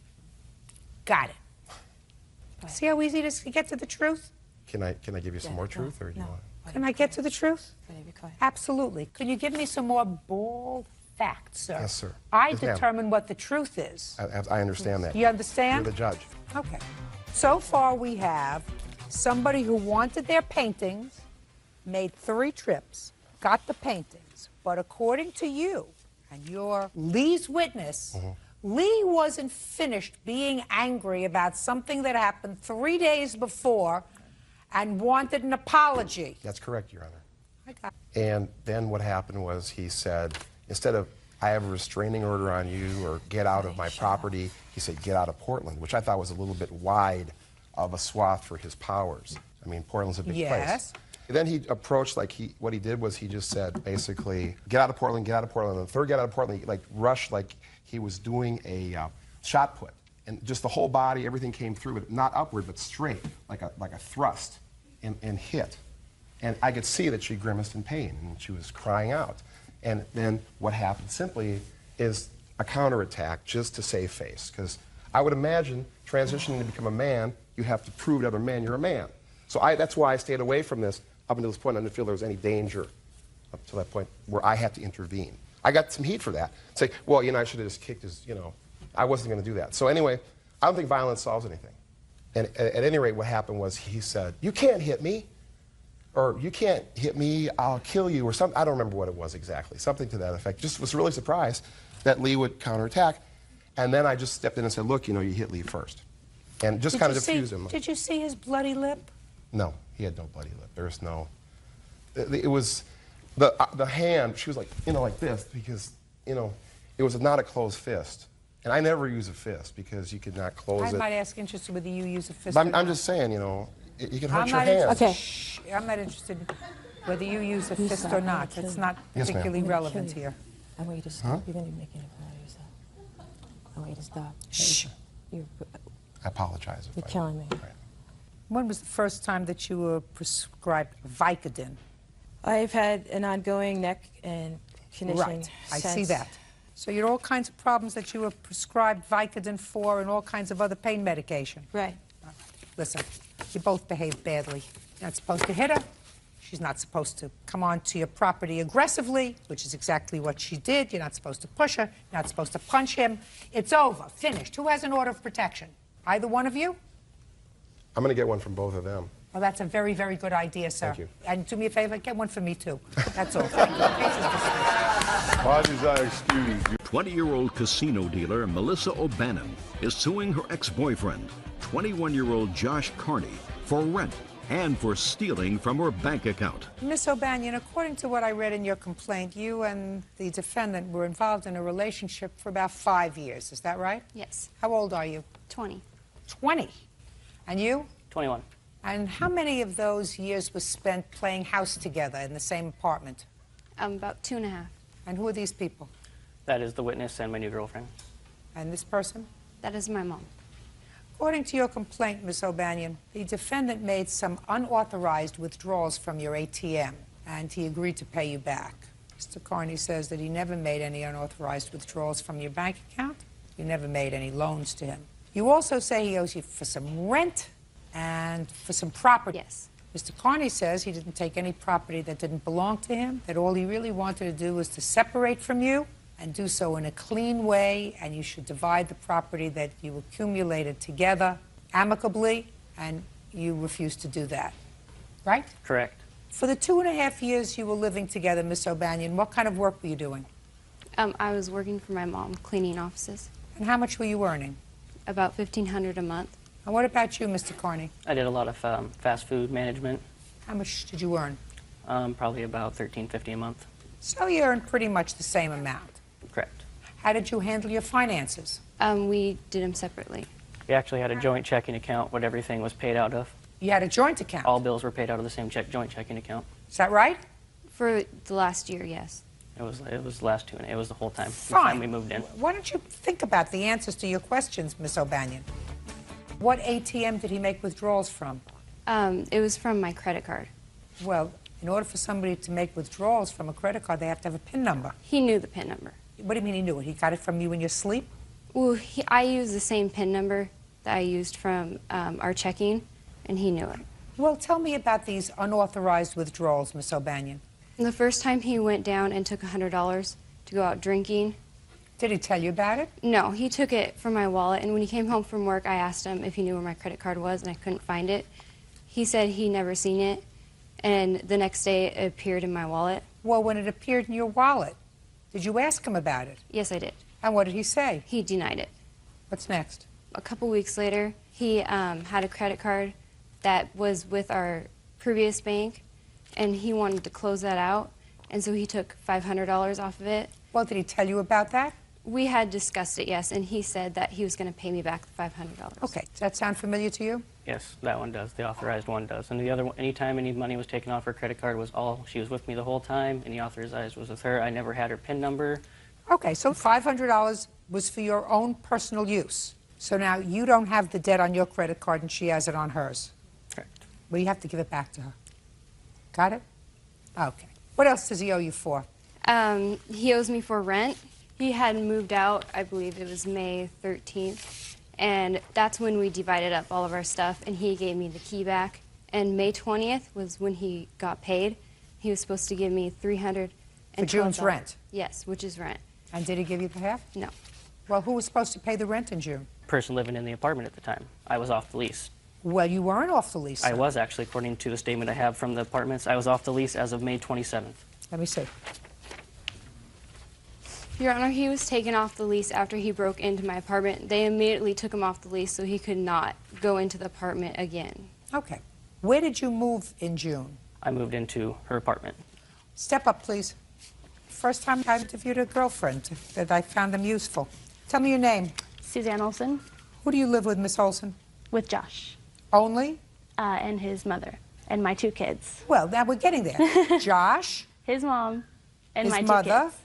Got it. See how easy it is to get to the truth? Can I give you some more truth, or do you want? Can I get to the truth? Absolutely. Can you give me some more bald facts, sir? Yes, sir. I Yes, ma'am. determine what the truth is. I understand that. You understand? You're the judge. Okay. So far we have somebody who wanted their paintings, made 3 trips, got the paintings, but according to you and your Lee's witness, Lee wasn't finished being angry about something that happened 3 days before and wanted an apology. That's correct, Your Honor. I got And then what happened was he said, instead of, I have a restraining order on you, or get out of my property, he said, get out of Portland, which I thought was a little bit wide of a swath for his powers. I mean, Portland's a big Yes. place. Then he approached, what he did was he just said, basically, get out of Portland, get out of Portland. And the third get out of Portland, he rushed like he was doing a shot put. And just the whole body, everything came through, but not upward, but straight, like a thrust, and hit. And I could see that she grimaced in pain, and she was crying out. And then what happened simply is a counterattack just to save face. Because I would imagine transitioning to become a man, you have to prove to other men you're a man. So that's why I stayed away from this up until this point. I didn't feel there was any danger up to that point where I had to intervene. I got some heat for that. Say, well, I should have just kicked his, I wasn't going to do that. So anyway, I don't think violence solves anything. And at any rate, what happened was he said, you can't hit me. Or you can't hit me, I'll kill you, or something. I don't remember what it was exactly. Something to that effect. Just was really surprised that Lee would counterattack. And then I just stepped in and said, look, you hit Lee first. And just kind of diffuse him. Did you see his bloody lip? No, he had no bloody lip. There was no. It was the hand. She was like, like this, because it was not a closed fist. And I never use a fist because you could not close it. I might ask interested whether you use a fist. But or I'm not. just saying, you can hurt I'm your not hand. Okay. Shh, I'm not interested in whether you use a fist or not. It's not Yes, ma'am. particularly relevant here. I want you to stop. You're going to be making a fool of yourself. I want you to stop. Shh. I apologize. You're killing me. When was the first time that you were prescribed Vicodin? I've had an ongoing neck and conditioning. Right, I see since- that. So you had all kinds of problems that you were prescribed Vicodin for and all kinds of other pain medication. Right. Listen, you both behaved badly. You're not supposed to hit her. She's not supposed to come onto your property aggressively, which is exactly what she did. You're not supposed to push her. You're not supposed to punch him. It's over. Finished. Who has an order of protection? Either one of you? I'm going to get one from both of them. Well, that's a very, very good idea, sir. Thank you. And do me a favor, get one for me, too. That's all. Thank you. Case is dismissed. Parties are excused. 20-year-old casino dealer Melissa O'Bannon is suing her ex-boyfriend, 21-year-old Josh Carney, for rent and for stealing from her bank account. Miss O'Banion, according to what I read in your complaint, you and the defendant were involved in a relationship for about 5 years. Is that right? Yes. How old are you? 20. 20. And you? 21. And how many of those years was spent playing house together in the same apartment? About 2.5. And who are these people? That is the witness and my new girlfriend. And this person? That is my mom. According to your complaint, Miss O'Banion, the defendant made some unauthorized withdrawals from your ATM, and he agreed to pay you back. Mr. Carney says that he never made any unauthorized withdrawals from your bank account. You never made any loans to him. You also say he owes you for some rent and for some property. Yes. Mr. Carney says he didn't take any property that didn't belong to him, that all he really wanted to do was to separate from you and do so in a clean way, and you should divide the property that you accumulated together amicably, and you refused to do that. Right? Correct. For the 2.5 years you were living together, Miss O'Banion, what kind of work were you doing? I was working for my mom, cleaning offices. And how much were you earning? About $1,500 a month. And what about you, Mr. Carney? I did a lot of fast food management. How much did you earn? Probably about $13.50 a month. So you earned pretty much the same amount. Correct. How did you handle your finances? We did them separately. We actually had a joint checking account what everything was paid out of. You had a joint account? All bills were paid out of the same joint checking account. Is that right? For the last year, yes. It was last 2, and it was the whole time. Fine. The time we moved in. Why don't you think about the answers to your questions, Miss O'Banion? What ATM did he make withdrawals from? It was from my credit card. Well, in order for somebody to make withdrawals from a credit card, they have to have a PIN number. He knew the PIN number. What do you mean he knew it? He got it from you in your sleep? Well, I used the same PIN number that I used from our checking, and he knew it. Well, tell me about these unauthorized withdrawals, Miss O'Banion. The first time he went down and took $100 to go out drinking. Did he tell you about it? No, he took it from my wallet, and when he came home from work, I asked him if he knew where my credit card was, and I couldn't find it. He said he never seen it, and the next day it appeared in my wallet. Well, when it appeared in your wallet, did you ask him about it? Yes, I did. And what did he say? He denied it. What's next? A couple weeks later, he had a credit card that was with our previous bank, and he wanted to close that out, and so he took $500 off of it. Well, did he tell you about that? We had discussed it, yes, and he said that he was going to pay me back the $500. Okay, does that sound familiar to you? Yes, that one does. The authorized one does. And the other one, anytime any money was taken off her credit card, was all, she was with me the whole time, and the authorized was with her. I never had her PIN number. Okay, so $500 was for your own personal use. So now you don't have the debt on your credit card and she has it on hers. Correct. Well, you have to give it back to her. Got it? Okay. What else does he owe you for? He owes me for rent. He had moved out, I believe it was May 13th, and that's when we divided up all of our stuff, and he gave me the key back. And May 20th was when he got paid. He was supposed to give me $312. For June's rent? Yes, which is rent. And did he give you the half? No. Well, who was supposed to pay the rent in June? Person living in the apartment at the time. I was off the lease. Well, you weren't off the lease. I sir. was actually, according to the statement I have from the apartments. I was off the lease as of May 27th. Let me see. Your Honor, he was taken off the lease after he broke into my apartment. They immediately took him off the lease so he could not go into the apartment again. Okay. Where did you move in June? I moved into her apartment. Step up, please. First time I interviewed a girlfriend that I found them useful. Tell me your name. Suzanne Olson. Who do you live with, Miss Olson? With Josh. Only? And his mother. And my 2 kids. Well, now we're getting there. Josh. His mom. And his my 2 mother. kids.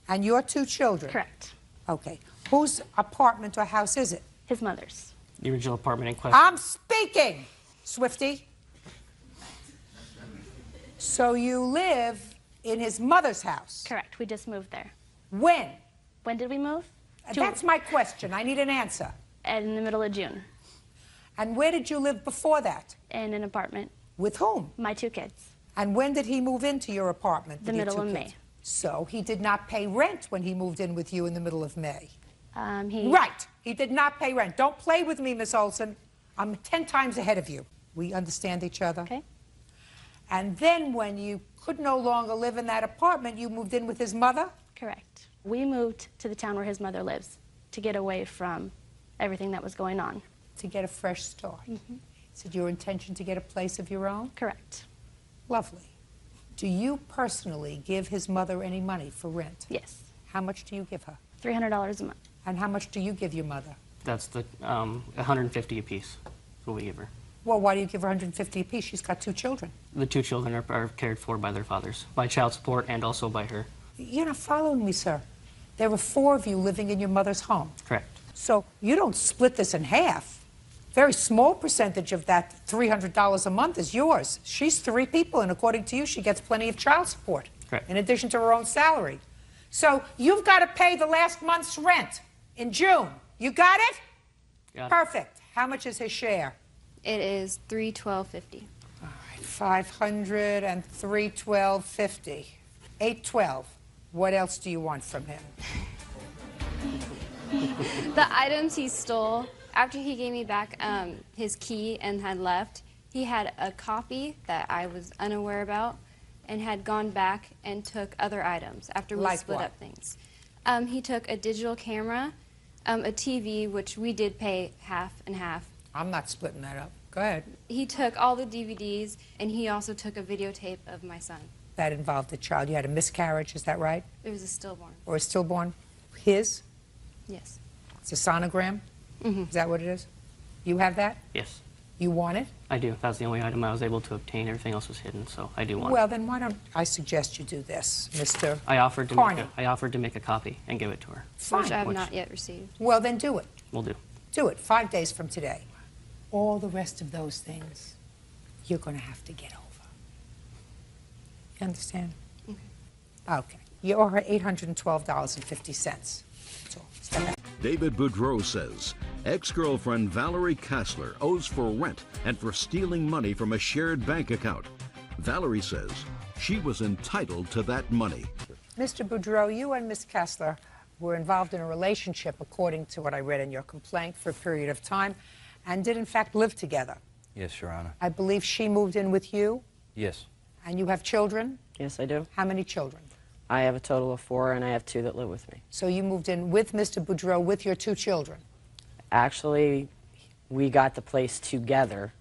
And your 2 children? Correct. Okay. Whose apartment or house is it? His mother's. The original apartment in question. I'm speaking, Swifty. So you live in his mother's house? Correct. We just moved there. When? When did we move? That's my question. I need an answer. In the middle of June. And where did you live before that? In an apartment. With whom? My 2 kids. And when did he move into your apartment? The with your middle 2 of kids? May. So he did not pay rent when he moved in with you in the middle of May? He... Right. He did not pay rent. Don't play with me, Miss Olson. I'm 10 times ahead of you. We understand each other? Okay. And then when you could no longer live in that apartment, you moved in with his mother? Correct. We moved to the town where his mother lives to get away from everything that was going on. To get a fresh start. Mm-hmm. Is it your intention to get a place of your own? Correct. Lovely. Do you personally give his mother any money for rent? Yes. How much do you give her? $300 a month. And how much do you give your mother? That's the $150 apiece. That's what we give her. Well, why do you give her $150 apiece? She's got 2 children. The 2 children are cared for by their fathers, by child support and also by her. You're not following me, sir. There are 4 of you living in your mother's home. Correct. So you don't split this in half. Very small percentage of that $300 a month is yours. She's 3 people, and according to you, she gets plenty of child support. Correct. In addition to her own salary. So you've got to pay the last month's rent in June. You got it? Got it. Perfect. How much is his share? It is $312.50. 500 and 312.50. 812. What else do you want from him? The items he stole, after he gave me back his key and had left, he had a copy that I was unaware about and had gone back and took other items after we split up things. He took a digital camera, a TV, which we did pay half and half. I'm not splitting that up. Go ahead. He took all the DVDs, and he also took a videotape of my son. That involved a child. You had a miscarriage, is that right? It was a stillborn. Or a stillborn? His? Yes. It's a sonogram? Mm-hmm. Is that what it is? You have that? Yes, You want it? I do. That's the only item I was able to obtain. Everything else was hidden, so I do want Well, it. then why don't I suggest you do this, Mr. I offered to Carney. I offered to make a copy and give it to her. Which I have not yet received. Well, then do it. Will do. Do it 5 days from today. All the rest of those things, you're going to have to get over. You understand? Okay. You owe her $812.50. That's all. Step back. David Boudreau says ex-girlfriend Valerie Kassler owes for rent and for stealing money from a shared bank account. Valerie says she was entitled to that money. Mr. Boudreau, you and Ms. Kassler were involved in a relationship, according to what I read in your complaint, for a period of time, and did in fact live together. Yes, Your Honor. I believe she moved in with you, Yes. and you have children? Yes, I do. How many children? I have a total of 4, and I have 2 that live with me. So you moved in with Mr. Boudreau with your 2 children? Actually, we got the place together.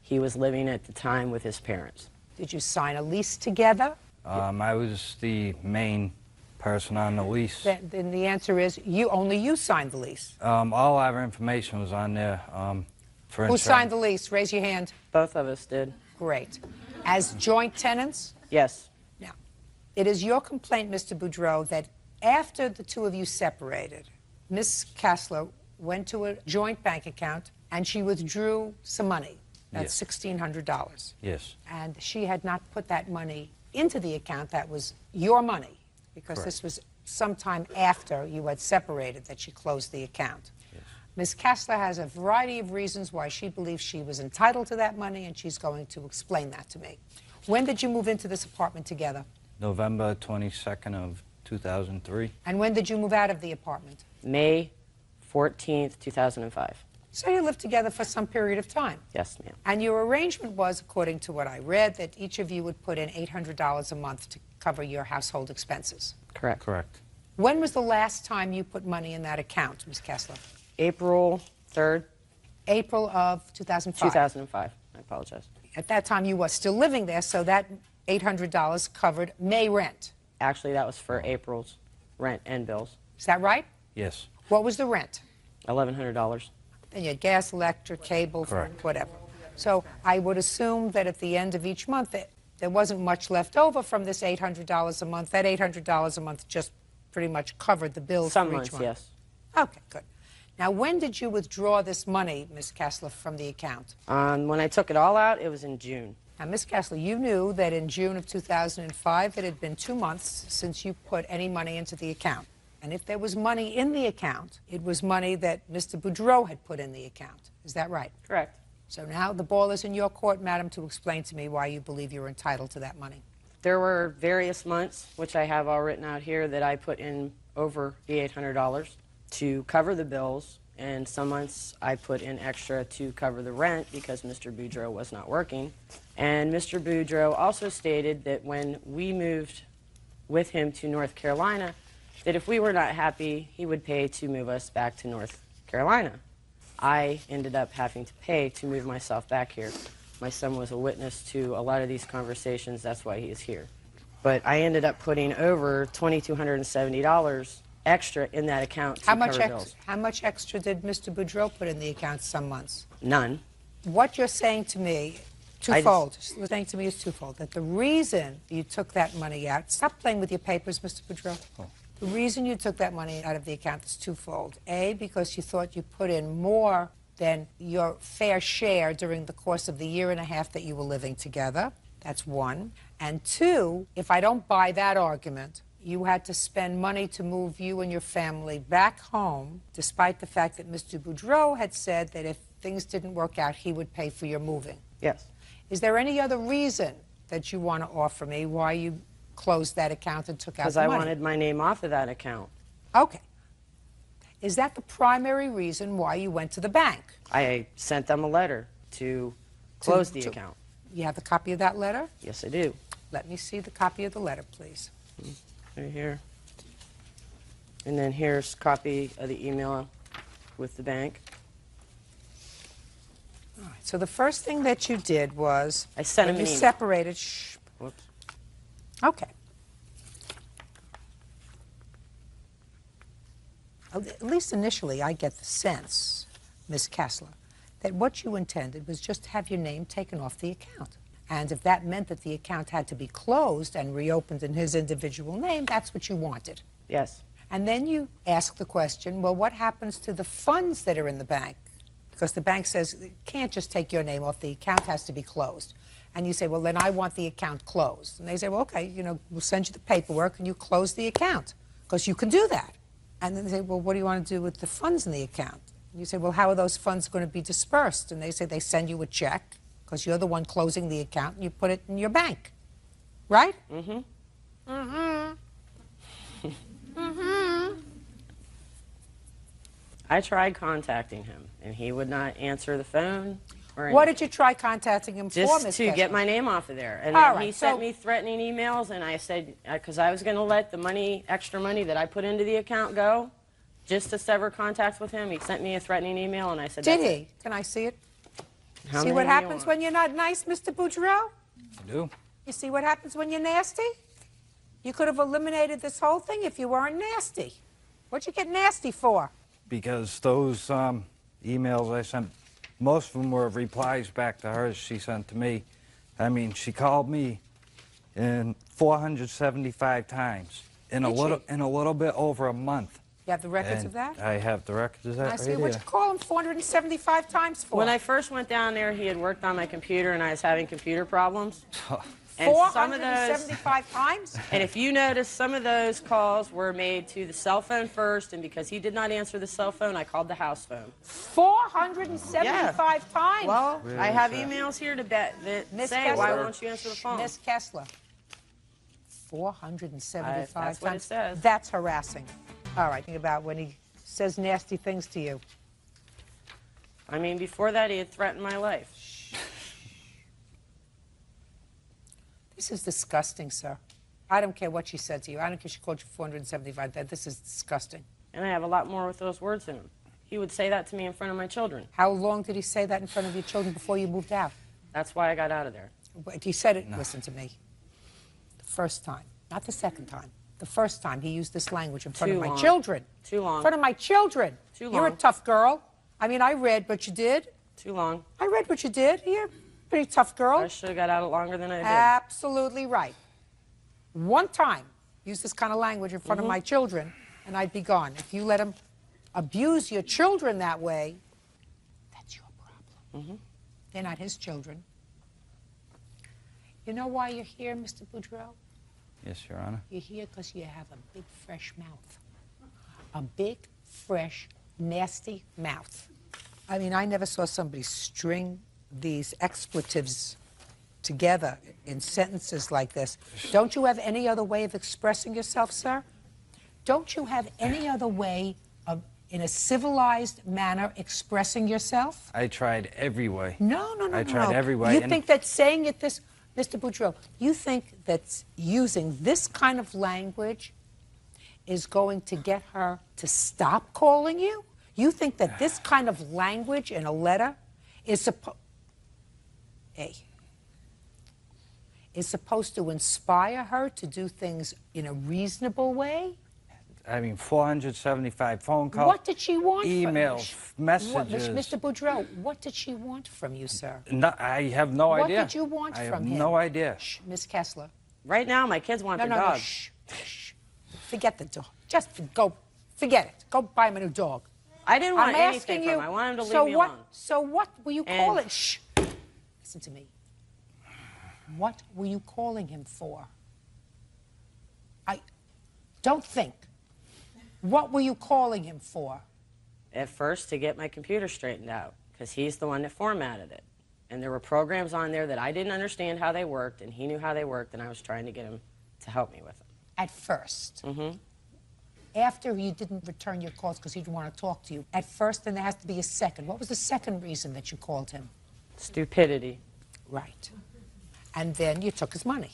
He was living at the time with his parents. Did you sign a lease together? I was the main person on the lease. Then the answer is only you signed the lease. All our information was on there. For Who insurance. signed the lease? Raise your hand. Both of us did. Great. As joint tenants? Yes. Now, it is your complaint, Mr. Boudreau, that after the 2 of you separated, Ms. Kassler went to a joint bank account and she withdrew some money. That's $1,600. Yes. And she had not put that money into the account. That was your money, because Correct. this was sometime after you had separated that she closed the account. Ms. Kassler has a variety of reasons why she believes she was entitled to that money, and she's going to explain that to me. When did you move into this apartment together? November 22nd of 2003. And when did you move out of the apartment? May 14th, 2005. So you lived together for some period of time. Yes, ma'am. And your arrangement was, according to what I read, that each of you would put in $800 a month to cover your household expenses. Correct. Correct. When was the last time you put money in that account, Ms. Kassler? April 3rd. April of 2005. 2005. I apologize. At that time, you were still living there, so that $800 covered May rent. Actually, that was for April's rent and bills. Is that right? Yes. What was the rent? $1,100. And you had gas, electric, cable, Correct. whatever. So I would assume that at the end of each month, there wasn't much left over from this $800 a month. That $800 a month just pretty much covered the bills Some for months, each month. yes. Okay, good. Now, when did you withdraw this money, Ms. Kassler, from the account? When I took it all out, it was in June. Now, Ms. Kassler, you knew that in June of 2005, it had been 2 months since you put any money into the account. And if there was money in the account, it was money that Mr. Boudreau had put in the account. Is that right? Correct. So now the ball is in your court, madam, to explain to me why you believe you're entitled to that money. There were various months, which I have all written out here, that I put in over the $800 to cover the bills, and some months I put in extra to cover the rent because Mr. Boudreau was not working. And Mr. Boudreau also stated that when we moved with him to North Carolina, that if we were not happy, he would pay to move us back to North Carolina. I ended up having to pay to move myself back here. My son was a witness to a lot of these conversations, that's why he is here. But I ended up putting over $2,270 extra in that account to cover bills. How much extra did Mr. Boudreau put in the account some months? None. What you're saying to me, twofold. What you're saying to me is twofold. That the reason you took that money out, stop playing with your papers, Mr. Boudreau. Oh. The reason you took that money out of the account is twofold. A, because you thought you put in more than your fair share during the course of the 1.5 years that you were living together. That's one. And two, if I don't buy that argument, you had to spend money to move you and your family back home, despite the fact that Mr. Boudreau had said that if things didn't work out, he would pay for your moving. Yes. Is there any other reason that you want to offer me why you closed that account and took out Because the I money? wanted my name off of that account. Okay. Is that the primary reason why you went to the bank? I sent them a letter to close the account. You have a copy of that letter? Yes, I do. Let me see the copy of the letter, please. Right here. And then here's a copy of the email with the bank. All right, so the first thing that you did was I sent when him you an email. separated. Whoops. Okay. At least initially, I get the sense, Ms. Kessler, that what you intended was just to have your name taken off the account. And if that meant that the account had to be closed and reopened in his individual name, that's what you wanted. Yes. And then you ask the question, well, what happens to the funds that are in the bank? Because the bank says, it can't just take your name off, the account has to be closed. And you say, well, then I want the account closed. And they say, well, okay, we'll send you the paperwork and you close the account, because you can do that. And then they say, well, what do you want to do with the funds in the account? And you say, well, how are those funds going to be dispersed? And they say they send you a check, because you're the one closing the account, and you put it in your bank. Right? Mm-hmm. Mm-hmm. Mm-hmm. I tried contacting him, and he would not answer the phone. Or What did you try contacting him for, just Ms. to Kessler? get my name off of there. And All then right, he so- sent me threatening emails, and I said, because I was going to let the money, extra money that I put into the account go, just to sever contact with him. He sent me a threatening email, and I said, Did "That's he? it." Can I see it? How See many what do you happens want? when you're not nice, Mr. Boudreau? I do. You see what happens when you're nasty? You could have eliminated this whole thing if you weren't nasty. What'd you get nasty for? Because those emails I sent, most of them were replies back to her she sent to me. I mean, she called me in 475 times in Did she? in a little bit over a month. You have the records And of that? I have the records of that I right see. here. What'd you call him 475 times for? When I first went down there, he had worked on my computer, and I was having computer problems. And some of those, 475 times? and if you notice, some of those calls were made to the cell phone first, and because he did not answer the cell phone, I called the house phone. 475 times? Well, Where I is have that? emails here to bet that Miss say, Kessler. why won't you answer the phone? Miss Kessler. 475 that's what it times. says. That's harassing. All right, think about when he says nasty things to you. I mean, before that, he had threatened my life. This is disgusting, sir. I don't care what she said to you. I don't care if she called you 475. This is disgusting. And I have a lot more with those words in him. He would say that to me in front of my children. How long did he say that in front of your children before you moved out? That's why I got out of there. But he said it, listen to me, the first time, not the second time. The first time he used this language in front Too of my long. children. Too long. In front of my children. Too You're a long. tough girl. I mean, I read what you did. Too long. I read what you did. You're a pretty tough girl. I should have got out longer than I did. Absolutely right. One time, use this kind of language in front of my children, and I'd be gone. If you let him abuse your children that way, that's your problem. They're not his children. You know why you're here, Mr. Boudreau? Yes, Your Honor. You're here because you have a big, fresh mouth. A big, fresh, nasty mouth. I mean, I never saw somebody string these expletives together in sentences like this. Don't you have any other way of expressing yourself, sir? Don't you have any other way of, in a civilized manner, expressing yourself? I tried every way. No. I tried every way. You and think that saying it this, Mr. Boudreau, you think that using this kind of language is going to get her to stop calling you? You think that this kind of language in a letter is supposed to inspire her to do things in a reasonable way? I mean, 475 phone calls. What did she want emails, from you? messages. Mr. Boudreau, what did she want from you, sir? No, I have no idea. What did you want I from have him? no idea. Shh, Miss Kessler. Right now, my kids want No, their no, dog. no, shh. Forget the dog. Just go, forget it. Go buy him a new dog. I didn't want I'm anything asking from you, him. I want him to leave so me what, alone. So what will you call it? Shh. Listen to me. What were you calling him for? Don't think. What were you calling him for? At first, to get my computer straightened out, because he's the one that formatted it. And there were programs on there that I didn't understand how they worked, and he knew how they worked, and I was trying to get him to help me with them. At first? Mm-hmm. After he didn't return your calls because he didn't want to talk to you. At first, then there has to be a second. What was the second reason that you called him? Stupidity. Right. And then you took his money.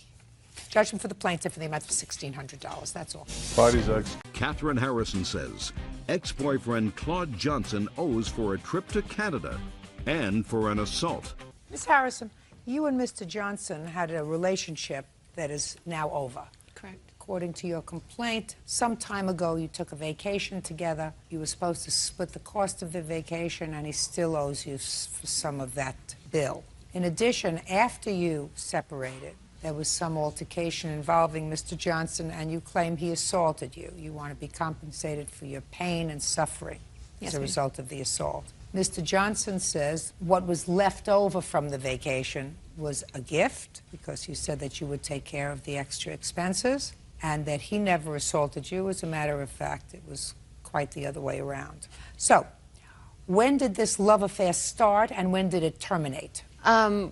Judgment for the plaintiff in the amount of $1,600. That's all. Parties ex. Catherine Harrison says ex-boyfriend Claude Johnson owes for a trip to Canada and for an assault. Miss Harrison, you and Mr. Johnson had a relationship that is now over. Correct. According to your complaint, some time ago you took a vacation together. You were supposed to split the cost of the vacation, and he still owes you for some of that bill. In addition, after you separated, there was some altercation involving Mr. Johnson, and you claim he assaulted you. You want to be compensated for your pain and suffering as a result of the assault. Mr. Johnson says what was left over from the vacation was a gift, because you said that you would take care of the extra expenses, and that he never assaulted you. As a matter of fact, it was quite the other way around. So, when did this love affair start, and when did it terminate?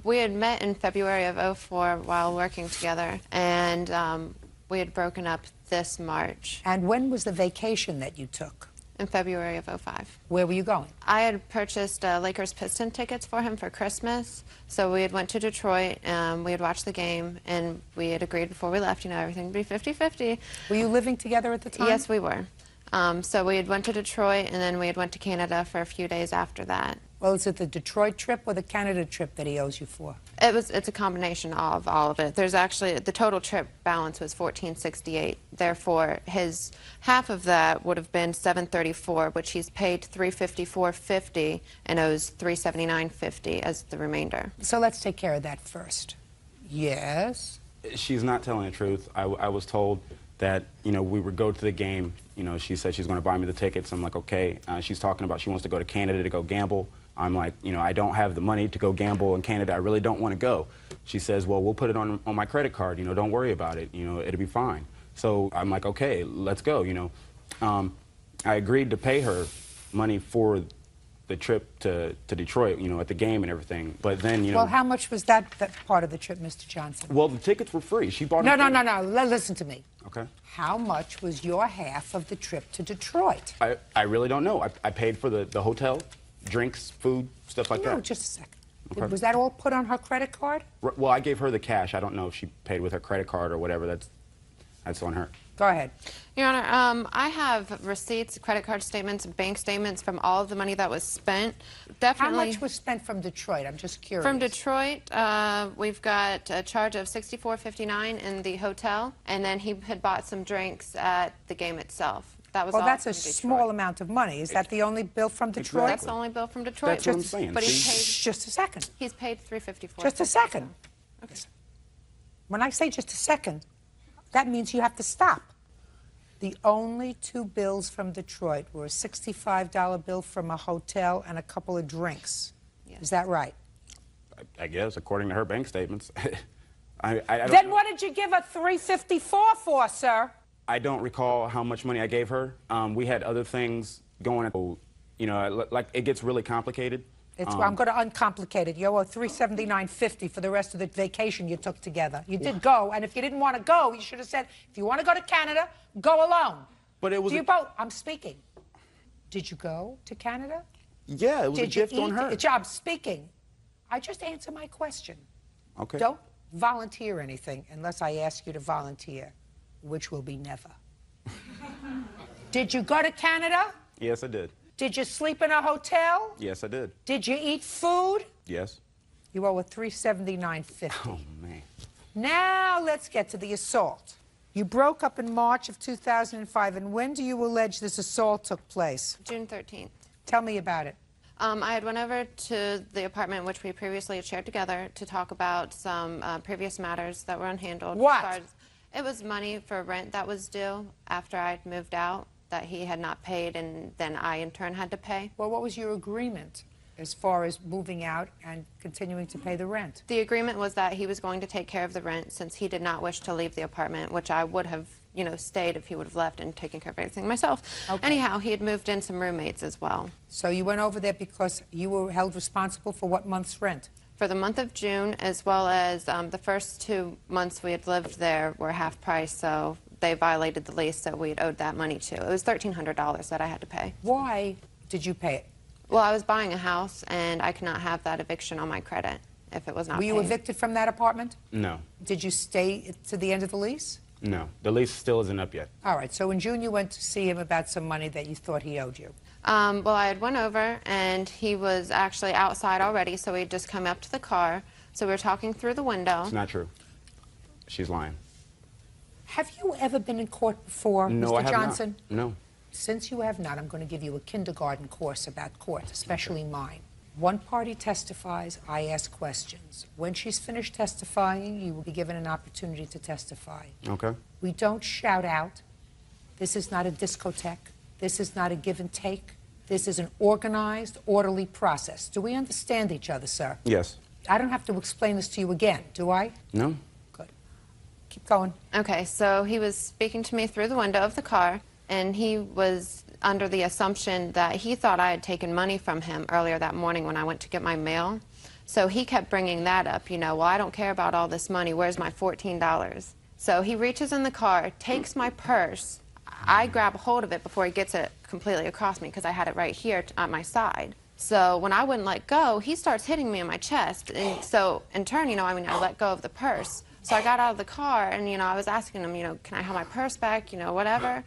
We had met in February of '04 while working together, and we had broken up this March. And when was the vacation that you took? In February of '05. Where were you going? I had purchased Lakers Piston tickets for him for Christmas. So we had went to Detroit, we had watched the game, and we had agreed before we left, you know, everything would be 50-50. Were you living together at the time? Yes, we were. So we had went to Detroit, and then we had went to Canada for a few days after that. Well, is it the Detroit trip or the Canada trip that he owes you for? It's a combination of all of it. There's actually, the total trip balance was $1,468. Therefore, his half of that would have been $734, which he's paid $354.50 and owes $379.50 as the remainder. So let's take care of that first. Yes? She's not telling the truth. I was told that, you know, we would go to the game. You know, she said she's going to buy me the tickets. I'm like, okay. She's talking about she wants to go to Canada to go gamble. I'm like, you know, I don't have the money to go gamble in Canada. I really don't want to go. She says, well, we'll put it on my credit card. You know, don't worry about it. You know, it'll be fine. So I'm like, okay, let's go, you know. I agreed to pay her money for the trip to Detroit, you know, at the game and everything. But then, you know. Well, how much was that part of the trip, Mr. Johnson? Well, the tickets were free. She bought them. No. Listen to me. Okay. How much was your half of the trip to Detroit? I really don't know. I paid for the hotel, drinks, food, stuff like that. No, just a second. Okay. Was that all put on her credit card? Well, I gave her the cash. I don't know if she paid with her credit card or whatever. That's on her. Go ahead. Your Honor, I have receipts, credit card statements, bank statements from all of the money that was spent. Definitely. How much was spent from Detroit? I'm just curious. From Detroit, we've got a charge of $64.59 in the hotel, and then he had bought some drinks at the game itself. That was well, all that's a from small amount of money. Is that the only bill from Detroit? That's the only bill from Detroit. That's what I'm saying. But he paid. Just a second. He's paid $354. Just a second. Okay. When I say just a second, that means you have to stop. The only two bills from Detroit were a $65 bill from a hotel and a couple of drinks. Yes. Is that right? I guess, according to her bank statements. Then what did you give her $354 for, sir? I don't recall how much money I gave her. We had other things going on. You know, like, it gets really complicated. I'm going to uncomplicate it. You owe $379.50 for the rest of the vacation you took together. You did go, and if you didn't want to go, you should have said, if you want to go to Canada, go alone. But it was. I'm speaking. Did you go to Canada? Yeah, it was a gift on her. I'm speaking. I just answer my question. Okay. Don't volunteer anything unless I ask you to volunteer, which will be never. Did you go to Canada? Yes, I did. Did you sleep in a hotel? Yes, I did. Did you eat food? Yes. You owe a $379.50. Oh, man. Now let's get to the assault. You broke up in March of 2005, and when do you allege this assault took place? June 13th. Tell me about it. I had went over to the apartment which we previously had shared together to talk about some previous matters that were unhandled. What? It was money for rent that was due after I'd moved out that he had not paid, and then I in turn had to pay. Well, what was your agreement as far as moving out and continuing to pay the rent? The agreement was that he was going to take care of the rent since he did not wish to leave the apartment, which I would have you know, stayed if he would have left and taken care of everything myself. Okay. Anyhow, he had moved in some roommates as well. So you went over there because you were held responsible for what month's rent? For the month of June, as well as the first 2 months we had lived there were half price, so they violated the lease that we had owed that money to. It was $1,300 that I had to pay. Why did you pay it? Well, I was buying a house, and I could not have that eviction on my credit if it was not Were you paid. evicted from that apartment? No, Did you stay to the end of the lease? no. The lease still isn't up yet. All right, so in June you went to see him about some money that you thought he owed you. Well, I had went over, and he was actually outside already, so he had just come up to the car. So we were talking through the window. It's not true. She's lying. Have you ever been in court before, No, Mr. I have Johnson? not. No. Since you have not, I'm going to give you a kindergarten course about court, especially mine. One party testifies, I ask questions. When she's finished testifying, you will be given an opportunity to testify. Okay. We don't shout out. This is not a discotheque. This is not a give and take. This is an organized, orderly process. Do we understand each other, sir? Yes. I don't have to explain this to you again, do I? No. Good. Keep going. Okay, so he was speaking to me through the window of the car, and he was under the assumption that he thought I had taken money from him earlier that morning when I went to get my mail. So he kept bringing that up, you know, well, I don't care about all this money. Where's my $14? So he reaches in the car, takes my purse. I grab a hold of it before he gets it completely across me because I had it right here at my side. So when I wouldn't let go, he starts hitting me in my chest. And so in turn, you know, I let go of the purse. So I got out of the car and, you know, I was asking him, you know, can I have my purse back, you know, whatever.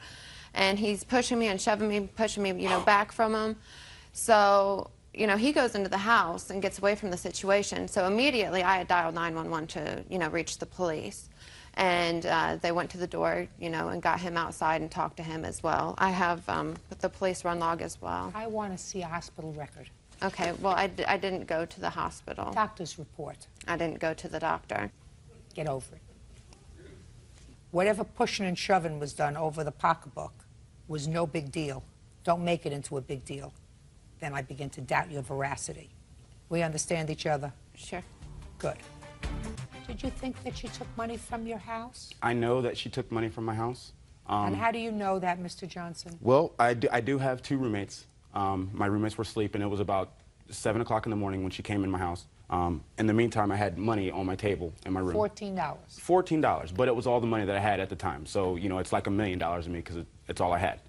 And he's pushing me and shoving me, pushing me, you know, back from him. So, you know, he goes into the house and gets away from the situation. So immediately I had dialed 911 to, you know, reach the police. And they went to the door, you know, and got him outside and talked to him as well. I have the police run log as well. I want to see a hospital record. Okay, well, I didn't go to the hospital. Doctor's report. I didn't go to the doctor. Get over it. Whatever pushing and shoving was done over the pocketbook was no big deal. Don't make it into a big deal. Then I begin to doubt your veracity. We understand each other? Sure. Good. Did you think that she took money from your house? I know that she took money from my house. And how do you know that, Mr. Johnson? Well, I do have 2 roommates. My roommates were sleeping. It was about 7 o'clock in the morning when she came in my house. In the meantime, I had money on my table in my room. $14. $14, but it was all the money that I had at the time. So, you know, it's like $1 million to me because it's all I had.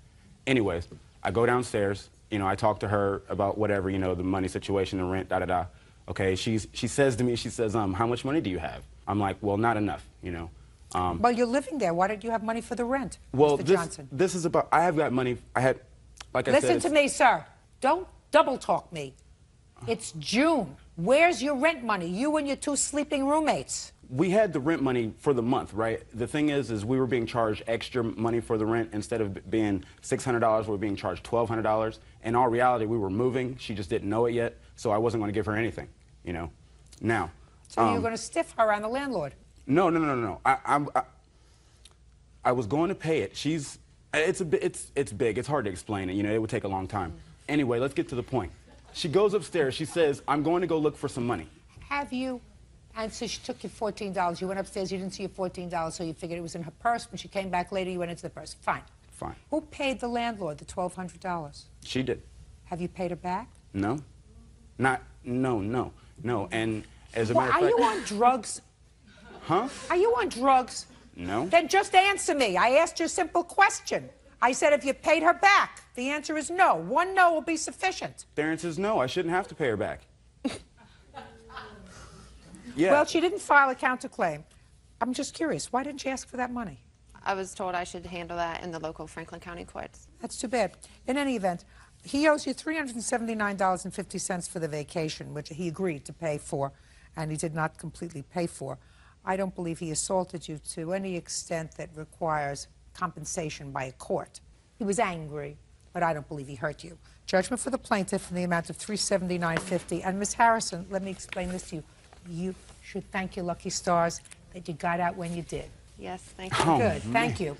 Anyways, I go downstairs. You know, I talk to her about whatever, you know, the money situation, the rent, da-da-da. Okay, she says to me, she says, how much money do you have? I'm like, well, not enough, you know. Well, you're living there. Why don't you have money for the rent, well, Mr. Johnson? this is about, I have got money. I had, like I said. Listen to me, sir. Don't double talk me. It's June. Where's your rent money? You and your 2 sleeping roommates. We had the rent money for the month, right? The thing is we were being charged extra money for the rent. Instead of being $600, we were being charged $1,200. In all reality, we were moving. She just didn't know it yet, so I wasn't going to give her anything, you know. Now. So you're going to stiff her on the landlord? No. I was going to pay it. It's big. It's hard to explain it. You know, it would take a long time. Anyway, let's get to the point. She goes upstairs. She says, I'm going to go look for some money. Have you? And so she took your $14. You went upstairs. You didn't see your $14, so you figured it was in her purse. When she came back later, you went into the purse. Fine. Fine. Who paid the landlord the $1,200? She did. Have you paid her back? No. No. And as a matter of fact. Are you on drugs? Huh? Are you on drugs? No. Then just answer me. I asked you a simple question. I said if you paid her back. The answer is no. One no will be sufficient. The answer is no. I shouldn't have to pay her back. Yeah. Well, she didn't file a counterclaim. I'm just curious. Why didn't she ask for that money? I was told I should handle that in the local Franklin County courts. That's too bad. In any event, he owes you $379.50 for the vacation, which he agreed to pay for, and he did not completely pay for. I don't believe he assaulted you to any extent that requires compensation by a court. He was angry, but I don't believe he hurt you. Judgment for the plaintiff in the amount of $379.50. And Ms. Harrison, let me explain this to you. You should thank your lucky stars that you got out when you did. Yes, thank you. Good, thank you.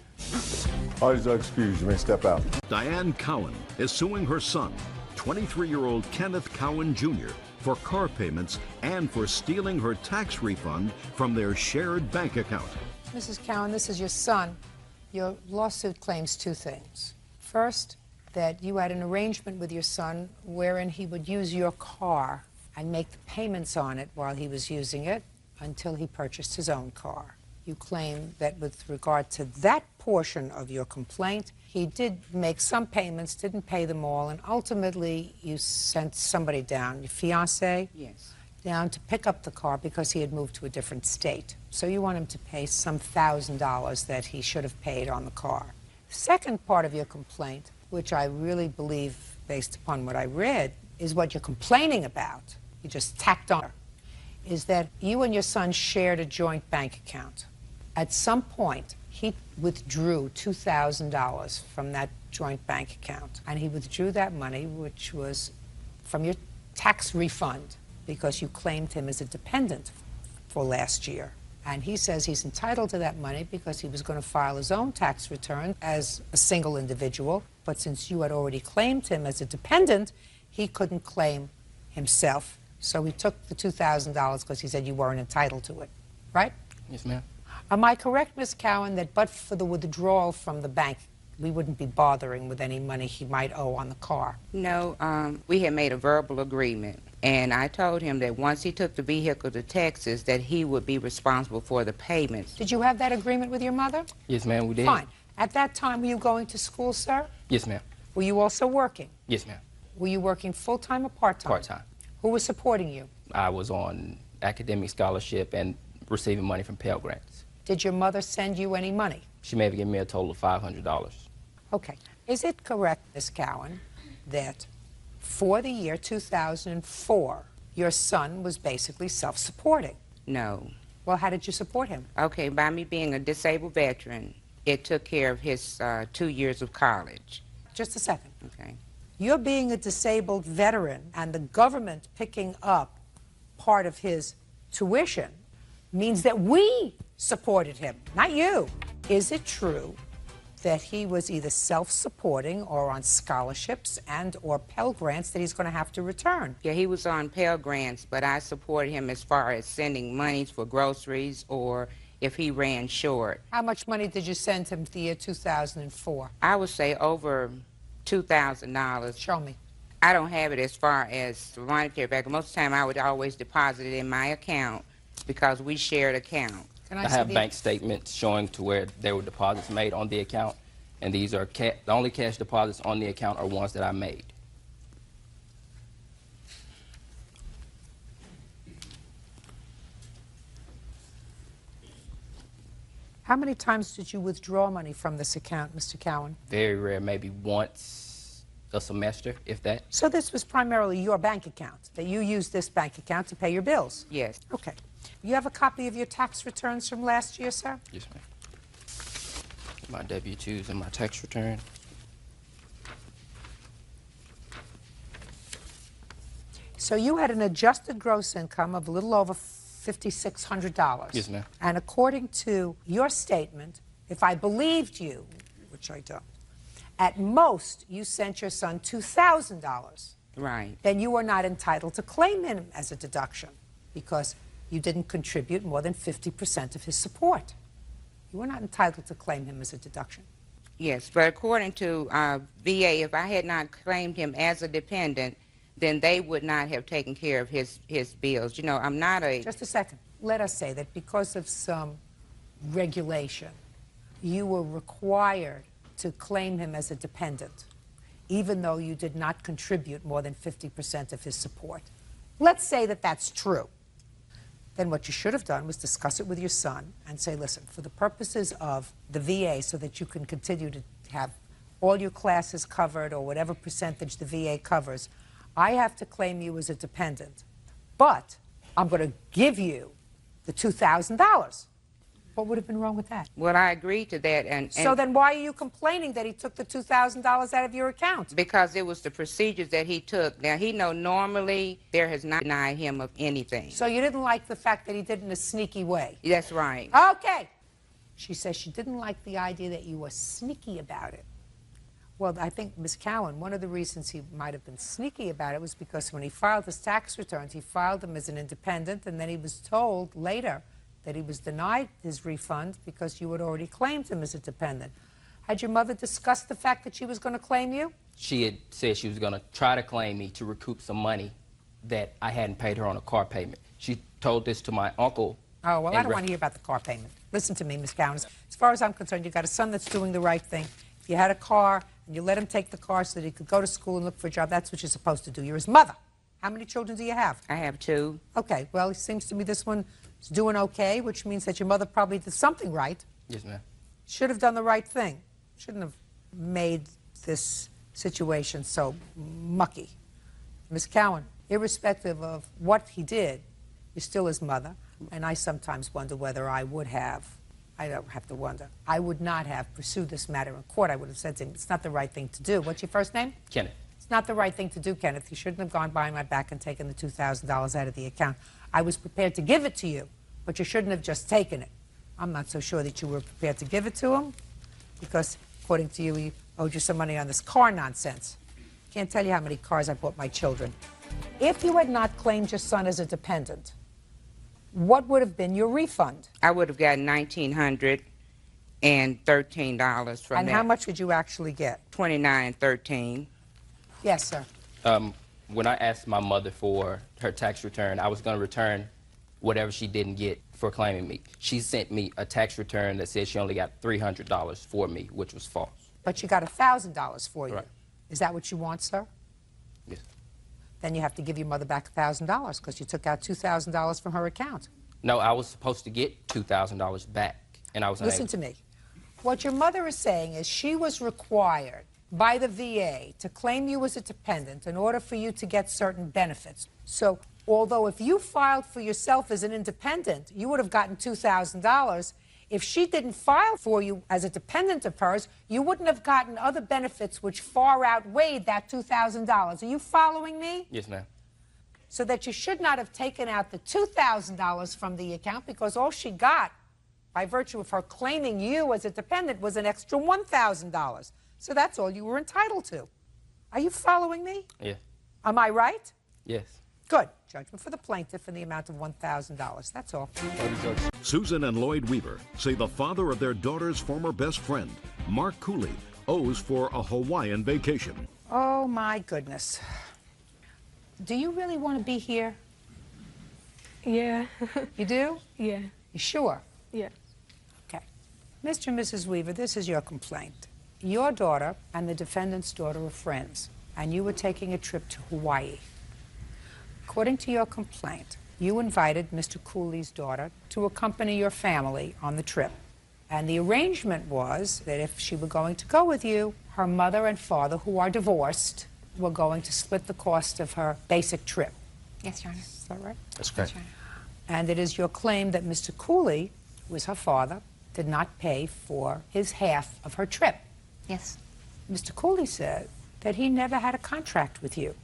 Parties are excused. You may step out. Diane Cowan is suing her son, 23-year-old Kenneth Cowan Jr., for car payments and for stealing her tax refund from their shared bank account. Mrs. Cowan, this is your son. Your lawsuit claims two things. First, that you had an arrangement with your son wherein he would use your car and make the payments on it while he was using it until he purchased his own car. You claim that with regard to that portion of your complaint, he did make some payments, didn't pay them all, and ultimately you sent somebody down, your fiancé? Yes. Down to pick up the car because he had moved to a different state. So you want him to pay some $1,000 that he should have paid on the car. Second part of your complaint, which I really believe, based upon what I read, is what you're complaining about. You just tacked on, is that you and your son shared a joint bank account. At some point, he withdrew $2,000 from that joint bank account, and he withdrew that money, which was from your tax refund, because you claimed him as a dependent for last year. And he says he's entitled to that money because he was going to file his own tax return as a single individual. But since you had already claimed him as a dependent, he couldn't claim himself. So he took the $2,000 because he said you weren't entitled to it. Right? Yes, ma'am. Am I correct, Ms. Cowan, that but for the withdrawal from the bank, we wouldn't be bothering with any money he might owe on the car? No, we had made a verbal agreement, and I told him that once he took the vehicle to Texas, that he would be responsible for the payments. Did you have that agreement with your mother? Yes, ma'am, we did. Fine. At that time, were you going to school, sir? Yes, ma'am. Were you also working? Yes, ma'am. Were you working full-time or part-time? Part-time. Who was supporting you? I was on academic scholarship and receiving money from Pell Grants. Did your mother send you any money? She may have given me a total of $500. Okay. Is it correct, Ms. Cowan, that for the year 2004, your son was basically self-supporting? No. Well, how did you support him? Okay, by me being a disabled veteran, it took care of his 2 years of college. Just a second. Okay. You're being a disabled veteran and the government picking up part of his tuition means that we supported him, not you. Is it true that he was either self-supporting or on scholarships and or Pell Grants that he's going to have to return? Yeah, he was on Pell Grants, but I supported him as far as sending monies for groceries or if he ran short. How much money did you send him the year 2004? I would say over $2,000. Show me. I don't have it as far as the monetary back. Most of the time, I would always deposit it in my account because we shared account. I have bank statements showing to where there were deposits made on the account, and these are the only cash deposits on the account are ones that I made. How many times did you withdraw money from this account, Mr. Cowan? Very rare, maybe once a semester, if that. So this was primarily your bank account, that you used this bank account to pay your bills? Yes. Okay. You have a copy of your tax returns from last year, sir? Yes, ma'am. My W-2s and my tax return. So you had an adjusted gross income of a little over $5,600. Yes, ma'am. And according to your statement, if I believed you, which I don't, at most you sent your son $2,000. Right. Then you are not entitled to claim him as a deduction because you didn't contribute more than 50% of his support. You were not entitled to claim him as a deduction. Yes, but according to VA, if I had not claimed him as a dependent, then they would not have taken care of his bills. You know, I'm not a... Just a second. Let us say that because of some regulation, you were required to claim him as a dependent, even though you did not contribute more than 50% of his support. Let's say that that's true. Then what you should have done was discuss it with your son and say, listen, for the purposes of the VA, so that you can continue to have all your classes covered or whatever percentage the VA covers, I have to claim you as a dependent, but I'm going to give you the $2,000. What would have been wrong with that? Well, I agreed to that. And so then why are you complaining that he took the $2,000 out of your account? Because it was the procedures that he took. Now, he know normally there has not denied him of anything. So you didn't like the fact that he did it in a sneaky way? That's right. Okay. She says she didn't like the idea that you were sneaky about it. Well, I think, Ms. Cowan, one of the reasons he might have been sneaky about it was because when he filed his tax returns, he filed them as an independent, and then he was told later that he was denied his refund because you had already claimed him as a dependent. Had your mother discussed the fact that she was going to claim you? She had said she was going to try to claim me to recoup some money that I hadn't paid her on a car payment. She told this to my uncle. Oh, well, I don't want to hear about the car payment. Listen to me, Ms. Cowan. As far as I'm concerned, you've got a son that's doing the right thing. If you had a car and you let him take the car so that he could go to school and look for a job, that's what you're supposed to do. You're his mother. How many children do you have? I have 2. Okay, well, it seems to me this one is doing okay, which means that your mother probably did something right. Yes, ma'am. Should have done the right thing. Shouldn't have made this situation so mucky. Ms. Cowan, irrespective of what he did, you're still his mother, and I sometimes wonder whether I would have, I don't have to wonder, I would not have pursued this matter in court. I would have said to him, it's not the right thing to do. What's your first name? Kenneth. It's not the right thing to do, Kenneth. You shouldn't have gone behind my back and taken the $2,000 out of the account. I was prepared to give it to you, but you shouldn't have just taken it. I'm not so sure that you were prepared to give it to him, because according to you, he owed you some money on this car nonsense. Can't tell you how many cars I bought my children. If you had not claimed your son as a dependent, what would have been your refund? I would have gotten $1,913 from And that. how much would you actually get? $29.13. Yes, sir. When I asked my mother for her tax return, I was going to return whatever she didn't get for claiming me. She sent me a tax return that said she only got $300 for me, which was false. But you got $1,000 for you. Right. Is that what you want, sir? Yes. Then you have to give your mother back $1,000 because you took out $2,000 from her account. No, I was supposed to get $2,000 back, and I was Listen to me. What your mother is saying is she was required by the VA to claim you as a dependent in order for you to get certain benefits. So, although if you filed for yourself as an independent, you would have gotten $2,000, if she didn't file for you as a dependent of hers, you wouldn't have gotten other benefits which far outweighed that $2,000. Are you following me? Yes, ma'am. So that you should not have taken out the $2,000 from the account, because all she got, by virtue of her claiming you as a dependent, was an extra $1,000. So that's all you were entitled to. Are you following me? Yes. Am I right? Yes. Good. Judgment for the plaintiff in the amount of $1,000. That's all. Susan and Lloyd Weaver say the father of their daughter's former best friend, Mark Cooley, owes for a Hawaiian vacation. Oh, my goodness. Do you really want to be here? Yeah. You do? Yeah. You sure? Yeah. Okay. Mr. and Mrs. Weaver, this is your complaint. Your daughter and the defendant's daughter are friends, and you were taking a trip to Hawaii. According to your complaint, you invited Mr. Cooley's daughter to accompany your family on the trip. And the arrangement was that if she were going to go with you, her mother and father, who are divorced, were going to split the cost of her basic trip. Yes, Your Honor. Is that right? That's correct. And it is your claim that Mr. Cooley, who is her father, did not pay for his half of her trip. Yes. Mr. Cooley said that he never had a contract with you,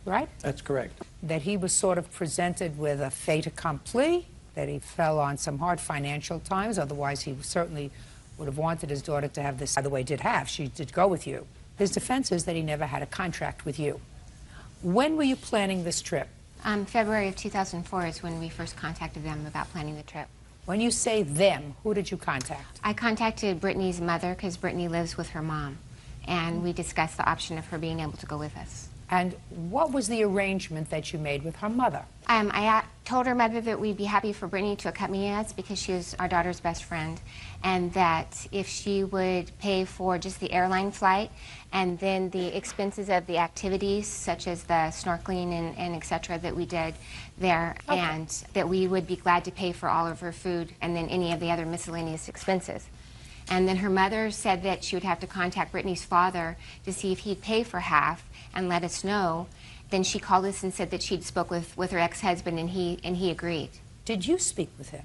right? That's correct. That he was sort of presented with a fait accompli, that he fell on some hard financial times, otherwise he certainly would have wanted his daughter to have this. By the way, she did go with you. His defense is that he never had a contract with you. When were you planning this trip? February of 2004 is when we first contacted them about planning the trip. When you say them, who did you contact? I contacted Brittany's mother because Brittany lives with her mom, and we discussed the option of her being able to go with us. And what was the arrangement that you made with her mother? I told her mother that we'd be happy for Brittany to accompany us because she was our daughter's best friend, and that if she would pay for just the airline flight and then the expenses of the activities such as the snorkeling and et cetera that we did there, Okay. and that we would be glad to pay for all of her food and then any of the other miscellaneous expenses. And then her mother said that she would have to contact Brittany's father to see if he'd pay for half and let us know. Then she called us and said that she'd spoke with her ex-husband, and he agreed. Did you speak with him?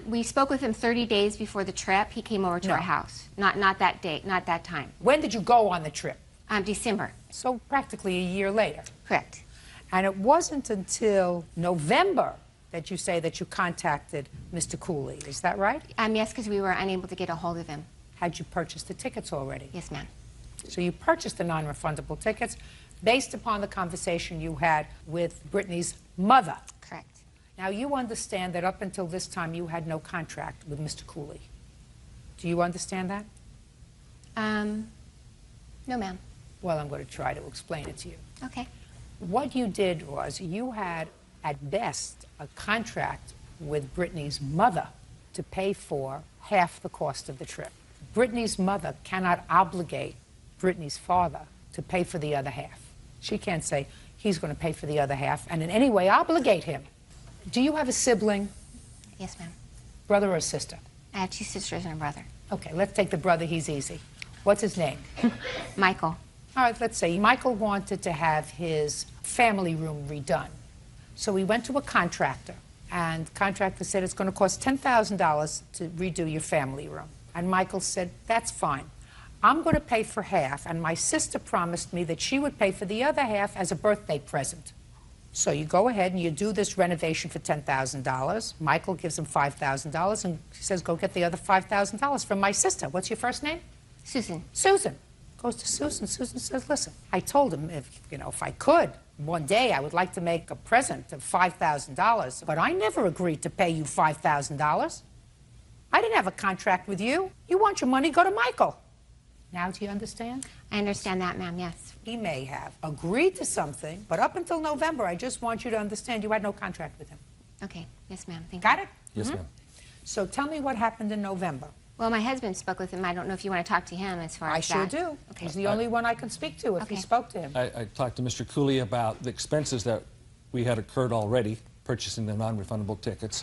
We spoke with him 30 days before the trip. He came over to our house. Not that date, not that time. When did you go on the trip? December. So practically a year later. Correct. And it wasn't until November that you say that you contacted Mr. Cooley. Is that right? Yes, because we were unable to get a hold of him. Had you purchased the tickets already? Yes, ma'am. So you purchased the non-refundable tickets based upon the conversation you had with Brittany's mother. Correct. Now, you understand that up until this time you had no contract with Mr. Cooley. Do you understand that? No, ma'am. Well, I'm going to try to explain it to you. Okay. What you did was you had, at best, a contract with Brittany's mother to pay for half the cost of the trip. Brittany's mother cannot obligate Brittany's father to pay for the other half. She can't say he's going to pay for the other half and in any way obligate him. Do you have a sibling? Yes, ma'am. Brother or sister? I have 2 sisters and a brother. Okay, let's take the brother. He's easy. What's his name? Michael. All right, let's say Michael wanted to have his family room redone. So he went to a contractor, and the contractor said it's going to cost $10,000 to redo your family room. And Michael said, that's fine. I'm going to pay for half, and my sister promised me that she would pay for the other half as a birthday present. So you go ahead and you do this renovation for $10,000. Michael gives him $5,000, and he says, go get the other $5,000 from my sister. What's your first name? Susan. Susan. Goes to Susan. Susan says, listen, I told him if I could, one day I would like to make a present of $5,000, but I never agreed to pay you $5,000. I didn't have a contract with you. You want your money, go to Michael. Now do you understand? I understand that, ma'am, yes. He may have agreed to something, but up until November, I just want you to understand you had no contract with him. Okay. Yes, ma'am. Thank Got you. it? Yes, ma'am. So tell me what happened in November. Well, my husband spoke with him. I don't know if you want to talk to him as far I as sure that. do. Okay. He's the only one I can speak to if he spoke to him. I talked to Mr. Cooley about the expenses that we had incurred already, purchasing the non-refundable tickets,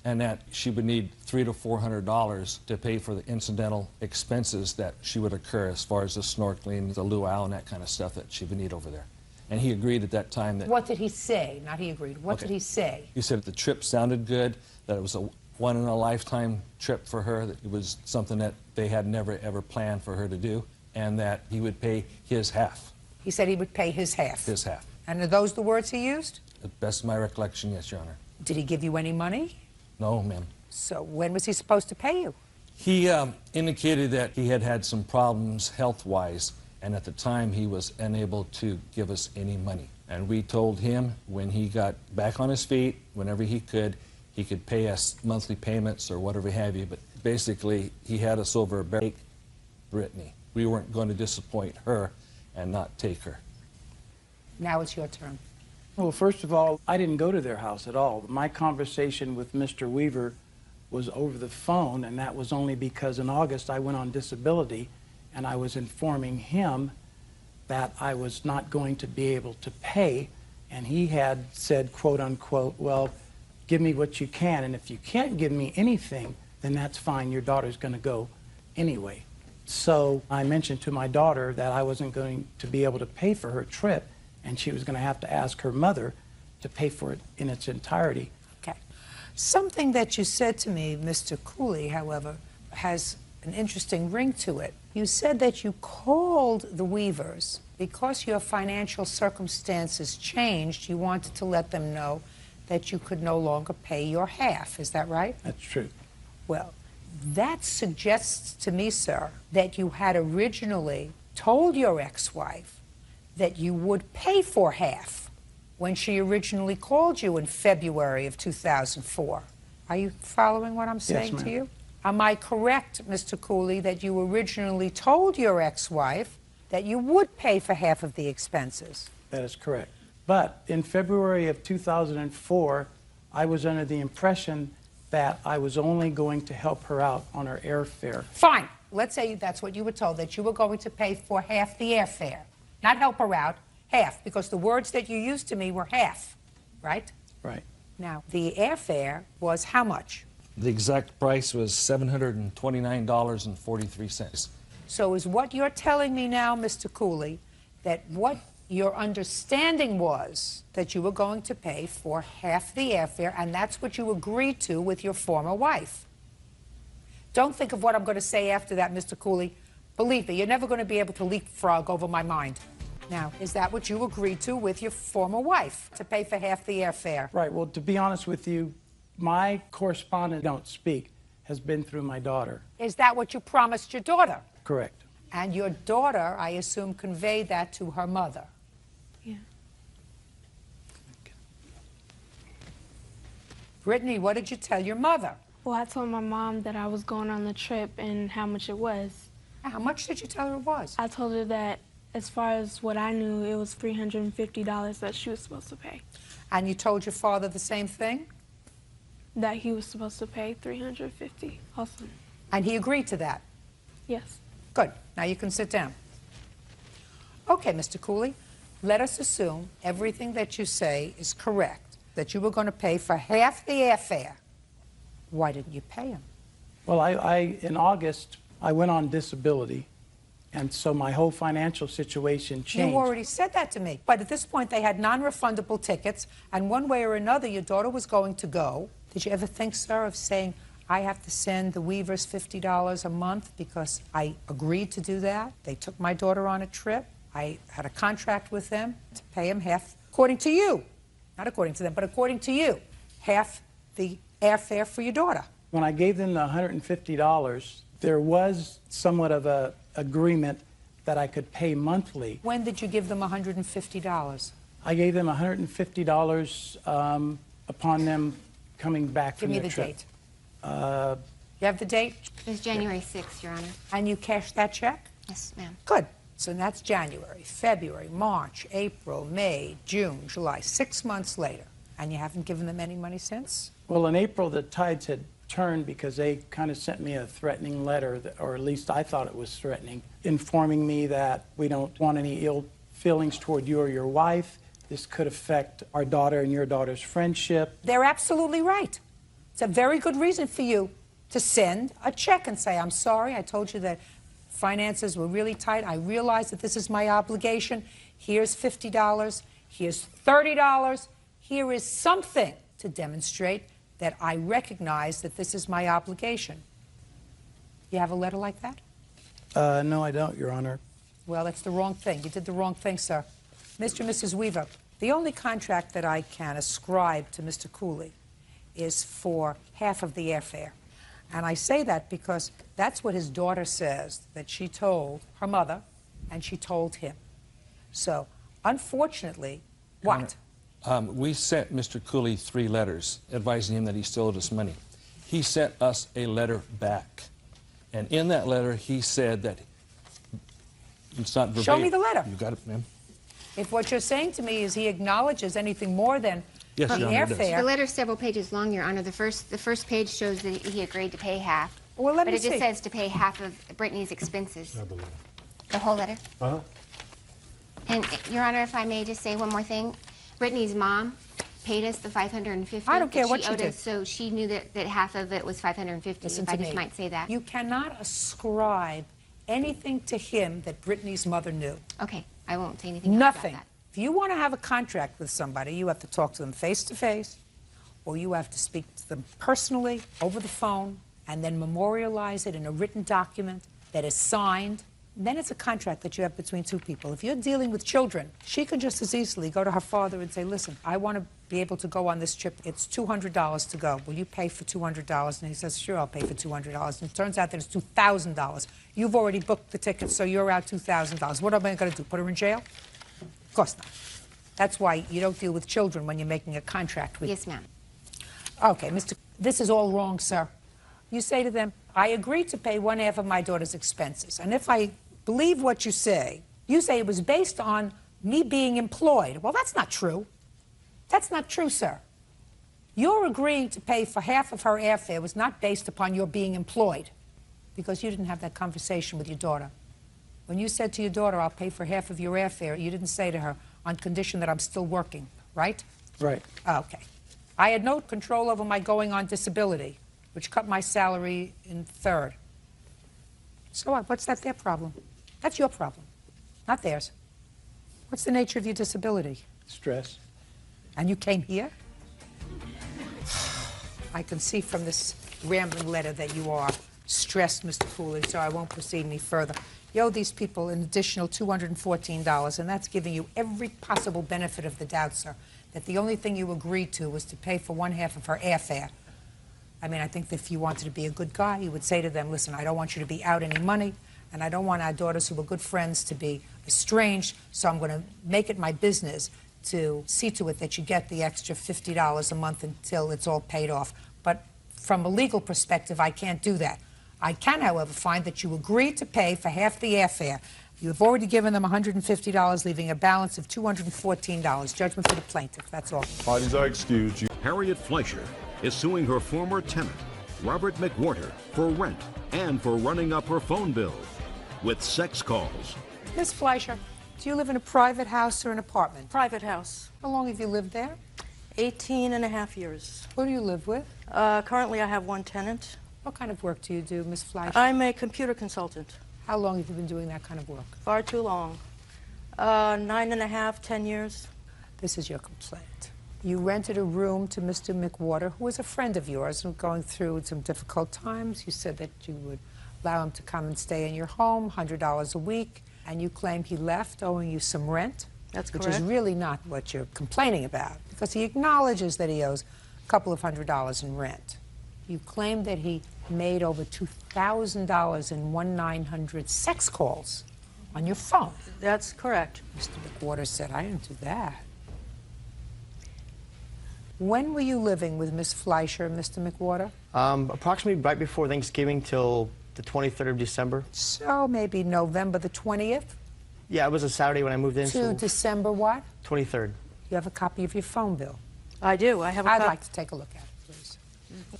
and that she would need $300 to $400 to pay for the incidental expenses that she would occur as far as the snorkeling, the luau, and that kind of stuff that she would need over there. And he agreed at that time that... What did he say? Not he agreed. What did he say? He said the trip sounded good, that it was a one-in-a-lifetime trip for her, that it was something that they had never, ever planned for her to do, and that he would pay his half. He said he would pay his half. His half. And are those the words he used? To the best of my recollection, yes, Your Honor. Did he give you any money? No, ma'am. So when was he supposed to pay you? He indicated that he had had some problems health-wise, and at the time he was unable to give us any money. And we told him when he got back on his feet, whenever he could pay us monthly payments or whatever have you. But basically, he had us over a barrel. Brittany. We weren't going to disappoint her and not take her. Now it's your turn. Well, first of all, I didn't go to their house at all. My conversation with Mr. Weaver was over the phone, and that was only because in August I went on disability, and I was informing him that I was not going to be able to pay, and he had said, quote unquote, well, give me what you can, and if you can't give me anything, then that's fine, your daughter's going to go anyway. So I mentioned to my daughter that I wasn't going to be able to pay for her trip, and she was going to have to ask her mother to pay for it in its entirety. Okay. Something that you said to me, Mr. Cooley, however, has an interesting ring to it. You said that you called the Weavers because your financial circumstances changed. You wanted to let them know that you could no longer pay your half. Is that right? That's true. Well, that suggests to me, sir, that you had originally told your ex-wife that you would pay for half when she originally called you in February of 2004. Are you following what I'm saying Yes, to ma'am. you? Am I correct, Mr. Cooley, that you originally told your ex-wife that you would pay for half of the expenses? That is correct. But in February of 2004, I was under the impression that I was only going to help her out on her airfare. Fine. Let's say that's what you were told, that you were going to pay for half the airfare. Not help her out, half, because the words that you used to me were half, right? Right. Now, the airfare was how much? The exact price was $729.43. So is what you're telling me now, Mr. Cooley, that what your understanding was that you were going to pay for half the airfare, and that's what you agreed to with your former wife? Don't think of what I'm going to say after that, Mr. Cooley. Believe me, you're never going to be able to leapfrog over my mind. Now, is that what you agreed to with your former wife, to pay for half the airfare? Right. Well, to be honest with you, my correspondence, don't speak, has been through my daughter. Is that what you promised your daughter? Correct. And your daughter, I assume, conveyed that to her mother? Yeah. Brittany, what did you tell your mother? Well, I told my mom that I was going on the trip and how much it was. How much did you tell her it was? I told her that as far as what I knew, it was $350 that she was supposed to pay. And you told your father the same thing? That he was supposed to pay $350 also. And he agreed to that? Yes. Good. Now you can sit down. Okay, Mr. Cooley, let us assume everything that you say is correct, that you were going to pay for half the airfare. Why didn't you pay him? Well, in August, I went on disability, and so my whole financial situation changed. You already said that to me. But at this point, they had non-refundable tickets, and one way or another, your daughter was going to go. Did you ever think, sir, of saying, I have to send the Weavers $50 a month because I agreed to do that? They took my daughter on a trip. I had a contract with them to pay them half, according to you. Not according to them, but according to you, half the airfare for your daughter. When I gave them the $150, there was somewhat of an agreement that I could pay monthly. When did you give them $150? I gave them $150 upon them coming back from Give me their the trip. date. You have the date? It was January 6th, Your Honor. And you cashed that check? Yes, ma'am. Good. So that's January, February, March, April, May, June, July, 6 months later. And you haven't given them any money since? Well, in April, the tides had turned because they kind of sent me a threatening letter, or at least I thought it was threatening, informing me that we don't want any ill feelings toward you or your wife. This could affect our daughter and your daughter's friendship. They're absolutely right. It's a very good reason for you to send a check and say, I'm sorry, I told you that finances were really tight. I realize that this is my obligation. Here's $50. Here's $30. Here is something to demonstrate that I recognize that this is my obligation. You have a letter like that? No, I don't, Your Honor. Well, that's the wrong thing. You did the wrong thing, sir. Mr. and Mrs. Weaver, the only contract that I can ascribe to Mr. Cooley is for half of the airfare. And I say that because that's what his daughter says that she told her mother, and she told him. So, unfortunately, what? We sent Mr. Cooley 3 letters advising him that he still owed us money. He sent us a letter back. And in that letter, he said that it's not verbatim. Show me the letter. You got it, ma'am. If what you're saying to me is he acknowledges anything more than Yes, the Your Honor, it does. airfare. The letter's several pages long, Your Honor. The first page shows that he agreed to pay half. Well, let but me it just see. says to pay half of Brittany's expenses. The whole letter? Uh-huh. And, Your Honor, if I may just say one more thing. Brittany's mom paid us the $550. I don't care that what she she owed did. us, so she knew that half of it was $550, Listen if to I just me. might say that. You cannot ascribe anything to him that Brittany's mother knew. Okay, I won't say anything else Nothing. about that. If you want to have a contract with somebody, you have to talk to them face to face, or you have to speak to them personally over the phone, and then memorialize it in a written document that is signed. Then it's a contract that you have between 2 people. If you're dealing with children, she could just as easily go to her father and say, listen, I want to be able to go on this trip. It's $200 to go. Will you pay for $200? And he says, sure, I'll pay for $200. And it turns out that it's $2,000. You've already booked the ticket, so you're out $2,000. What am I going to do, put her in jail? Of course not. That's why you don't deal with children when you're making a contract with. Yes, ma'am. Okay, this is all wrong, sir. You say to them, I agreed to pay 1/2 of my daughter's expenses. And if I believe what you say it was based on me being employed. Well, that's not true. That's not true, sir. Your agreeing to pay for half of her airfare was not based upon your being employed, because you didn't have that conversation with your daughter. When you said to your daughter, I'll pay for half of your airfare, you didn't say to her, on condition that I'm still working, right? Right. Okay. I had no control over my going on disability, which cut my salary in 1/3. So what? What's that their problem? That's your problem, not theirs. What's the nature of your disability? Stress. And you came here? I can see from this rambling letter that you are stressed, Mr. Cooley, so I won't proceed any further. You owe these people an additional $214, and that's giving you every possible benefit of the doubt, sir, that the only thing you agreed to was to pay for 1/2 of her airfare. I mean, I think that if you wanted to be a good guy, you would say to them, listen, I don't want you to be out any money, and I don't want our daughters who were good friends to be estranged, so I'm going to make it my business to see to it that you get the extra $50 a month until it's all paid off. But from a legal perspective, I can't do that. I can, however, find that you agreed to pay for half the airfare. You have already given them $150, leaving a balance of $214. Judgment for the plaintiff. That's all. Parties are excused. Harriet Fleischer is suing her former tenant, Robert McWhorter, for rent and for running up her phone bill with sex calls. Miss Fleischer, do you live in a private house or an apartment? Private house. How long have you lived there? 18.5 years. Who do you live with? Currently, I have one tenant. What kind of work do you do, Miss Fleischer? I'm a computer consultant. How long have you been doing that kind of work? Far too long. 9.5, 10 years. This is your complaint. You rented a room to Mr. McWhorter, who was a friend of yours and going through some difficult times. You said that you would allow him to come and stay in your home, $100 a week, and you claim he left owing you some rent. That's which correct. is really not what you're complaining about, because he acknowledges that he owes a couple of $100s in rent. You claim that he made over $2,000 in 1-900 sex calls on your phone. That's correct. Mr. McWhorter said, I didn't do that. When were you living with Miss Fleischer, Mr. McWhorter? Approximately right before Thanksgiving till the 23rd of December. So maybe November the 20th? Yeah, it was a Saturday when I moved in. To So December what? 23rd. You have a copy of your phone bill? I do. I have a I'd copy. like to take a look at it, please.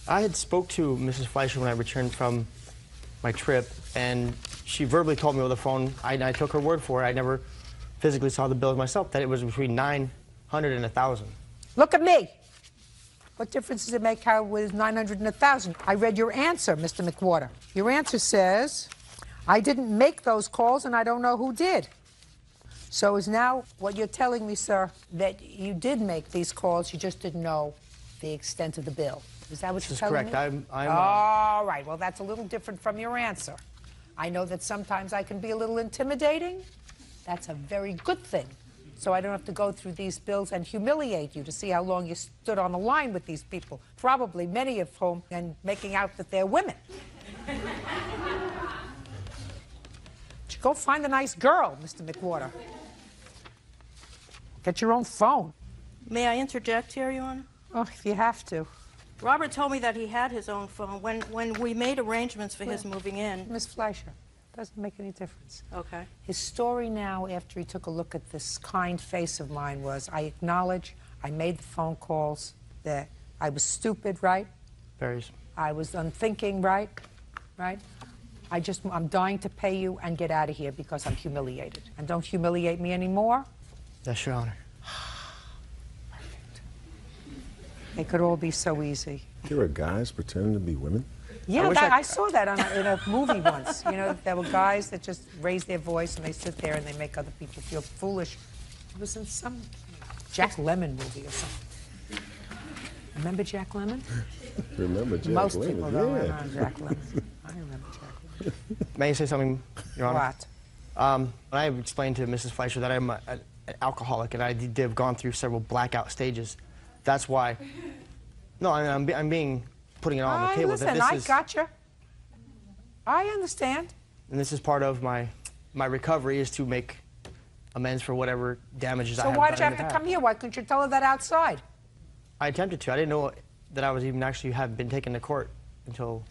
I had spoke to Mrs. Fleischer when I returned from my trip, and she verbally told me over the phone, I took her word for it, I never physically saw the bills myself, that it was between $900 and $1,000. Look at me. What difference does it make how it was 900 and 1,000? I read your answer, Mr. McWhorter. Your answer says, I didn't make those calls and I don't know who did. So is now what you're telling me, sir, that you did make these calls, you just didn't know the extent of the bill. Is that what you're telling me? This is correct. All right, well, that's a little different from your answer. I know that sometimes I can be a little intimidating. That's a very good thing. So I don't have to go through these bills and humiliate you to see how long you stood on the line with these people, probably many of whom, and making out that they're women. Go find a nice girl, Mr. McWhorter. Get your own phone. May I interject here, Your Honor? Oh, if you have to. Robert told me that he had his own phone. When we made arrangements for his moving in... Miss Fleischer, doesn't make any difference. Okay. His story now, after he took a look at this kind face of mine, was, I acknowledge I made the phone calls, that I was stupid, right? Very. I was unthinking, right? Right? I'm dying to pay you and get out of here because I'm humiliated. And don't humiliate me anymore. Yes, Your Honor. It could all be so easy. There are guys pretending to be women? Yeah, I saw that in a movie once. You know, there were guys that just raise their voice and they sit there and they make other people feel foolish. It was in some Jack Lemmon movie or something. Remember Jack Lemmon? Remember Jack Most Lemmon, people don't yeah. remember Jack Lemmon. I remember Jack Lemmon. May I say something, Your Honor? What? I have explained to Mrs. Fleischer that I'm an alcoholic and I did have gone through several blackout stages. That's why. No, I'm putting it all on the table. Listen, I gotcha. I understand. And this is part of my recovery is to make amends for whatever damages I have So done why did you in the have to past. come here? Why couldn't you tell her that outside? I attempted to. I didn't know that I was even actually have been taken to court until.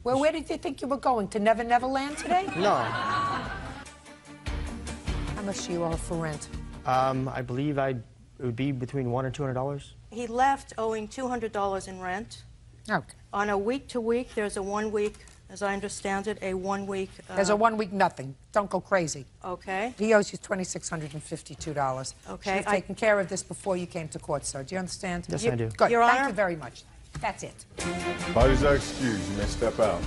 Well, where did you think you were going? To Never Never Land today? No. How much do you owe for rent? I believe it would be between $100 and $200. He left owing $200 in rent. Okay. On a week-to-week, there's a 1 week, as I understand it, a 1 week... There's a 1 week nothing. Don't go crazy. Okay. He owes you $2,652. Okay, Should have taken care of this before you came to court, sir. Do you understand? Yes, I do. Good. Your Thank Honor? you very much. That's it. Parties are excused. You may step out.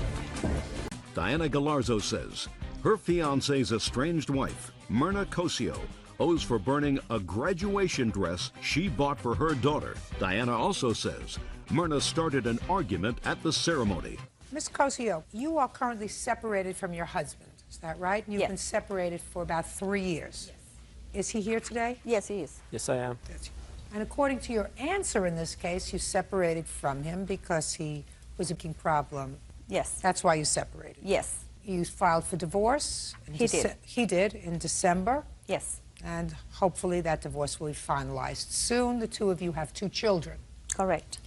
Diana Galarzo says her fiance's estranged wife, Myrna Cosio, owes for burning a graduation dress she bought for her daughter. Diana also says Myrna started an argument at the ceremony. Ms. Cosio, you are currently separated from your husband. Is that right? You've Yes. been separated for about 3 years. Yes. Is he here today? Yes, he is. Yes, I am. And according to your answer in this case, you separated from him because he was a big problem. Yes. That's why you separated. Yes. You filed for divorce. He did. He did in December. Yes. And hopefully that divorce will be finalized soon. The two of you have 2 children. Correct.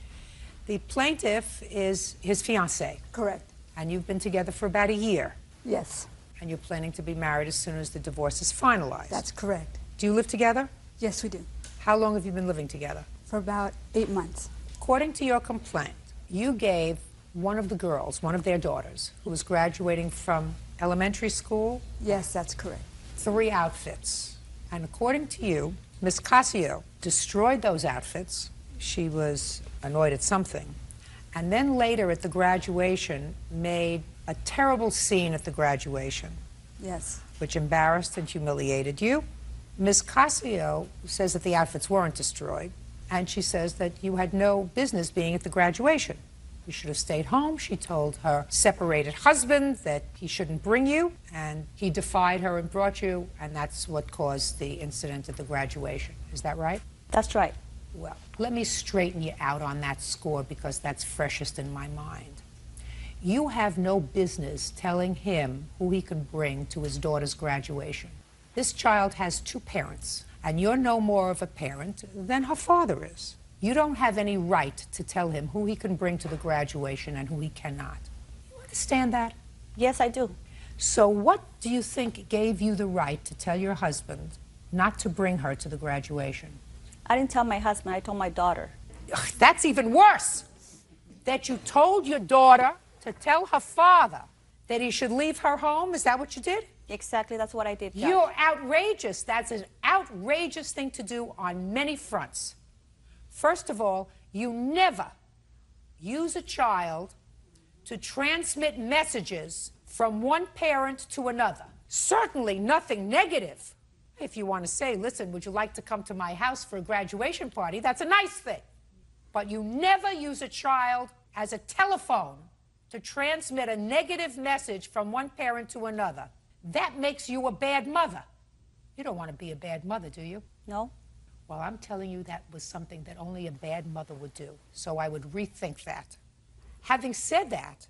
The plaintiff is his fiancé. Correct. And you've been together for about a year. Yes. And you're planning to be married as soon as the divorce is finalized. That's correct. Do you live together? Yes, we do. How long have you been living together? For about 8 months. According to your complaint, you gave one of the girls, one of their daughters, who was graduating from elementary school. Yes, that's correct. 3 outfits. And according to you, Miss Casio destroyed those outfits. She was annoyed at something. And then later at the graduation made a terrible scene at the graduation. Yes. Which embarrassed and humiliated you. Ms. Casio says that the outfits weren't destroyed, and she says that you had no business being at the graduation. You should have stayed home. She told her separated husband that he shouldn't bring you, and he defied her and brought you, and that's what caused the incident at the graduation. Is that right? That's right. Well, let me straighten you out on that score because that's freshest in my mind. You have no business telling him who he can bring to his daughter's graduation. This child has 2 parents, and you're no more of a parent than her father is. You don't have any right to tell him who he can bring to the graduation and who he cannot. You understand that? Yes, I do. So what do you think gave you the right to tell your husband not to bring her to the graduation? I didn't tell my husband, I told my daughter. Ugh, that's even worse. That you told your daughter to tell her father that he should leave her home? Is that what you did? Exactly, that's what I did, Judge. You're outrageous. That's an outrageous thing to do on many fronts. First of all, you never use a child to transmit messages from one parent to another. Certainly nothing negative. If you want to say, listen, would you like to come to my house for a graduation party? That's a nice thing. But you never use a child as a telephone to transmit a negative message from one parent to another. That makes you a bad mother. You don't want to be a bad mother, do you? No. Well, I'm telling you that was something that only a bad mother would do. So I would rethink that. Having said that,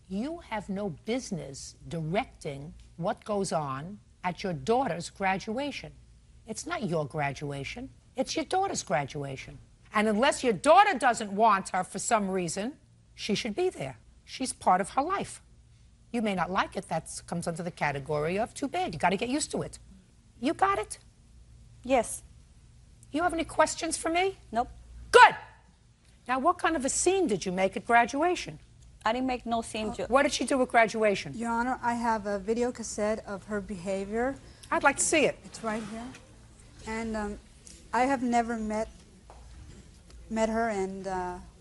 you have no business directing what goes on at your daughter's graduation. It's not your graduation. It's your daughter's graduation. And unless your daughter doesn't want her for some reason, she should be there. She's part of her life. You may not like it. That comes under the category of too bad. You got to get used to it. You got it? Yes. You have any questions for me? Nope. Good. Now, what kind of a scene did you make at graduation? I didn't make no scene. What did she do at graduation? Your Honor, I have a video cassette of her behavior. I'd like to see it. It's right here. And I have never met her, and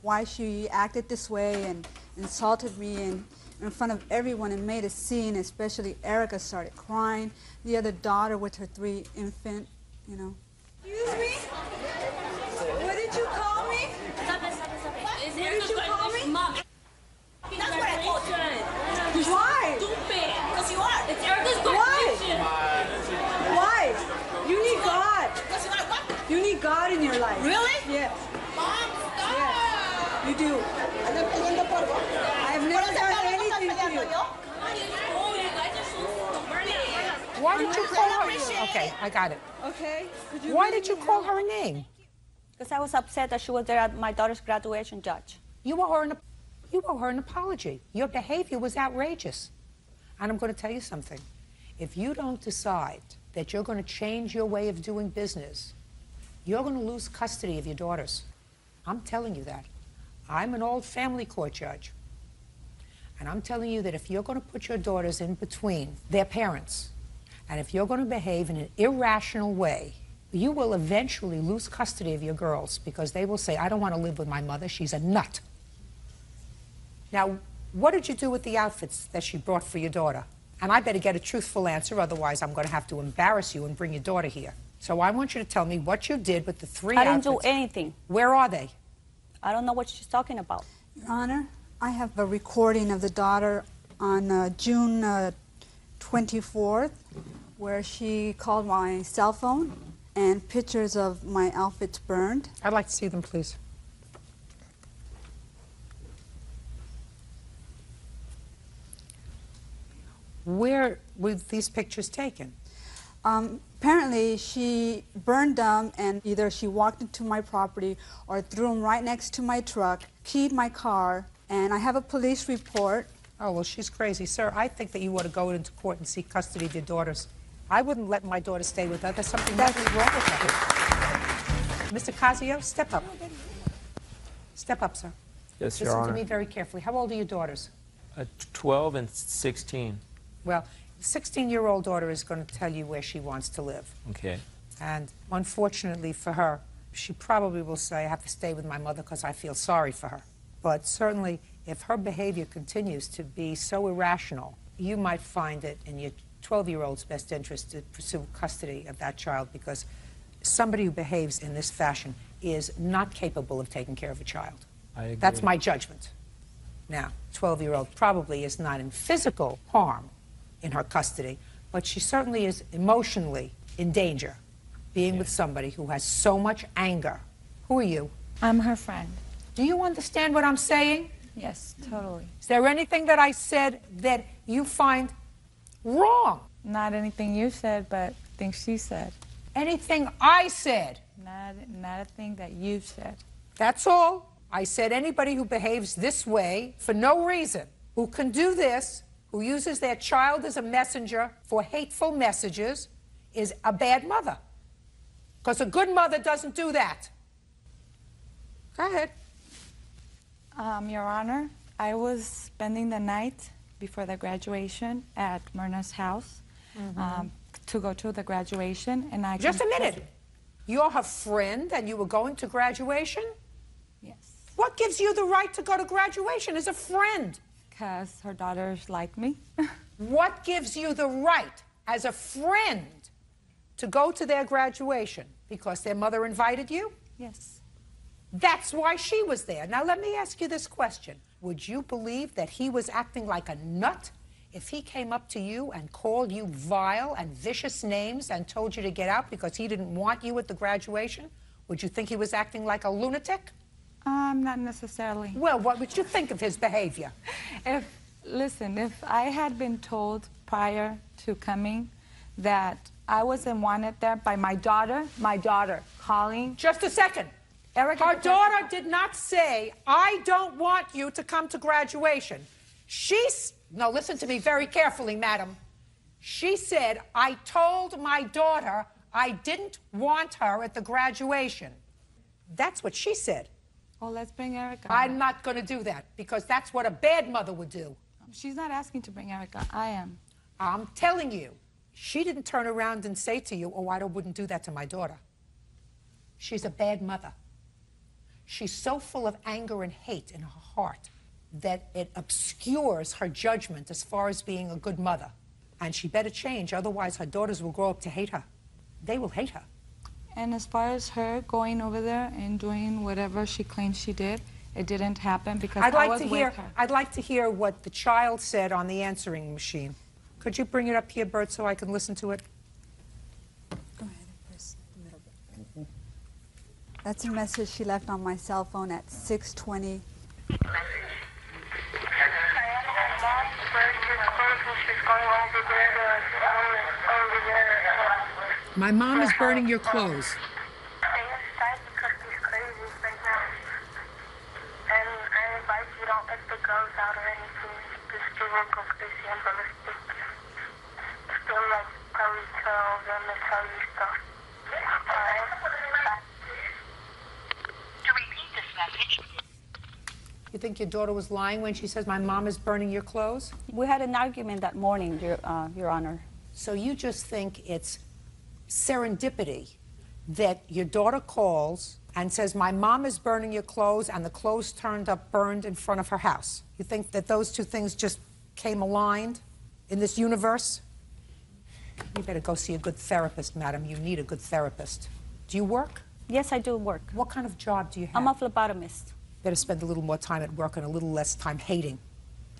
why she acted this way and insulted me and in front of everyone and made a scene, especially Erica started crying. The other daughter with her 3 infant, you know. Excuse me? What did you call me? What did you call me? Mom. That's what I called you. Why? Stupid. Because you are. It's Erica's graduation. Why? You need God. You need God in your life. Really? Yes. Mom, stop. Yes. You do. I have never done anything to you. Why did you call her? Okay, I got it. Okay. Why did you call her a name? Because I was upset that she was there at my daughter's graduation, Judge. You owe her an apology. Your behavior was outrageous. And I'm going to tell you something. If you don't decide that you're going to change your way of doing business, you're going to lose custody of your daughters. I'm telling you that. I'm an old family court judge. And I'm telling you that if you're going to put your daughters in between their parents, and if you're going to behave in an irrational way, you will eventually lose custody of your girls because they will say, I don't want to live with my mother. She's a nut. Now, what did you do with the outfits that she brought for your daughter? And I better get a truthful answer, otherwise I'm going to have to embarrass you and bring your daughter here. So I want you to tell me what you did with the 3 outfits. I didn't do anything. Where are they? I don't know what she's talking about. Your Honor, I have a recording of the daughter on June 24th where she called my cell phone and pictures of my outfits burned. I'd like to see them, please. Where were these pictures taken? Apparently, she burned them, and either she walked into my property or threw them right next to my truck, keyed my car, and I have a police report Oh, well, she's crazy. Sir, I think that you ought to go into court and seek custody of your daughters. I wouldn't let my daughter stay with her. There's something mentally wrong with her. Mr. Casio, step up. Step up, sir. Yes, Your Listen Honor. to me very carefully. How old are your daughters? 12 and 16. Well, the 16-year-old daughter is going to tell you where she wants to live. Okay. And unfortunately for her, she probably will say, I have to stay with my mother because I feel sorry for her. But certainly, if her behavior continues to be so irrational, you might find it in your 12-year-old's best interest to pursue custody of that child, because somebody who behaves in this fashion is not capable of taking care of a child. I agree. That's my judgment. Now, 12-year-old probably is not in physical harm in her custody, but she certainly is emotionally in danger, being with somebody who has so much anger. Who are you? I'm her friend. Do you understand what I'm saying? Yes, totally. Is there anything that I said that you find wrong? Not anything you said, but things she said. Anything I said? Not a thing that you said. That's all. I said anybody who behaves this way for no reason, who can do this, who uses their child as a messenger for hateful messages, is a bad mother. Because a good mother doesn't do that. Go ahead. Your Honor, I was spending the night before the graduation at Myrna's house to go to the graduation, and I Just a minute. You're her friend and you were going to graduation? Yes. What gives you the right to go to graduation as a friend? Because her daughters like me. What gives you the right as a friend to go to their graduation? Because their mother invited you? Yes. That's why she was there. Now let me ask you this question. Would you believe that he was acting like a nut if he came up to you and called you vile and vicious names and told you to get out because he didn't want you at the graduation? Would you think he was acting like a lunatic? Not necessarily. Well, what would you think of his behavior? Listen, if I had been told prior to coming that I wasn't wanted there by my daughter calling. Just a second. Erica, her daughter did not say, I don't want you to come to graduation. No, listen to me very carefully, madam. She said, I told my daughter I didn't want her at the graduation. That's what she said. Well, let's bring Erica. I'm not going to do that, because that's what a bad mother would do. She's not asking to bring Erica. I am. I'm telling you, she didn't turn around and say to you, oh, I wouldn't do that to my daughter. She's a bad mother. She's so full of anger and hate in her heart that it obscures her judgment as far as being a good mother. And she better change, otherwise her daughters will grow up to hate her. They will hate her. And as far as her going over there and doing whatever she claims she did, it didn't happen because I was with her. I'd like to hear what the child said on the answering machine. Could you bring it up here, Bert, so I can listen to it? Go ahead and press the middle button. That's a message she left on my cell phone at 6:20. My mom is burning your clothes. You think your daughter was lying when she says, my mom is burning your clothes? We had an argument that morning, Your Honor. So you just think it's serendipity that your daughter calls and says, my mom is burning your clothes, and the clothes turned up burned in front of her house. You think that those two things just came aligned in this universe? You better go see a good therapist, madam. You need a good therapist. Do you work? Yes, I do work. What kind of job do you have? I'm a phlebotomist. Better spend a little more time at work and a little less time hating.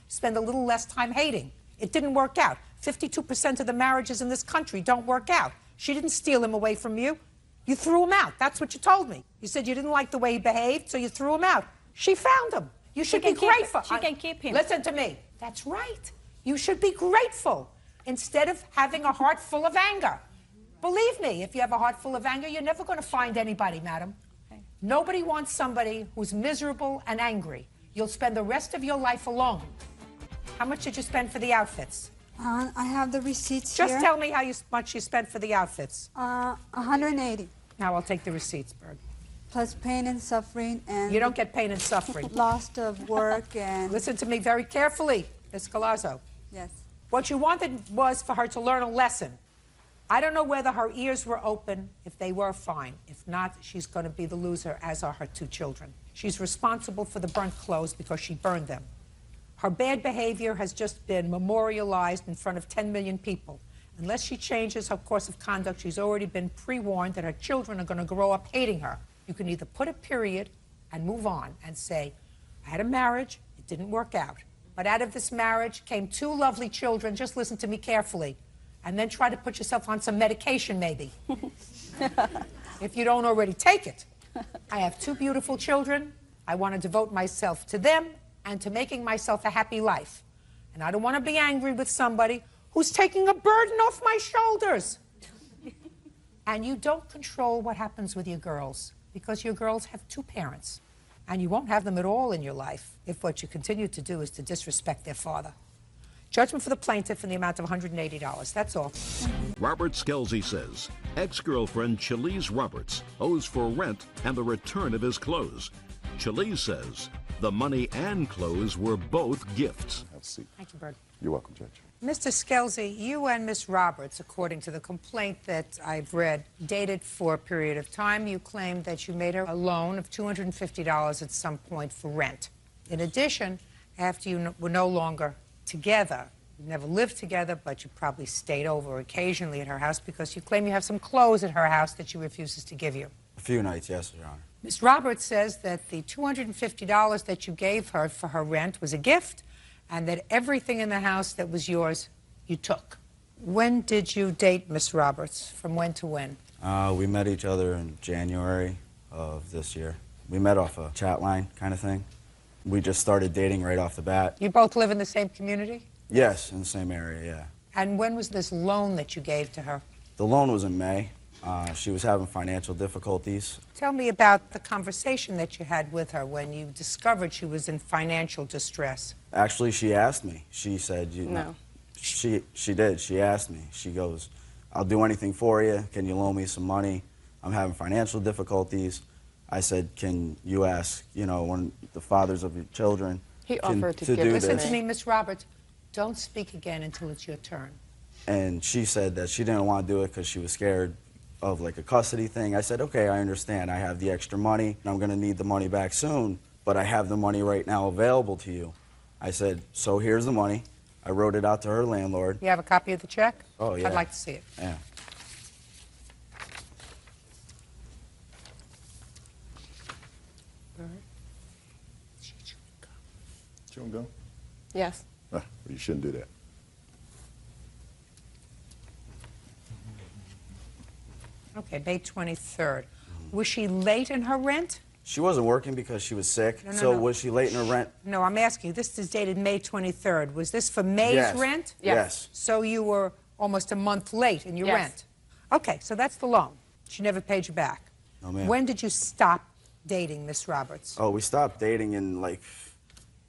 Spend a little less time hating. It didn't work out. 52% of the marriages in this country don't work out. She didn't steal him away from you. You threw him out. That's what you told me. You said you didn't like the way he behaved, so you threw him out. She found him. You should be grateful. She can keep him. Listen to me. That's right. You should be grateful instead of having a heart full of anger. Believe me, if you have a heart full of anger, you're never going to find anybody, madam. Nobody wants somebody who's miserable and angry. You'll spend the rest of your life alone. How much did you spend for the outfits? I have the receipts Just here. tell me how much you spent for the outfits. 180. Now I'll take the receipts, Berg. Plus pain and suffering and... You don't get pain and suffering. Loss of work and... Listen to me very carefully, Ms. Galazzo. Yes. What you wanted was for her to learn a lesson. I don't know whether her ears were open. If they were, fine. If not, she's going to be the loser, as are her 2 children. She's responsible for the burnt clothes because she burned them. Her bad behavior has just been memorialized in front of 10 million people. Unless she changes her course of conduct, she's already been pre-warned that her children are going to grow up hating her. You can either put a period and move on and say, I had a marriage, it didn't work out. But out of this marriage came 2 lovely children, just listen to me carefully, and then try to put yourself on some medication maybe, if you don't already take it. I have 2 beautiful children. I want to devote myself to them and to making myself a happy life. And I don't want to be angry with somebody who's taking a burden off my shoulders. And you don't control what happens with your girls, because your girls have 2 parents. And you won't have them at all in your life if what you continue to do is to disrespect their father. Judgment for the plaintiff in the amount of $180. That's all. Robert Skelzy says ex-girlfriend Chalise Roberts owes for rent and the return of his clothes. Chalise says the money and clothes were both gifts. Have a seat. Thank you, Bert. You're welcome, Judge. Mr. Skelzy, you and Miss Roberts, according to the complaint that I've read, dated for a period of time. You claimed that you made her a loan of $250 at some point for rent. In addition, after you were no longer together, you never lived together, but you probably stayed over occasionally at her house because you claim you have some clothes at her house that she refuses to give you. A few nights, yes, Your Honor. Ms. Roberts says that the $250 that you gave her for her rent was a gift, and that everything in the house that was yours, you took. When did you date Miss Roberts? From when to when? We met each other in January of this year. We met off a chat line kind of thing. We just started dating right off the bat. You both live in the same community? Yes, in the same area, yeah. And when was this loan that you gave to her? The loan was in May. She was having financial difficulties. Tell me about the conversation that you had with her when you discovered she was in financial distress. Actually, she asked me. She said, No. She did. She asked me. She goes, I'll do anything for you. Can you loan me some money? I'm having financial difficulties. I said, can you ask, one of the fathers of your children He can, offered to do give Listen this? to me, Miss Roberts. Don't speak again until it's your turn. And she said that she didn't want to do it because she was scared of like a custody thing. I said, okay, I understand. I have the extra money, and I'm going to need the money back soon, but I have the money right now available to you. I said, so here's the money. I wrote it out to her landlord. You have a copy of the check? Oh, yeah. I'd like to see it. Yeah. Chewing gum? Yes. Well, you shouldn't do that. Okay, May 23rd. Was she late in her rent? She wasn't working because she was sick, No, so no. was she late in her rent? No, I'm asking you. This is dated May 23rd. Was this for May's Yes. rent? Yes. So you were almost a month late in your Yes. rent. Okay, so that's the loan. She never paid you back. No, ma'am. When did you stop dating Miss Roberts? Oh, we stopped dating in like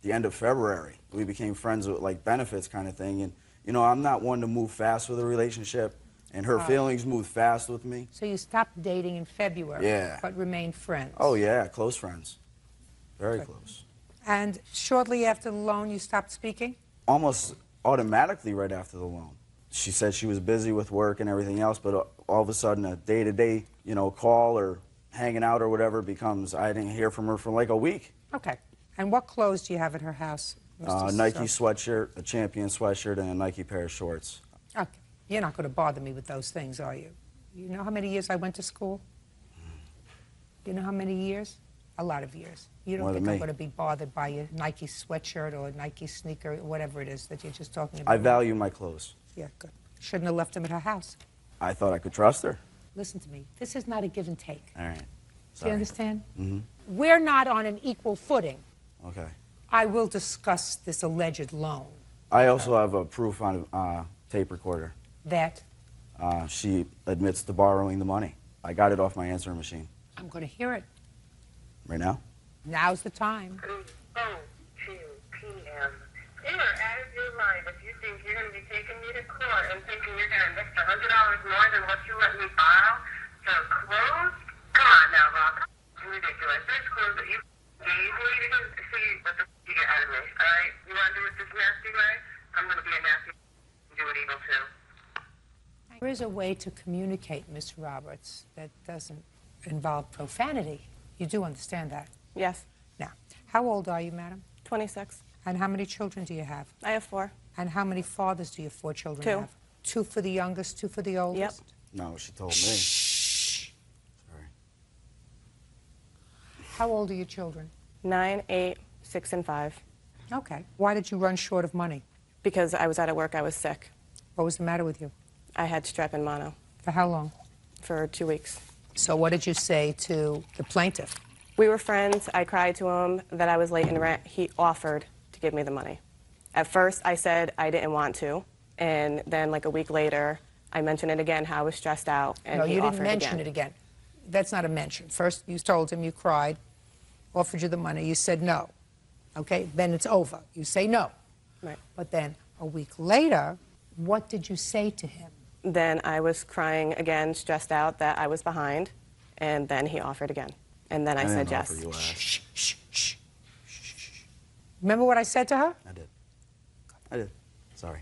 the end of February. We became friends with like benefits kind of thing, and I'm not one to move fast with a relationship, and her Oh. feelings moved fast with me. So you stopped dating in February, Yeah. but remained friends. Oh yeah, close friends, very close. And shortly after the loan, you stopped speaking? Almost automatically right after the loan. She said she was busy with work and everything else, but all of a sudden a day-to-day, call or hanging out or whatever becomes, I didn't hear from her for like a week. Okay. And what clothes do you have at her house, Mr. Nike Sosa? sweatshirt, a Champion sweatshirt, and a Nike pair of shorts. Okay. You're not going to bother me with those things, are you? You know how many years I went to school? You know how many years? A lot of years. You don't More think than I'm me. going to be bothered by a Nike sweatshirt or a Nike sneaker, or whatever it is that you're just talking about? I value my clothes. Yeah, good. Shouldn't have left them at her house. I thought I could trust her. Listen to me. This is not a give and take. All right. Do you Sorry. understand? Mm-hmm. We're not on an equal footing. Okay. I will discuss this alleged loan. I also have a proof on tape recorder. That She admits to borrowing the money. I got it off my answering machine. I'm going to hear it. Right now? Now's the time. 3:02 p.m. They are out of if you think you're going to be taking me to court and thinking you're going to make $100 more than what you let me borrow for clothes, come on now, Rob. It's ridiculous. There's clothes that you gave me to see what the you get out of me, all right? You want to do it this nasty way? I'm going to be a nasty and do it evil too. There is a way to communicate, Ms. Roberts, that doesn't involve profanity. You do understand that? Yes. Now, how old are you, madam? 26. And how many children do you have? I have 4. And how many fathers do your 4 children 2. have? 2 for the youngest, 2 for the oldest? Yep. No, she told me. How old are your children? 9, 8, 6, and 5. Okay. Why did you run short of money? Because I was out of work, I was sick. What was the matter with you? I had strep and mono. For how long? For 2 weeks. So what did you say to the plaintiff? We were friends. I cried to him that I was late in rent. He offered to give me the money. At first, I said I didn't want to. And then, like a week later, I mentioned it again, how I was stressed out, and No, he you didn't offered mention again. it again. That's not a mention. First, you told him, you cried, offered you the money, you said no. Okay, then it's over. You say no. Right. But then a week later, what did you say to him? Then I was crying again, stressed out that I was behind, and then he offered again. And then I said yes. Shh, shh, shh, shh. Remember what I said to her? I did. Sorry.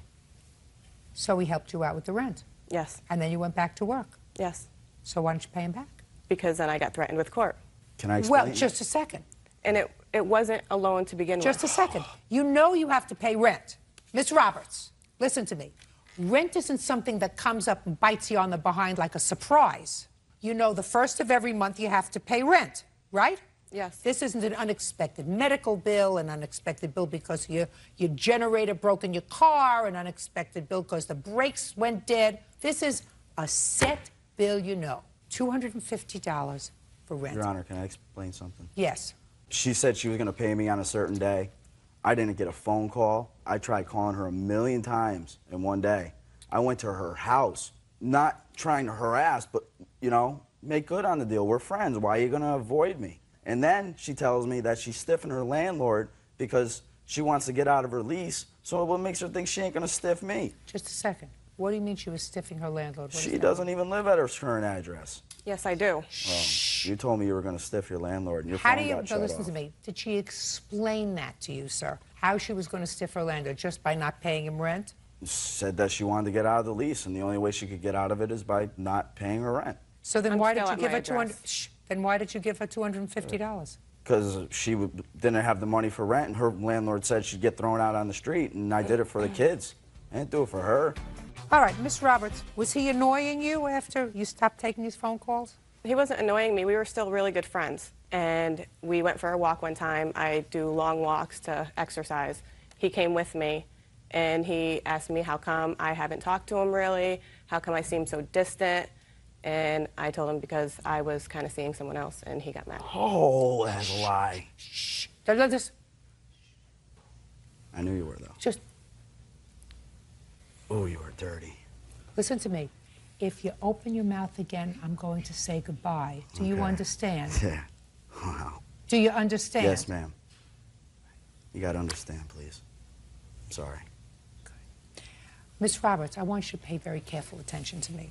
So he helped you out with the rent. Yes. And then you went back to work. Yes. So why don't you pay him back? Because then I got threatened with court. Can I explain? Well, just a second. And it wasn't a loan to begin Just with. a second. You know you have to pay rent. Miss Roberts, listen to me. Rent isn't something that comes up and bites you on the behind like a surprise. You know the first of every month you have to pay rent, right? Yes. This isn't an unexpected medical bill, an unexpected bill because your generator broke in your car, an unexpected bill because the brakes went dead. This is a set bill, you know. $250 for rent. Your Honor, can I explain something? Yes. She said she was going to pay me on a certain day. I didn't get a phone call. I tried calling her 1,000,000 times in one day. I went to her house, not trying to harass, but, you know, make good on the deal. We're friends. Why are you going to avoid me? And then she tells me that she's stiffing her landlord because she wants to get out of her lease, so what makes her think she ain't going to stiff me? Just a second. What do you mean she was stiffing her landlord? What is She that? doesn't even live at her current address. Yes, I do. Well, you told me you were going to stiff your landlord, and your How phone do you, got no, shut listen off. to me. Did she explain that to you, sir? How she was going to stiff her landlord just by not paying him rent? Said that she wanted to get out of the lease, and the only way she could get out of it is by not paying her rent. So then I'm why did still you at give my her 200? address. Shh. Then why did you give her $250? Because she didn't have the money for rent, and her landlord said she'd get thrown out on the street, and I did it for the kids. I didn't do it for her. All right, Miss Roberts, was he annoying you after you stopped taking his phone calls? He wasn't annoying me. We were still really good friends. And we went for a walk one time. I do long walks to exercise. He came with me, and he asked me how come I haven't talked to him really, how come I seem so distant. And I told him because I was kind of seeing someone else, and he got mad. Oh, that's a lie. Shh. Just I knew you were, though. Just Oh, you were dirty. listen to me. If you open your mouth again, I'm going to say goodbye. Do you understand? Yeah. Wow. Do you understand? Yes, ma'am. You got to understand, please. I'm sorry. Miss Roberts, I want you to pay very careful attention to me.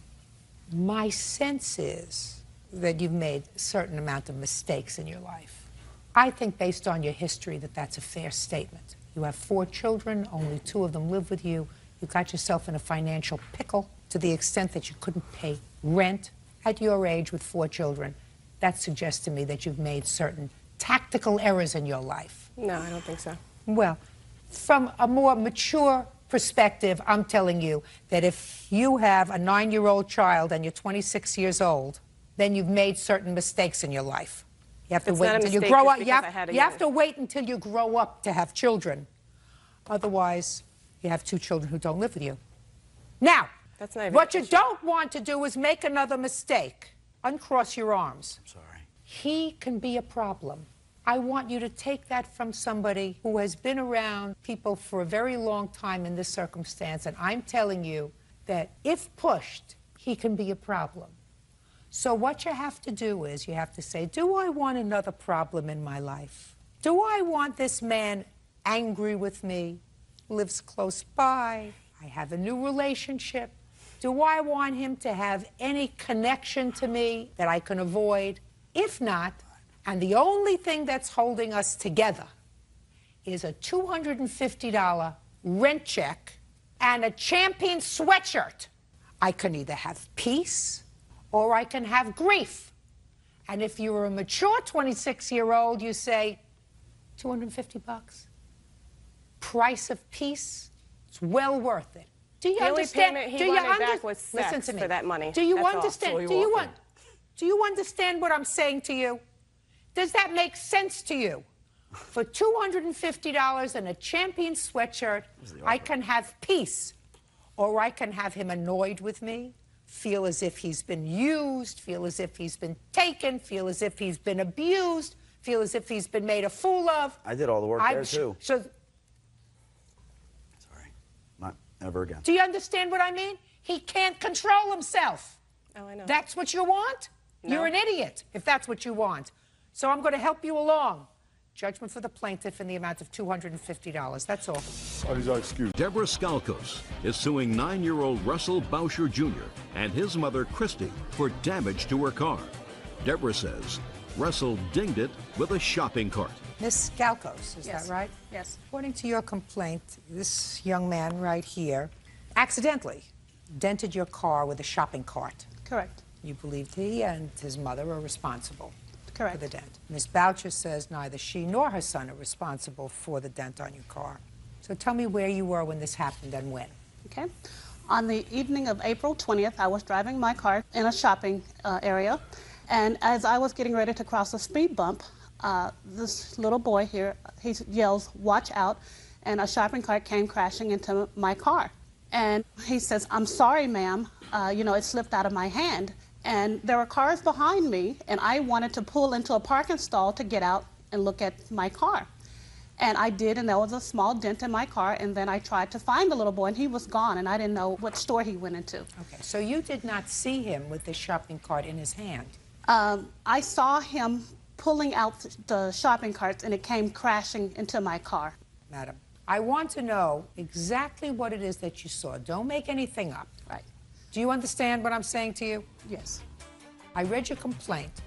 My sense is that you've made a certain amount of mistakes in your life. I think based on your history that that's a fair statement. You have 4 children, only 2 of them live with you. You got yourself in a financial pickle to the extent that you couldn't pay rent at your age with 4 children. That suggests to me that you've made certain tactical errors in your life. No, I don't think so. Well, from a more mature perspective, I'm telling you that if you have a 9-year-old child and you're 26 years old, then you've made certain mistakes in your life. You have to It's wait not a until you mistake grow just up. because I had a You have young- to wait until you grow up to have children. Otherwise, you have 2 children who don't live with you. Now, That's not even what an you don't want to do is make another mistake. Uncross your arms. I'm sorry. He can be a problem. I want you to take that from somebody who has been around people for a very long time in this circumstance, and I'm telling you that if pushed, he can be a problem. So what you have to do is you have to say, do I want another problem in my life? Do I want this man angry with me, lives close by. I have a new relationship. Do I want him to have any connection to me that I can avoid? If not, and the only thing that's holding us together is a $250 rent check and a Champion sweatshirt, I can either have peace or I can have grief. And if you're a mature 26-year-old, you say, 250 bucks? Price of peace? It's well worth it. Do you The only understand? payment he do you wanted back was sex Listen to me. for that money. Do you That's all. understand? That's all he Do you understand what I'm saying to you? Does that make sense to you? For $250 and a Champion sweatshirt, I can have peace, or I can have him annoyed with me, feel as if he's been used, feel as if he's been taken, feel as if he's been abused, feel as if he's been made a fool of. I did all the work there, too. So, Not ever again. do you understand what I mean? He can't control himself. Oh, I know. That's what you want? No. You're an idiot if that's what you want. So I'm going to help you along. Judgment for the plaintiff in the amount of $250. That's all. Parties are excused. Deborah Skalkos is suing 9-year-old Russell Bauscher Jr. and his mother, Christy, for damage to her car. Deborah says Russell dinged it with a shopping cart. Miss Skalkos, is Yes. that right? Yes. According to your complaint, this young man right here accidentally dented your car with a shopping cart. Correct. You believed he and his mother are responsible Correct. for the dent. Miss Boucher says neither she nor her son are responsible for the dent on your car. So tell me where you were when this happened and when. Okay. On the evening of April 20th, I was driving my car in a shopping area, and as I was getting ready to cross a speed bump, this little boy here, he yells, "Watch out," and a shopping cart came crashing into my car. And he says, "I'm sorry, ma'am, it slipped out of my hand." And there were cars behind me, and I wanted to pull into a parking stall to get out and look at my car. And I did, and there was a small dent in my car, and then I tried to find the little boy, and he was gone, and I didn't know what store he went into. Okay, so you did not see him with the shopping cart in his hand? I saw him pulling out the shopping carts, and it came crashing into my car. Madam, I want to know exactly what it is that you saw. Don't make anything up. Right. Do you understand what I'm saying to you? Yes. I read your complaint,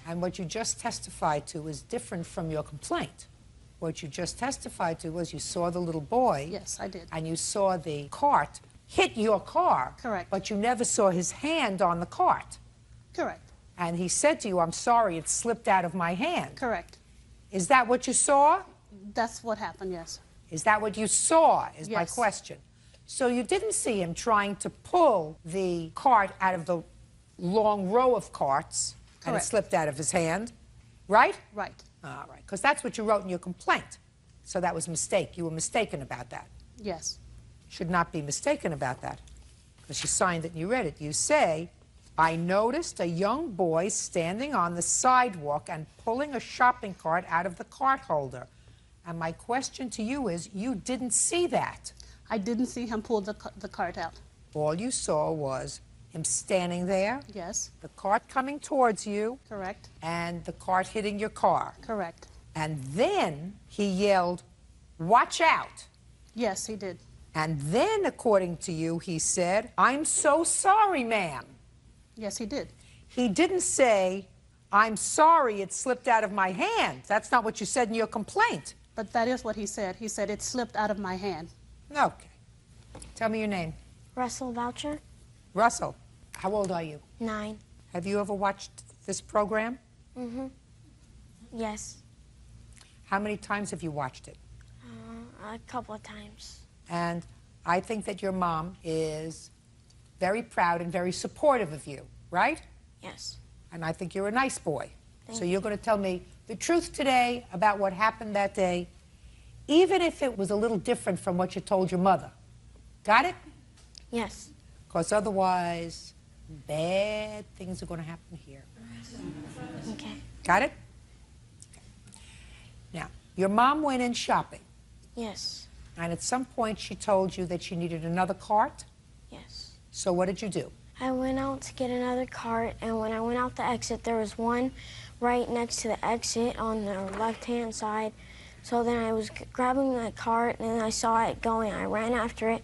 and what you just testified to is different from your complaint. What you just testified to was you saw the little boy. Yes, I did. And you saw the cart hit your car. Correct. But you never saw his hand on the cart. Correct. And he said to you, "I'm sorry, it slipped out of my hand." Correct. Is that what you saw? That's what happened, yes. Is that what you saw, is my Yes. question. So you didn't see him trying to pull the cart out of the long row of carts, and it Correct. slipped out of his hand, right? Right. All right, because that's what you wrote in your complaint. So that was a mistake. You were mistaken about that. Yes. Should not be mistaken about that, because you signed it and you read it. You say, "I noticed a young boy standing on the sidewalk and pulling a shopping cart out of the cart holder." And my question to you is, you didn't see that. I didn't see him pull the cart out. All you saw was him standing there, Yes. the cart coming towards you, Correct. and the cart hitting your car. Correct. And then he yelled, "Watch out." Yes, he did. And then, according to you, he said, "I'm so sorry, ma'am." Yes, he did. He didn't say, "I'm sorry, it slipped out of my hand." That's not what you said in your complaint. But that is what he said. He said it slipped out of my hand. Okay. Tell me your name. Russell Voucher, Russell, how old are you? 9. Have you ever watched this program? Mm-hmm. Yes. How many times have you watched it? A couple of times. And I think that your mom is very proud and very supportive of you, right? Yes. And I think you're a nice boy. Thank So you're going to tell me the truth today about what happened that day, even if it was a little different from what you told your mother. Got it? Yes. Because otherwise, bad things are going to happen here. Okay. Got it? Okay. Now, your mom went in shopping, Yes. and at some point she told you that she needed another cart. Yes. So what did you do? I went out to get another cart, and when I went out the exit, there was one right next to the exit on the left-hand side. So then I was grabbing the cart, and then I saw it going. I ran after it,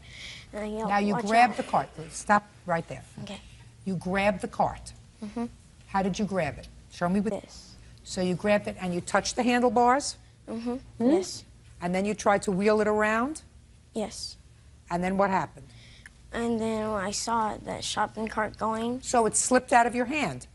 and I yelled, Now you "Watch grabbed out." the cart. Stop right there. Okay. You grabbed the cart. Mm-hmm. How did you grab it? Show me with this. So you grabbed it and you touched the handlebars? Mm-hmm. Hmm? Yes. And then you tried to wheel it around? Yes. And then what happened? And then when I saw that shopping cart going, So it slipped out of your hand?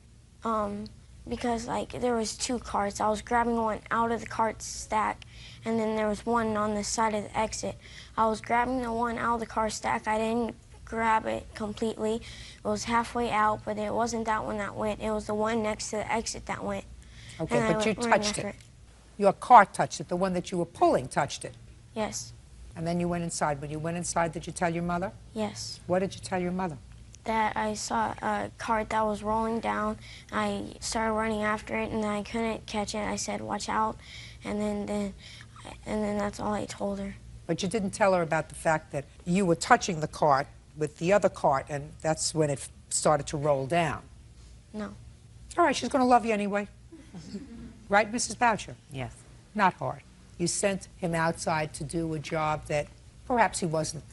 because like there was two carts. I was grabbing one out of the cart stack, and then there was one on the side of the exit. I was grabbing the one out of the cart stack. I didn't grab it completely. It was halfway out, but it wasn't that one that went. It was the one next to the exit that went. Okay, And I but you ran touched after it. Your cart touched it. The one that you were pulling touched it. Yes. And then you went inside. When you went inside, did you tell your mother? Yes. What did you tell your mother? That I saw a cart that was rolling down. I started running after it, and then I couldn't catch it. I said, "Watch out," and then that's all I told her. But you didn't tell her about the fact that you were touching the cart with the other cart, and that's when it started to roll down. No. All right, she's going to love you anyway. Right, Mrs. Boucher? Yes. Not hard. You sent him outside to do a job that perhaps he wasn't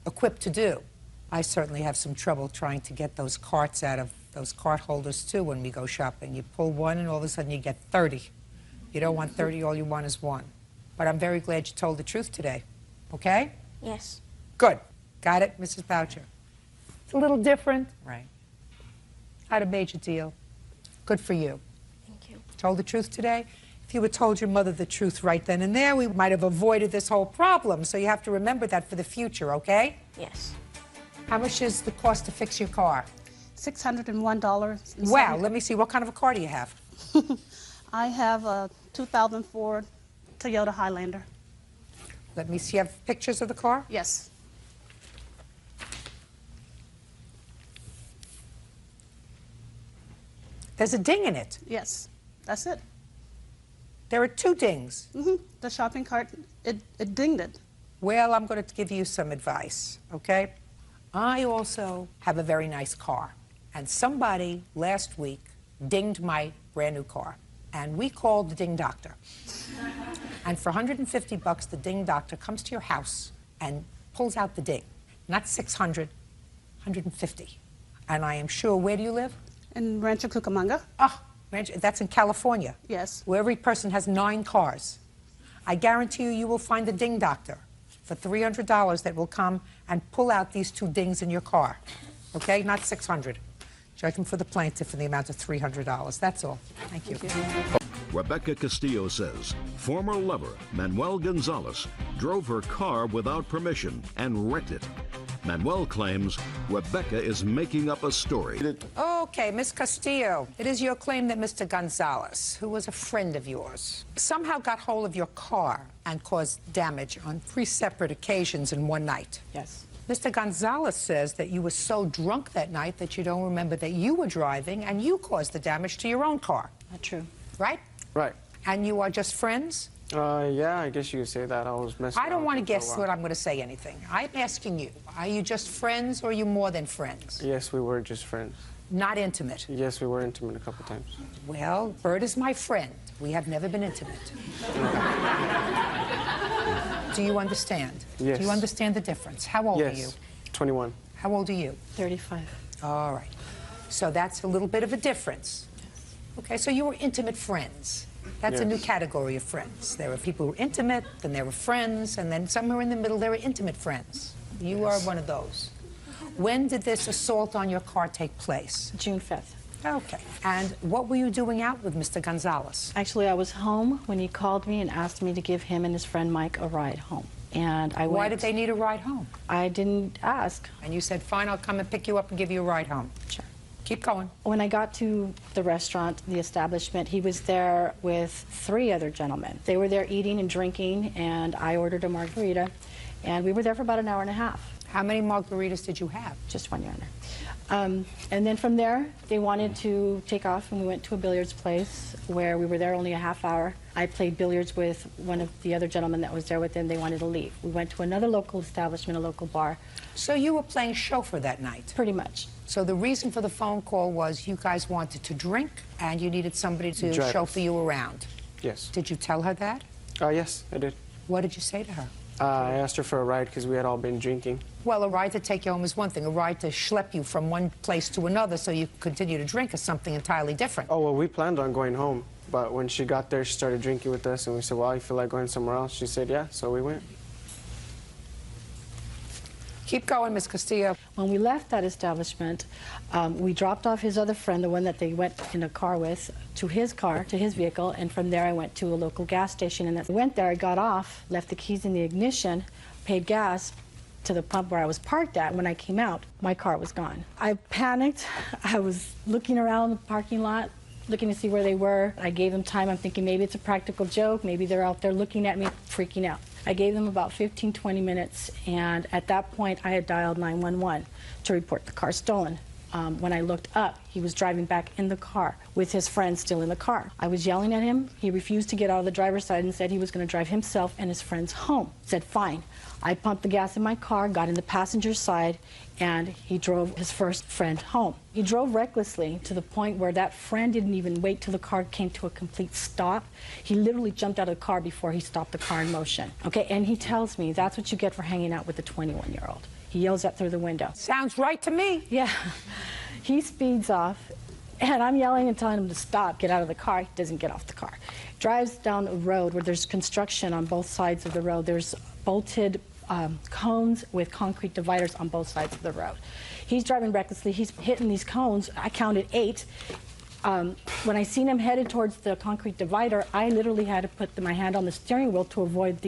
equipped to do. I certainly have some trouble trying to get those carts out of those cart holders, too, when we go shopping. You pull one, and all of a sudden you get 30. You don't want 30, all you want is one. But I'm very glad you told the truth today. Okay? Yes. Good. Got it, Mrs. Boucher? It's a little different. Right. Not a major deal. Good for you. Thank you. Told the truth today? If you had told your mother the truth right then and there, we might have avoided this whole problem. So you have to remember that for the future, okay? Yes. How much is the cost to fix your car? $601. Wow, let me see. What kind of a car do you have? I have a 2004 Toyota Highlander. Let me see. You have pictures of the car? Yes. There's a ding in it. Yes, that's it. There are two dings. The shopping cart, it dinged it. Well, I'm going to give you some advice, okay? I also have a very nice car, and somebody last week dinged my brand new car, and we called the ding doctor. And for $150, the ding doctor comes to your house and pulls out the ding. Not 600, 150. And I am sure, where do you live? In Rancho Cucamonga. Oh, that's in California. Yes. Where every person has 9 cars. I guarantee you, you will find a ding doctor for $300 that will come and pull out these 2 dings in your car. Okay? Not 600. Judgment for the plaintiff in the amount of $300. That's all. Thank you. Rebecca Castillo says former lover Manuel Gonzalez drove her car without permission and wrecked it. Manuel claims Rebecca is making up a story. Okay, Miss Castillo, it is your claim that Mr. Gonzalez, who was a friend of yours, somehow got hold of your car and caused damage on 3 separate occasions in one night. Yes. Mr. Gonzalez says that you were so drunk that night that you don't remember that you were driving and you caused the damage to your own car. Not true. Right? Right. And you are just friends? Yeah, I guess you could say that. I was messing I don't want to around for a guess while. what I'm going to say anything. I'm asking you, are you just friends or are you more than friends? Yes, we were just friends. Not intimate? Yes, we were intimate a couple times. Well, Bert is my friend. We have never been intimate. Do you understand? Yes. Do you understand the difference? How old are you? Yes, 21. How old are you? 35. All right. So that's a little bit of a difference. Okay, so you were intimate friends. That's a new category of friends. There are people who are intimate, then there are friends, and then somewhere in the middle there are intimate friends. You are one of those. When did this assault on your car take place? June 5th. Okay. And what were you doing out with Mr. Gonzalez? Actually, I was home when he called me and asked me to give him and his friend Mike a ride home. And I went. Why did they need a ride home? I didn't ask. And you said, fine, I'll come and pick you up and give you a ride home. Sure. Keep going. When I got to the restaurant, the establishment, he was there with 3 other gentlemen. They were there eating and drinking, and I ordered a margarita, and we were there for about an hour and a half. How many margaritas did you have? Just 1, Your Honor. And then from there, they wanted to take off, and we went to a billiards place where we were there only a half hour. I played billiards with one of the other gentlemen that was there with them. They wanted to leave. We went to another local establishment, a local bar. So you were playing chauffeur that night? Pretty much. So the reason for the phone call was you guys wanted to drink and you needed somebody to Drive. chauffeur you around. Yes. Did you tell her that? Yes, I did. What did you say to her? I asked her for a ride because we had all been drinking. Well, a ride to take you home is one thing. A ride to schlep you from one place to another so you continue to drink is something entirely different. Oh, well, we planned on going home, but when she got there, she started drinking with us, and we said, well, you feel like going somewhere else? She said, yeah, so we went. Keep going, Ms. Castillo. When we left that establishment, we dropped off his other friend, the one that they went in a car with, to his car, to his vehicle, and from there I went to a local gas station. And I went there, I got off, left the keys in the ignition, paid gas to the pump where I was parked at. When I came out, my car was gone. I panicked. I was looking around the parking lot, looking to see where they were. I gave them time. I'm thinking maybe it's a practical joke. Maybe they're out there looking at me, freaking out. I gave them about 15, 20 minutes, and at that point, I had dialed 911 to report the car stolen. When I looked up, he was driving back in the car with his friend still in the car. I was yelling at him. He refused to get out of the driver's side and said he was going to drive himself and his friends home. Said, fine. I pumped the gas in my car, got in the passenger side, and he drove his first friend home. He drove recklessly to the point where that friend didn't even wait till the car came to a complete stop. He literally jumped out of the car before he stopped the car in motion. Okay, and he tells me that's what you get for hanging out with a 21-year-old. He yells that through the window. Sounds right to me. Yeah. He speeds off, and I'm yelling and telling him to stop, get out of the car. He doesn't get off the car. Drives down a road where there's construction on both sides of the road. There's bolted cones with concrete dividers on both sides of the road. He's driving recklessly. He's hitting these cones. I counted 8. When I seen him headed towards the concrete divider, I literally had to put my hand on the steering wheel to avoid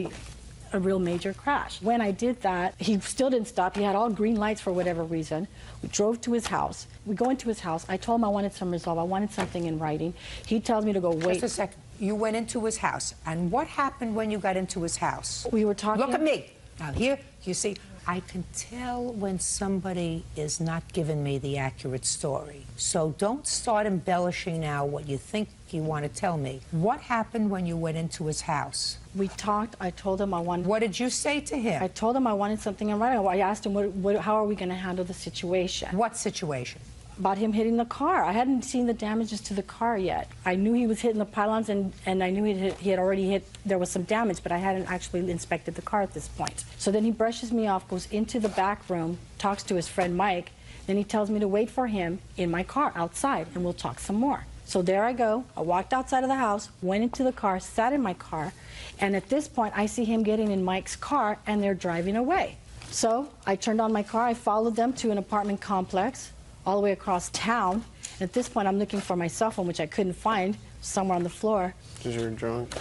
a real major crash. When I did that, he still didn't stop. He had all green lights for whatever reason. We drove to his house. We go into his house. I told him I wanted some resolve. I wanted something in writing. He tells me to go wait. Just a second. You went into his house. And what happened when you got into his house? We were talking. Look at me. Now here, you see, I can tell when somebody is not giving me the accurate story. So don't start embellishing now what you think you want to tell me. What happened when you went into his house? We talked. I told him I wanted... What did you say to him? I told him I wanted something in writing. I asked him, how are we going to handle the situation? What situation? About him hitting the car. I hadn't seen the damages to the car yet. I knew he was hitting the pylons, and I knew he had already hit, there was some damage, but I hadn't actually inspected the car at this point. So then he brushes me off, goes into the back room, talks to his friend Mike, then he tells me to wait for him in my car outside, and we'll talk some more. So there I go. I walked outside of the house, went into the car, sat in my car, and at this point I see him getting in Mike's car, and they're driving away. So I turned on my car, I followed them to an apartment complex, all the way across town. And at this point, I'm looking for my cell phone, which I couldn't find, somewhere on the floor. Because you were drunk?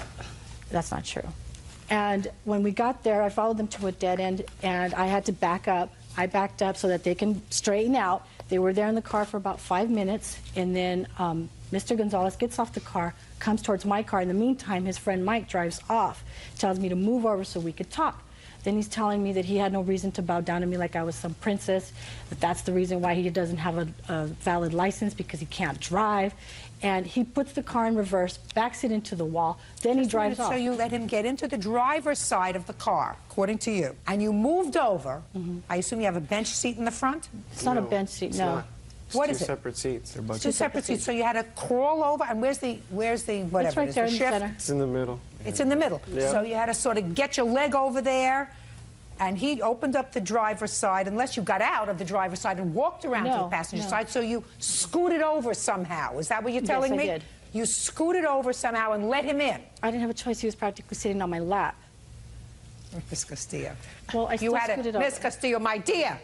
That's not true. And when we got there, I followed them to a dead end, and I had to back up. I backed up so that they can straighten out. They were there in the car for about 5 minutes, and then Mr. Gonzalez gets off the car, comes towards my car. In the meantime, his friend Mike drives off, tells me to move over so we could talk. Then he's telling me that he had no reason to bow down to me like I was some princess, that that's the reason why he doesn't have a valid license, because he can't drive. And he puts the car in reverse, backs it into the wall, then he drives off. So you let him get into the driver's side of the car, according to you, and you moved over. I assume you have a bench seat in the front? It's not a bench seat, no. What is it? Two separate seats. It's two separate seats. So you had to crawl over, and where's the whatever? It's right there in the shift? center. It's in the middle. It's in the middle. Yeah. So you had to sort of get your leg over there, and he opened up the driver's side, unless you got out of the driver's side and walked around to the passenger side, so you scooted over somehow. Is that what you're telling me? Yes, I did. You scooted over somehow and let him in. I didn't have a choice. He was practically sitting on my lap. Miss Castillo. Well, I still scooted over. Miss Castillo, my dear,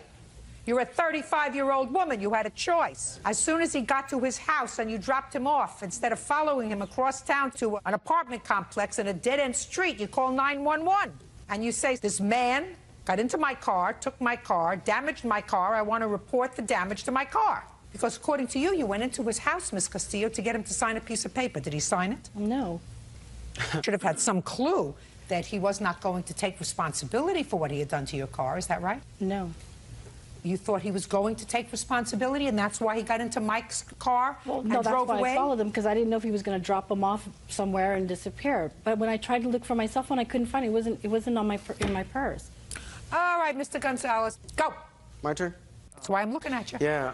you're a 35-year-old woman. You had a choice. As soon as he got to his house and you dropped him off, instead of following him across town to an apartment complex in a dead-end street, you call 911. And you say, this man got into my car, took my car, damaged my car. I want to report the damage to my car. Because according to you, you went into his house, Miss Castillo, to get him to sign a piece of paper. Did he sign it? No. Should have had some clue that he was not going to take responsibility for what he had done to your car. Is that right? No. You thought he was going to take responsibility, and that's why he got into Mike's car and no, drove that's why away? I followed him, because I didn't know if he was going to drop him off somewhere and disappear. But when I tried to look for my cell phone, I couldn't find it. It wasn't on in my purse. All right, Mr. Gonzalez, go. My turn? That's why I'm looking at you. Yeah,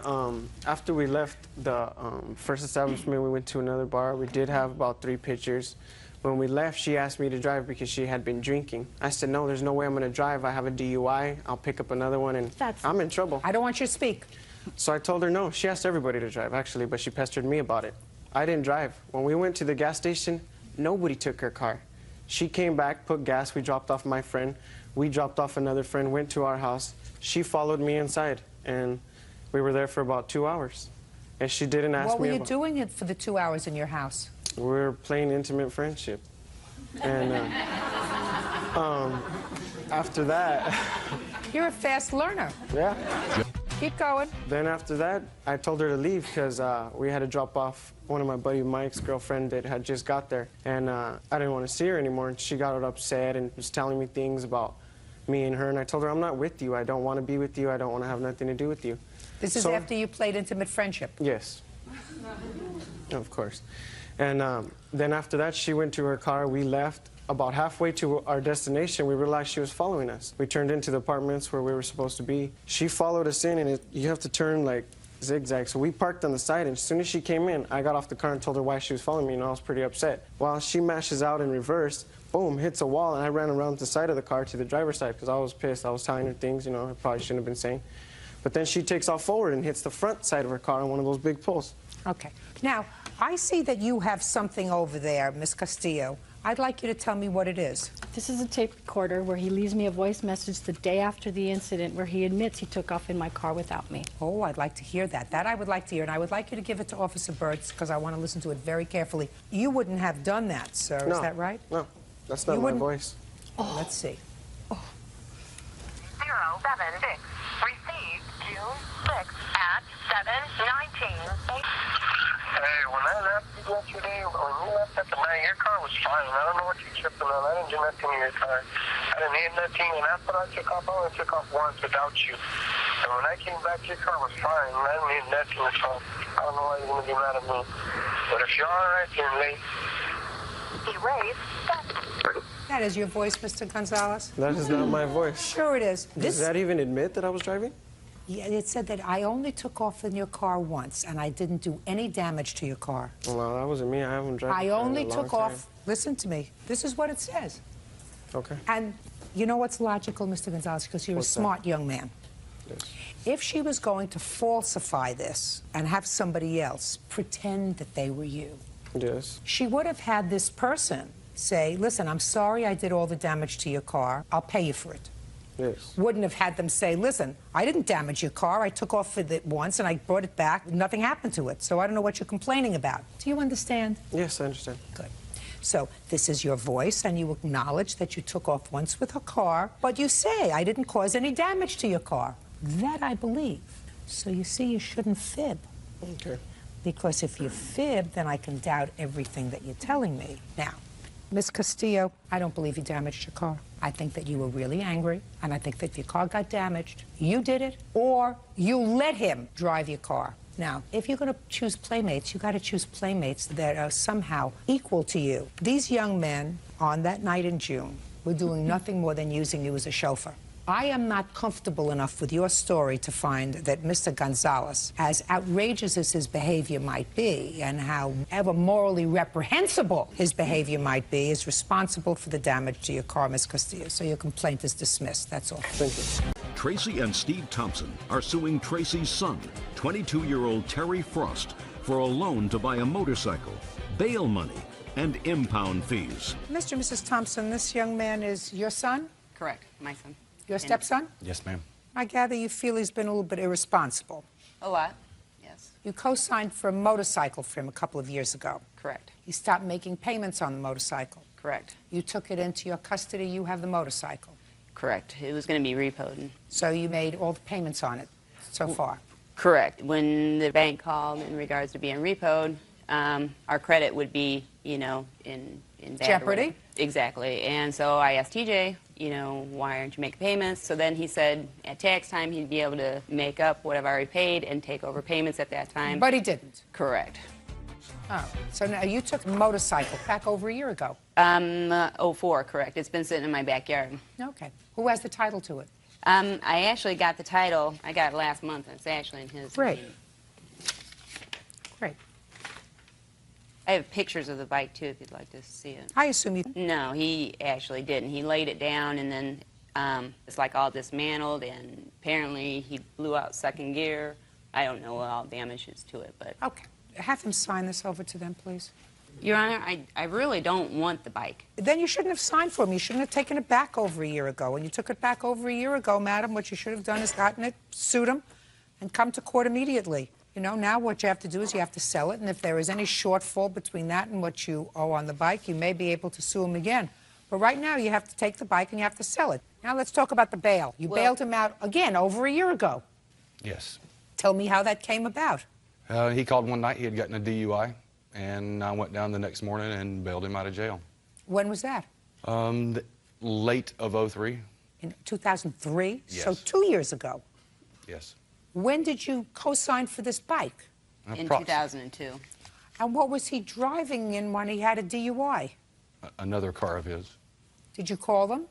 after we left the first establishment, we went to another bar. We did have about 3 pictures, When we left, she asked me to drive because she had been drinking. I said, no, there's no way I'm going to drive. I have a DUI. I'll pick up another one, and I'm in trouble. I don't want you to speak. So I told her no. She asked everybody to drive, actually, but she pestered me about it. I didn't drive. When we went to the gas station, nobody took her car. She came back, put gas. We dropped off my friend. We dropped off another friend, went to our house. She followed me inside, and we were there for about 2 hours. And she didn't ask me What were you about... doing it for the 2 hours in your house? We were playing intimate friendship. And after that... You're a fast learner. Yeah. Keep going. Then after that, I told her to leave because we had to drop off one of my buddy Mike's girlfriend that had just got there. And I didn't want to see her anymore. And she got upset and was telling me things about me and her. And I told her, I'm not with you. I don't want to be with you. I don't want to have nothing to do with you. This is after you played intimate friendship? Yes. Of course. And then after that, she went to her car. We left. About halfway to our destination, we realized she was following us. We turned into the apartments where we were supposed to be. She followed us in, and you have to turn like zigzag. So we parked on the side, and as soon as she came in, I got off the car and told her why she was following me, and I was pretty upset. While she mashes out in reverse, boom, hits a wall, and I ran around the side of the car to the driver's side because I was pissed. I was telling her things, you know, I probably shouldn't have been saying. But then she takes off forward and hits the front side of her car on one of those big poles. Okay. Now, I see that you have something over there, Miss Castillo. I'd like you to tell me what it is. This is a tape recorder where he leaves me a voice message the day after the incident where he admits he took off in my car without me. Oh, I'd like to hear that. That I would like to hear, and I would like you to give it to Officer Burtz because I want to listen to it very carefully. You wouldn't have done that, sir. No. Is that right? No, that's not my voice. Oh. Let's see. 076. Received June 6th at 7:19. Hey, when I left you yesterday, when you left at the night, your car was fine. I don't know what you're tripping on. I didn't do nothing in your car. I didn't hit nothing, and after I took off, I only took off once without you. And when I came back, your car was fine. I didn't hit nothing, so I don't know why you're going to be mad at me. But if you're all right, then late. Erase. That is your voice, Mr. Gonzalez? That is not my voice. Sure it is. Does that even admit that I was driving? Yeah, it said that I only took off in your car once, and I didn't do any damage to your car. Well, that wasn't me. I haven't driven I in only a long took time. off. Listen to me. This is what it says. Okay. And you know what's logical, Mr. Gonzalez, because you're a smart young man. Yes. If she was going to falsify this and have somebody else pretend that they were you, yes, she would have had this person say, listen, I'm sorry I did all the damage to your car. I'll pay you for it. Yes. Wouldn't have had them say, listen, I didn't damage your car. I took off with it once and I brought it back. Nothing happened to it. So I don't know what you're complaining about. Do you understand? Yes, I understand. Good. So this is your voice, and you acknowledge that you took off once with her car, but you say, I didn't cause any damage to your car. That I believe. So you see, you shouldn't fib. Okay. Because if you fib, then I can doubt everything that you're telling me. Now, Miss Castillo, I don't believe you damaged your car. I think that you were really angry, and I think that if your car got damaged, you did it, or you let him drive your car. Now, if you're going to choose playmates, you got to choose playmates that are somehow equal to you. These young men on that night in June were doing nothing more than using you as a chauffeur. I am not comfortable enough with your story to find that Mr. Gonzalez, as outrageous as his behavior might be and however morally reprehensible his behavior might be, is responsible for the damage to your car, Ms. Castillo. So your complaint is dismissed. That's all. Thank you. Tracy and Steve Thompson are suing Tracy's son, 22-year-old Terry Frost, for a loan to buy a motorcycle, bail money, and impound fees. Mr. and Mrs. Thompson, this young man is your son? Correct, my son. Your stepson? Yes, ma'am. I gather you feel he's been a little bit irresponsible. A lot, yes. You co-signed for a motorcycle for him a couple of years ago. Correct. He stopped making payments on the motorcycle. Correct. You took it into your custody. You have the motorcycle. Correct. It was going to be repoed. So you made all the payments on it so far? Correct. When the bank called in regards to being repoed, our credit would be, you know, in bad jeopardy? order. Exactly. And so I asked TJ, you know, why aren't you making payments? So then he said at tax time he'd be able to make up what I've already paid and take over payments at that time. But he didn't? Correct. Oh, so now you took the motorcycle back over a year ago? 04, correct. It's been sitting in my backyard. Okay. Who has the title to it? I actually got the title. I got it last month. It's actually in his Great. name. Great. I have pictures of the bike, too, if you'd like to see it. I assume you... No, he actually didn't. He laid it down, and then it's like all dismantled, and apparently he blew out second gear. I don't know what all damage is to it, but... Okay. Have him sign this over to them, please. Your Honor, I really don't want the bike. Then you shouldn't have signed for him. You shouldn't have taken it back over a year ago. When you took it back over a year ago, madam, what you should have done is gotten it, sued him, and come to court immediately. You know, now what you have to do is you have to sell it, and if there is any shortfall between that and what you owe on the bike, you may be able to sue him again. But right now, you have to take the bike and you have to sell it. Now let's talk about the bail. You bailed him out again over a year ago. Yes. Tell me how that came about. He called one night. He had gotten a DUI, and I went down the next morning and bailed him out of jail. When was that? Late of '03. In 2003? Yes. So 2 years ago. Yes. When did you co-sign for this bike? In 2002. And what was he driving in when he had a DUI? Another car of his. Did you call them?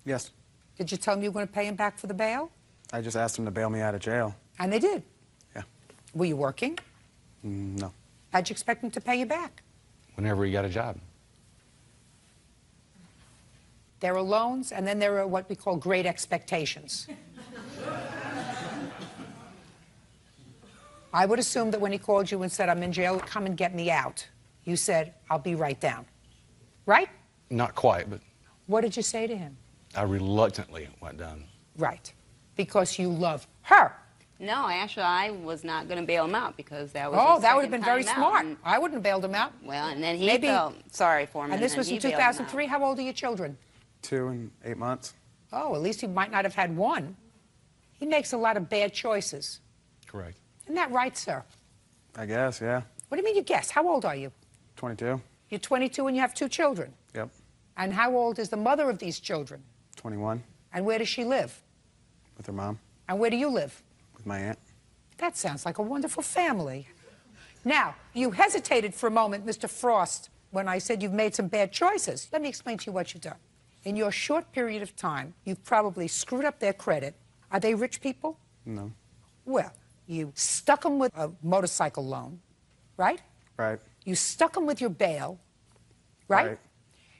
Yes. Did you tell them you were going to pay him back for the bail? I just asked him to bail me out of jail. And they did? Yeah. Were you working? No. How'd you expect him to pay you back? Whenever he got a job. There are loans, and then there are what we call great expectations. I would assume that when he called you and said, I'm in jail, come and get me out, you said, I'll be right down. Right? Not quite, but What did you say to him? I reluctantly went down. Right. Because you love her. No, actually, I was not going to bail him out because that was Oh, his that would have second been very time out. smart. And- I wouldn't have bailed him out. Well, and then he Maybe- felt sorry for him. And this then was he in bailed him out. 2003. How old are your children? 2 and 8 months. Oh, at least he might not have had one. He makes a lot of bad choices. Correct. Isn't that right, sir? I guess, yeah. What do you mean you guess? How old are you? 22. You're 22 and you have 2 children. Yep. And how old is the mother of these children? 21. And where does she live? With her mom. And where do you live? With my aunt. That sounds like a wonderful family. Now, you hesitated for a moment, Mr. Frost, when I said you've made some bad choices. Let me explain to you what you've done. In your short period of time, you've probably screwed up their credit. Are they rich people? No. Well, you stuck them with a motorcycle loan, right? Right. You stuck them with your bail, right?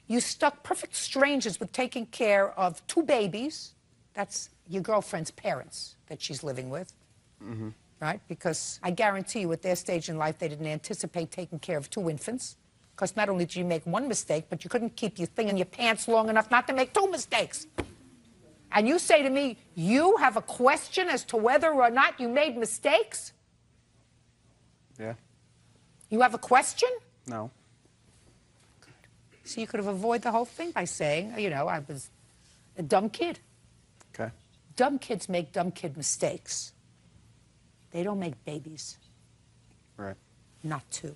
You stuck perfect strangers with taking care of 2 babies. That's your girlfriend's parents that she's living with, Mm-hmm. right? Because I guarantee you at their stage in life, they didn't anticipate taking care of 2 infants. Because not only did you make 1 mistake, but you couldn't keep your thing in your pants long enough not to make 2 mistakes. And you say to me, you have a question as to whether or not you made mistakes? Yeah. You have a question? No. So you could have avoided the whole thing by saying, you know, I was a dumb kid. Okay. Dumb kids make dumb kid mistakes. They don't make babies. Right. Not 2.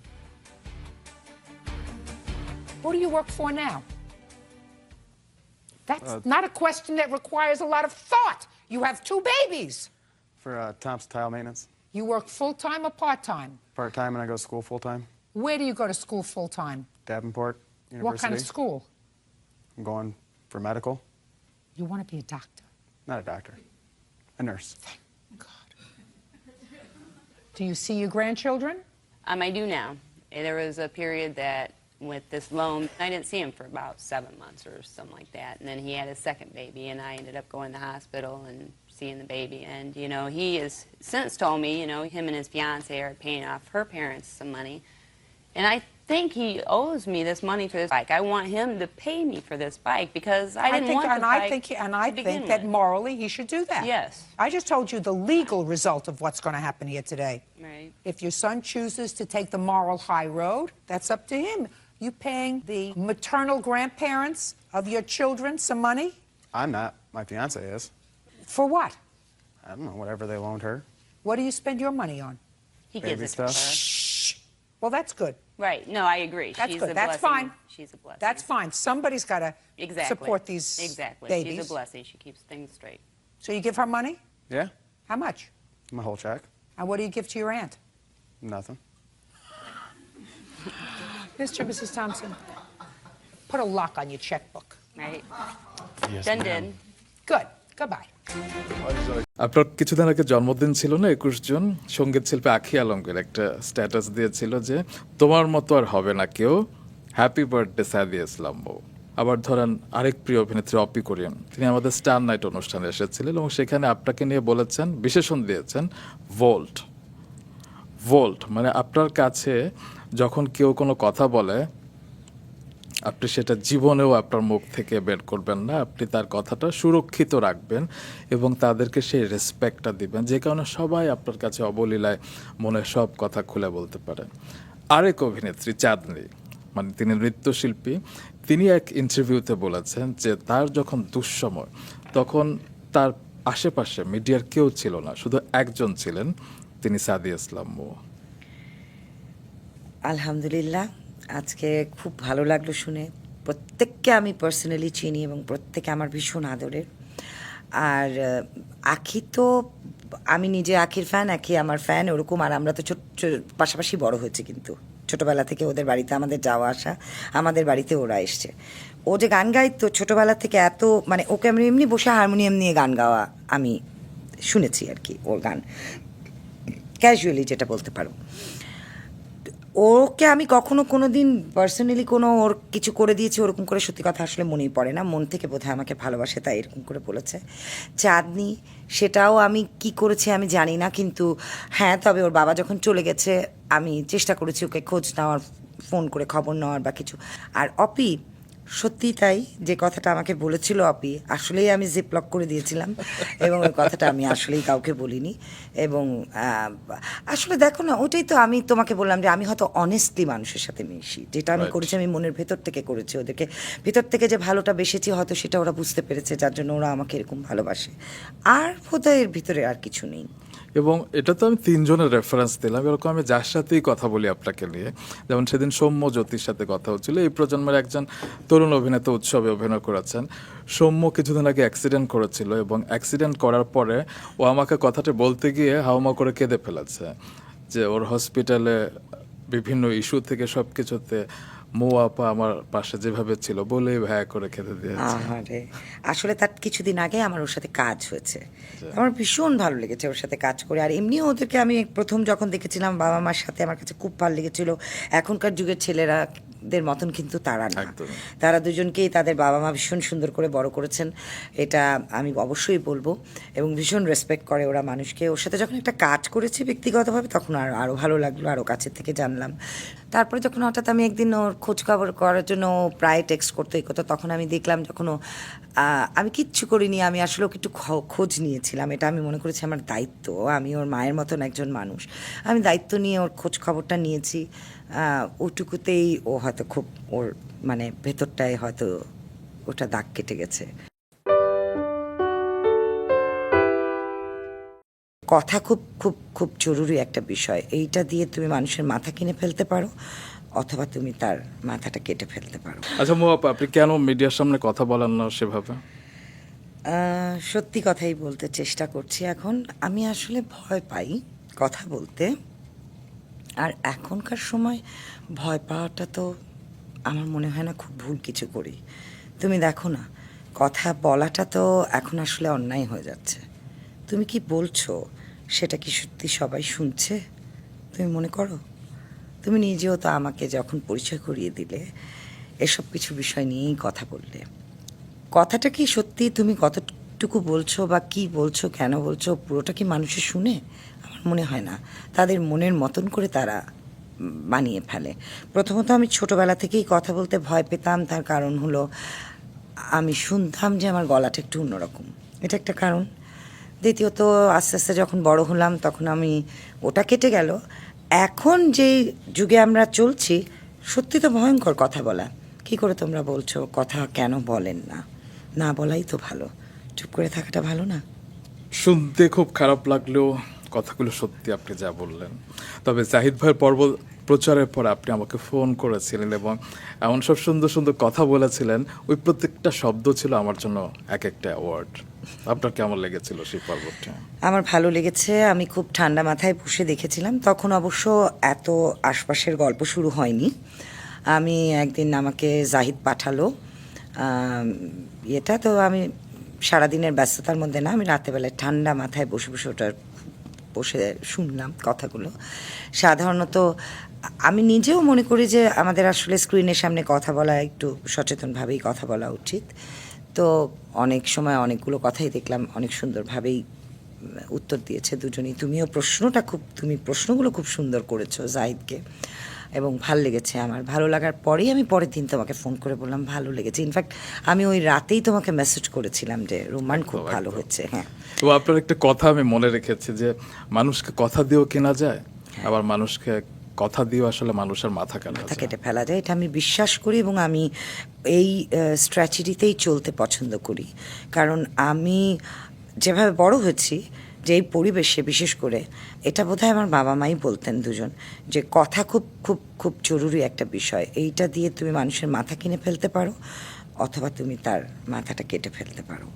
Who do you work for now? That's not a question that requires a lot of thought. You have 2 babies. For Thompson Tile Maintenance. You work full-time or part-time? Part-time, and I go to school full-time. Where do you go to school full-time? Davenport University. What kind of school? I'm going for medical. You want to be a doctor? Not a doctor. A nurse. Do you see your grandchildren? I do now. There was a period that with this loan, I didn't see him for about 7 months or something like that. And then he had his second baby, and I ended up going to the hospital and seeing the baby. And, you know, he has since told me, you know, him and his fiance are paying off her parents some money. And I think he owes me this money for this bike. I want him to pay me for this bike because I didn't want the bike I think that morally he should do that. Yes. I just told you the legal result of what's going to happen here today. Right. If your son chooses to take the moral high road, that's up to him. You paying the maternal grandparents of your children some money? I'm not. My fiance is. For what? I don't know, whatever they loaned her. What do you spend your money on? He Baby gives it to her. stuff. Well, that's good. Right. No, I agree. That's She's good. a That's blessing. fine. She's a blessing. That's fine. Somebody's got to support these babies. She's a blessing. She keeps things straight. So you give her money? Yeah. How much? My whole check. And what do you give to your aunt? Nothing. Mr. and Mrs. Thompson, put a lock on your checkbook. Right. Yes, Done ma'am. did. Good. Goodbye. আপনার কিছুদিন আগে জন্মদিন ছিল না, 21 June. সঙ্গীত শিল্পী আখি আলমগীর একটা স্ট্যাটাস দিয়েছিল যে তোমার মতো আর হবে না কেউ, হ্যাপি বার্থডে সাদিয়া ইসলাম বউ। আবার ধরেন আরেক প্রিয় অভিনেত্রী অপি কোরিয়ান, তিনি আমাদের স্টার নাইট অনুষ্ঠানে এসেছিলেন এবং সেখানে আপনাকে নিয়ে বলেছেন, বিশেষণ দিয়েছেন ভোল্ট। ভোল্ট মানে আপনার কাছে যখন কেউ কোনো কথা বলে আপনি সেটা জীবনেও আপনার মুখ থেকে বের করবেন না, আপনি তার কথাটা সুরক্ষিত রাখবেন এবং তাদেরকে সেই রেসপেক্টটা দিবেন, যে কারণে সবাই আপনার কাছে অবলীলায় মনে সব কথা খুলে বলতে পারে। আরেক অভিনেত্রী চাঁদনী, মানে তিনি নৃত্যশিল্পী, তিনি এক ইন্টারভিউতে বলেছেন যে তার যখন দুঃসময় তখন তার আশেপাশে মিডিয়ার কেউ ছিল না, শুধু একজন ছিলেন, তিনি সাদিয়া ইসলাম বউ। আলহামদুলিল্লাহ, আজকে খুব ভালো লাগলো শুনে। প্রত্যেককে আমি পার্সোনালি চিনি এবং প্রত্যেকে আমার ভীষণ আদরের। আর আখি তো, আমি নিজে আখির ফ্যান, আখি আমার ফ্যান, ওরকম। আর আমরা তো পাশাপাশি বড় হয়েছি, কিন্তু ছোটোবেলা থেকে ওদের বাড়িতে আমাদের যাওয়া আসা, আমাদের বাড়িতে ওরা এসছে। ও যে গান গাইতো ছোটোবেলা থেকে, এত মানে ওকে আমি এমনি বসে হারমোনিয়াম নিয়ে গান গাওয়া আমি শুনেছি আর কি, ওর গান ক্যাজুয়ালি যেটা বলতে পারো। ওকে আমি কখনো কোনো দিন পার্সোনালি কোনো ওর কিছু করে দিয়েছি ওরকম করে, সত্যি কথা আসলে মনেই পড়ে না। মন থেকে বোধহয় আমাকে ভালোবাসে, তাই এরকম করে বলেছে। চাঁদনি, সেটাও আমি কি করেছি আমি জানি না, কিন্তু হ্যাঁ, তবে ওর বাবা যখন চলে গেছে আমি চেষ্টা করেছি ওকে খোঁজ নেওয়ার, ফোন করে খবর নেওয়ার বা কিছু। আর অপি, সত্যি তাই, যে কথাটা আমাকে বলেছিল অপি, আসলেই আমি জিপলক করে দিয়েছিলাম এবং ওই কথাটা আমি আসলেই কাউকে বলিনি। এবং আসলে দেখো না, ওটাই তো আমি তোমাকে বললাম যে আমি হয়তো অনেস্টলি মানুষের সাথে মিশি, যেটা আমি করেছি আমি মনের ভেতর থেকে করেছি। ওদেরকে ভেতর থেকে যে ভালোটা বেসেছি হয়তো সেটা ওরা বুঝতে পেরেছে, যার জন্য ওরা আমাকে এরকম ভালোবাসে। আর বোধহয় এর ভিতরে আর কিছু নেই। এবং এটা তো আমি 3 জনের রেফারেন্স দিলাম, এরকম আমি যার সাথেই কথা বলি আপনাকে নিয়ে, যেমন সেদিন সৌম্য জ্যোতির সাথে কথা হচ্ছিল, এই প্রজন্মের একজন তরুণ অভিনেতা উৎসবে অভিনয় করেছেন। সৌম্য কিছুদিন আগে অ্যাক্সিডেন্ট করেছিল এবং অ্যাক্সিডেন্ট করার পরে ও আমাকে কথাটা বলতে গিয়ে হাওমা করে কেঁদে ফেলেছে, যে ওর হসপিটালে বিভিন্ন ইস্যু থেকে সব কিছুতে মো আপা আমার পাশে যেভাবে ছিল বলেই ভায়া করে খেতে দিয়েছে। আসলে তার কিছুদিন আগে আমার ওর সাথে কাজ হয়েছে, আমার ভীষণ ভালো লেগেছে ওর সাথে কাজ করে। আর এমনিও ওদেরকে আমি প্রথম যখন দেখেছিলাম বাবা মার সাথে, আমার কাছে খুব ভালো লেগেছিল। এখনকার যুগের ছেলেরা দের মতন কিন্তু তারা না, তারা দুজনকেই তাদের বাবা মা ভীষণ সুন্দর করে বড় করেছেন, এটা আমি অবশ্যই বলবো। এবং ভীষণ রেসপেক্ট করে ওরা মানুষকে। ওর সাথে যখন একটা কাজ করেছি ব্যক্তিগতভাবে তখন আরও ভালো লাগলো, আরও কাছের থেকে জানলাম। তারপরে যখন হঠাৎ আমি একদিন ওর খোঁজ খবর করার জন্য প্রায় টেক্সট করতে এই কথা, তখন আমি দেখলাম যখন আমি কিচ্ছু করিনি, আমি আসলে ওকে একটু খোঁজ নিয়েছিলাম, এটা আমি মনে করেছি আমার দায়িত্ব। আমি ওর মায়ের মতন একজন মানুষ, আমি দায়িত্ব নিয়ে ওর খোঁজ খবরটা নিয়েছি। ওটুকুতেই ও হয়তো খুব, ওর মানে ভেতরটায় হয়তো ওটা দাগ কেটে গেছে। কথা খুব খুব খুব জরুরি একটা বিষয়, এইটা দিয়ে তুমি মানুষের মাথা কিনে ফেলতে পারো অথবা তুমি তার মাথাটা কেটে ফেলতে পারো। আচ্ছা মো আপা, আপনি কেন মিডিয়ার সামনে কথা বলেন না সেভাবে? সত্যি কথাই বলতে চেষ্টা করছি এখন। আমি আসলে ভয় পাই কথা বলতে, আর এখনকার সময় ভয় পাওয়াটা তো আমার মনে হয় না খুব ভুল কিছু করি। তুমি দেখো না, কথা বলাটা তো এখন আসলে অন্যায় হয়ে যাচ্ছে। তুমি কি বলছো সেটা কি সত্যি সবাই শুনছে তুমি মনে করো? তুমি নিজেও তো আমাকে যখন পরিচয় করিয়ে দিলে এসব কিছু বিষয় নিয়েই কথা বললে, কথাটা কি সত্যি তুমি কতটুকু বলছো বা কি বলছো, কেন বলছো, পুরোটা কি মানুষের শুনে? আমার মনে হয় না, তাদের মনের মতন করে তারা বানিয়ে ফেলে। প্রথমত আমি ছোটোবেলা থেকেই কথা বলতে ভয় পেতাম, তার কারণ হলো আমি শুনতাম যে আমার গলাটা একটু অন্যরকম, এটা একটা কারণ। দ্বিতীয়ত আস্তে আস্তে যখন বড় হলাম তখন আমি, ওটা কেটে গেল। এখন যে যুগে আমরা চলছি, সত্যি তো ভয়ঙ্কর কথা বলা। কি করে তোমরা বলছো কথা কেন বলেন না? না বলাই তো ভালো, চুপ করে থাকাটা ভালো না? শুনতে খুব খারাপ লাগলেও কথাগুলো সত্যি আপনি যা বললেন। তবে জাহিদ ভাইয়ের পর্ব প্রচারের পর আপনি আমাকে ফোন করেছিলেন এবং এমন সব সুন্দর সুন্দর কথা বলেছিলেন, ওই প্রত্যেকটা শব্দ ছিল আমার জন্য এক একটা অ্যাওয়ার্ড। আপনার কেমন লেগেছিল সেই পর্বটা? আমার ভালো লেগেছে। আমি খুব ঠান্ডা মাথায় বসে দেখেছিলাম। তখন অবশ্য এত আশপাশের গল্প শুরু হয়নি। আমি একদিন আমাকে জাহিদ পাঠালো এটা, তো আমি সারাদিনের ব্যস্ততার মধ্যে না, আমি রাতেবেলায় ঠান্ডা মাথায় বসে বসে বসে শুনলাম কথাগুলো। সাধারণত আমি নিজেও মনে করি যে আমাদের আসলে স্ক্রিনের সামনে কথা বলা একটু সচেতনভাবেই কথা বলা উচিত। তো অনেক সময় অনেকগুলো কথাই দেখলাম অনেক সুন্দরভাবেই উত্তর দিয়েছে দুজনেই। তুমি প্রশ্নগুলো খুব সুন্দর করেছো জাহিদকে, এবং ভালো লেগেছে আমার। ভালো লাগার পরেই আমি পরের দিন তোমাকে ফোন করে বললাম ভালো লেগেছে। ইনফ্যাক্ট আমি ওই রাতেই তোমাকে মেসেজ করেছিলাম যে রোমান খুব ভালো হচ্ছে। হ্যাঁ, তো আপনার একটা কথা আমি মনে রেখেছি যে মানুষকে কথা দিয়েও কেনা যায়, আবার মানুষকে কথা দিয়েও আসলে মানুষের মাথা কেটে ফেলা যায়। এটা আমি বিশ্বাস করি এবং আমি এই স্ট্র্যাটেজিতেই চলতে পছন্দ করি। কারণ আমি যেভাবে বড় হয়েছি, যে এই পরিবেশে বিশেষ করে, এটা বোধহয় আমার বাবা মাই বলতেন দুজন, যে কথা খুব খুব খুব জরুরি একটা বিষয়। এইটা দিয়ে তুমি মানুষের মাথা কিনে ফেলতে পারো, অথবা তুমি তার মাথাটা কেটে ফেলতে পারো।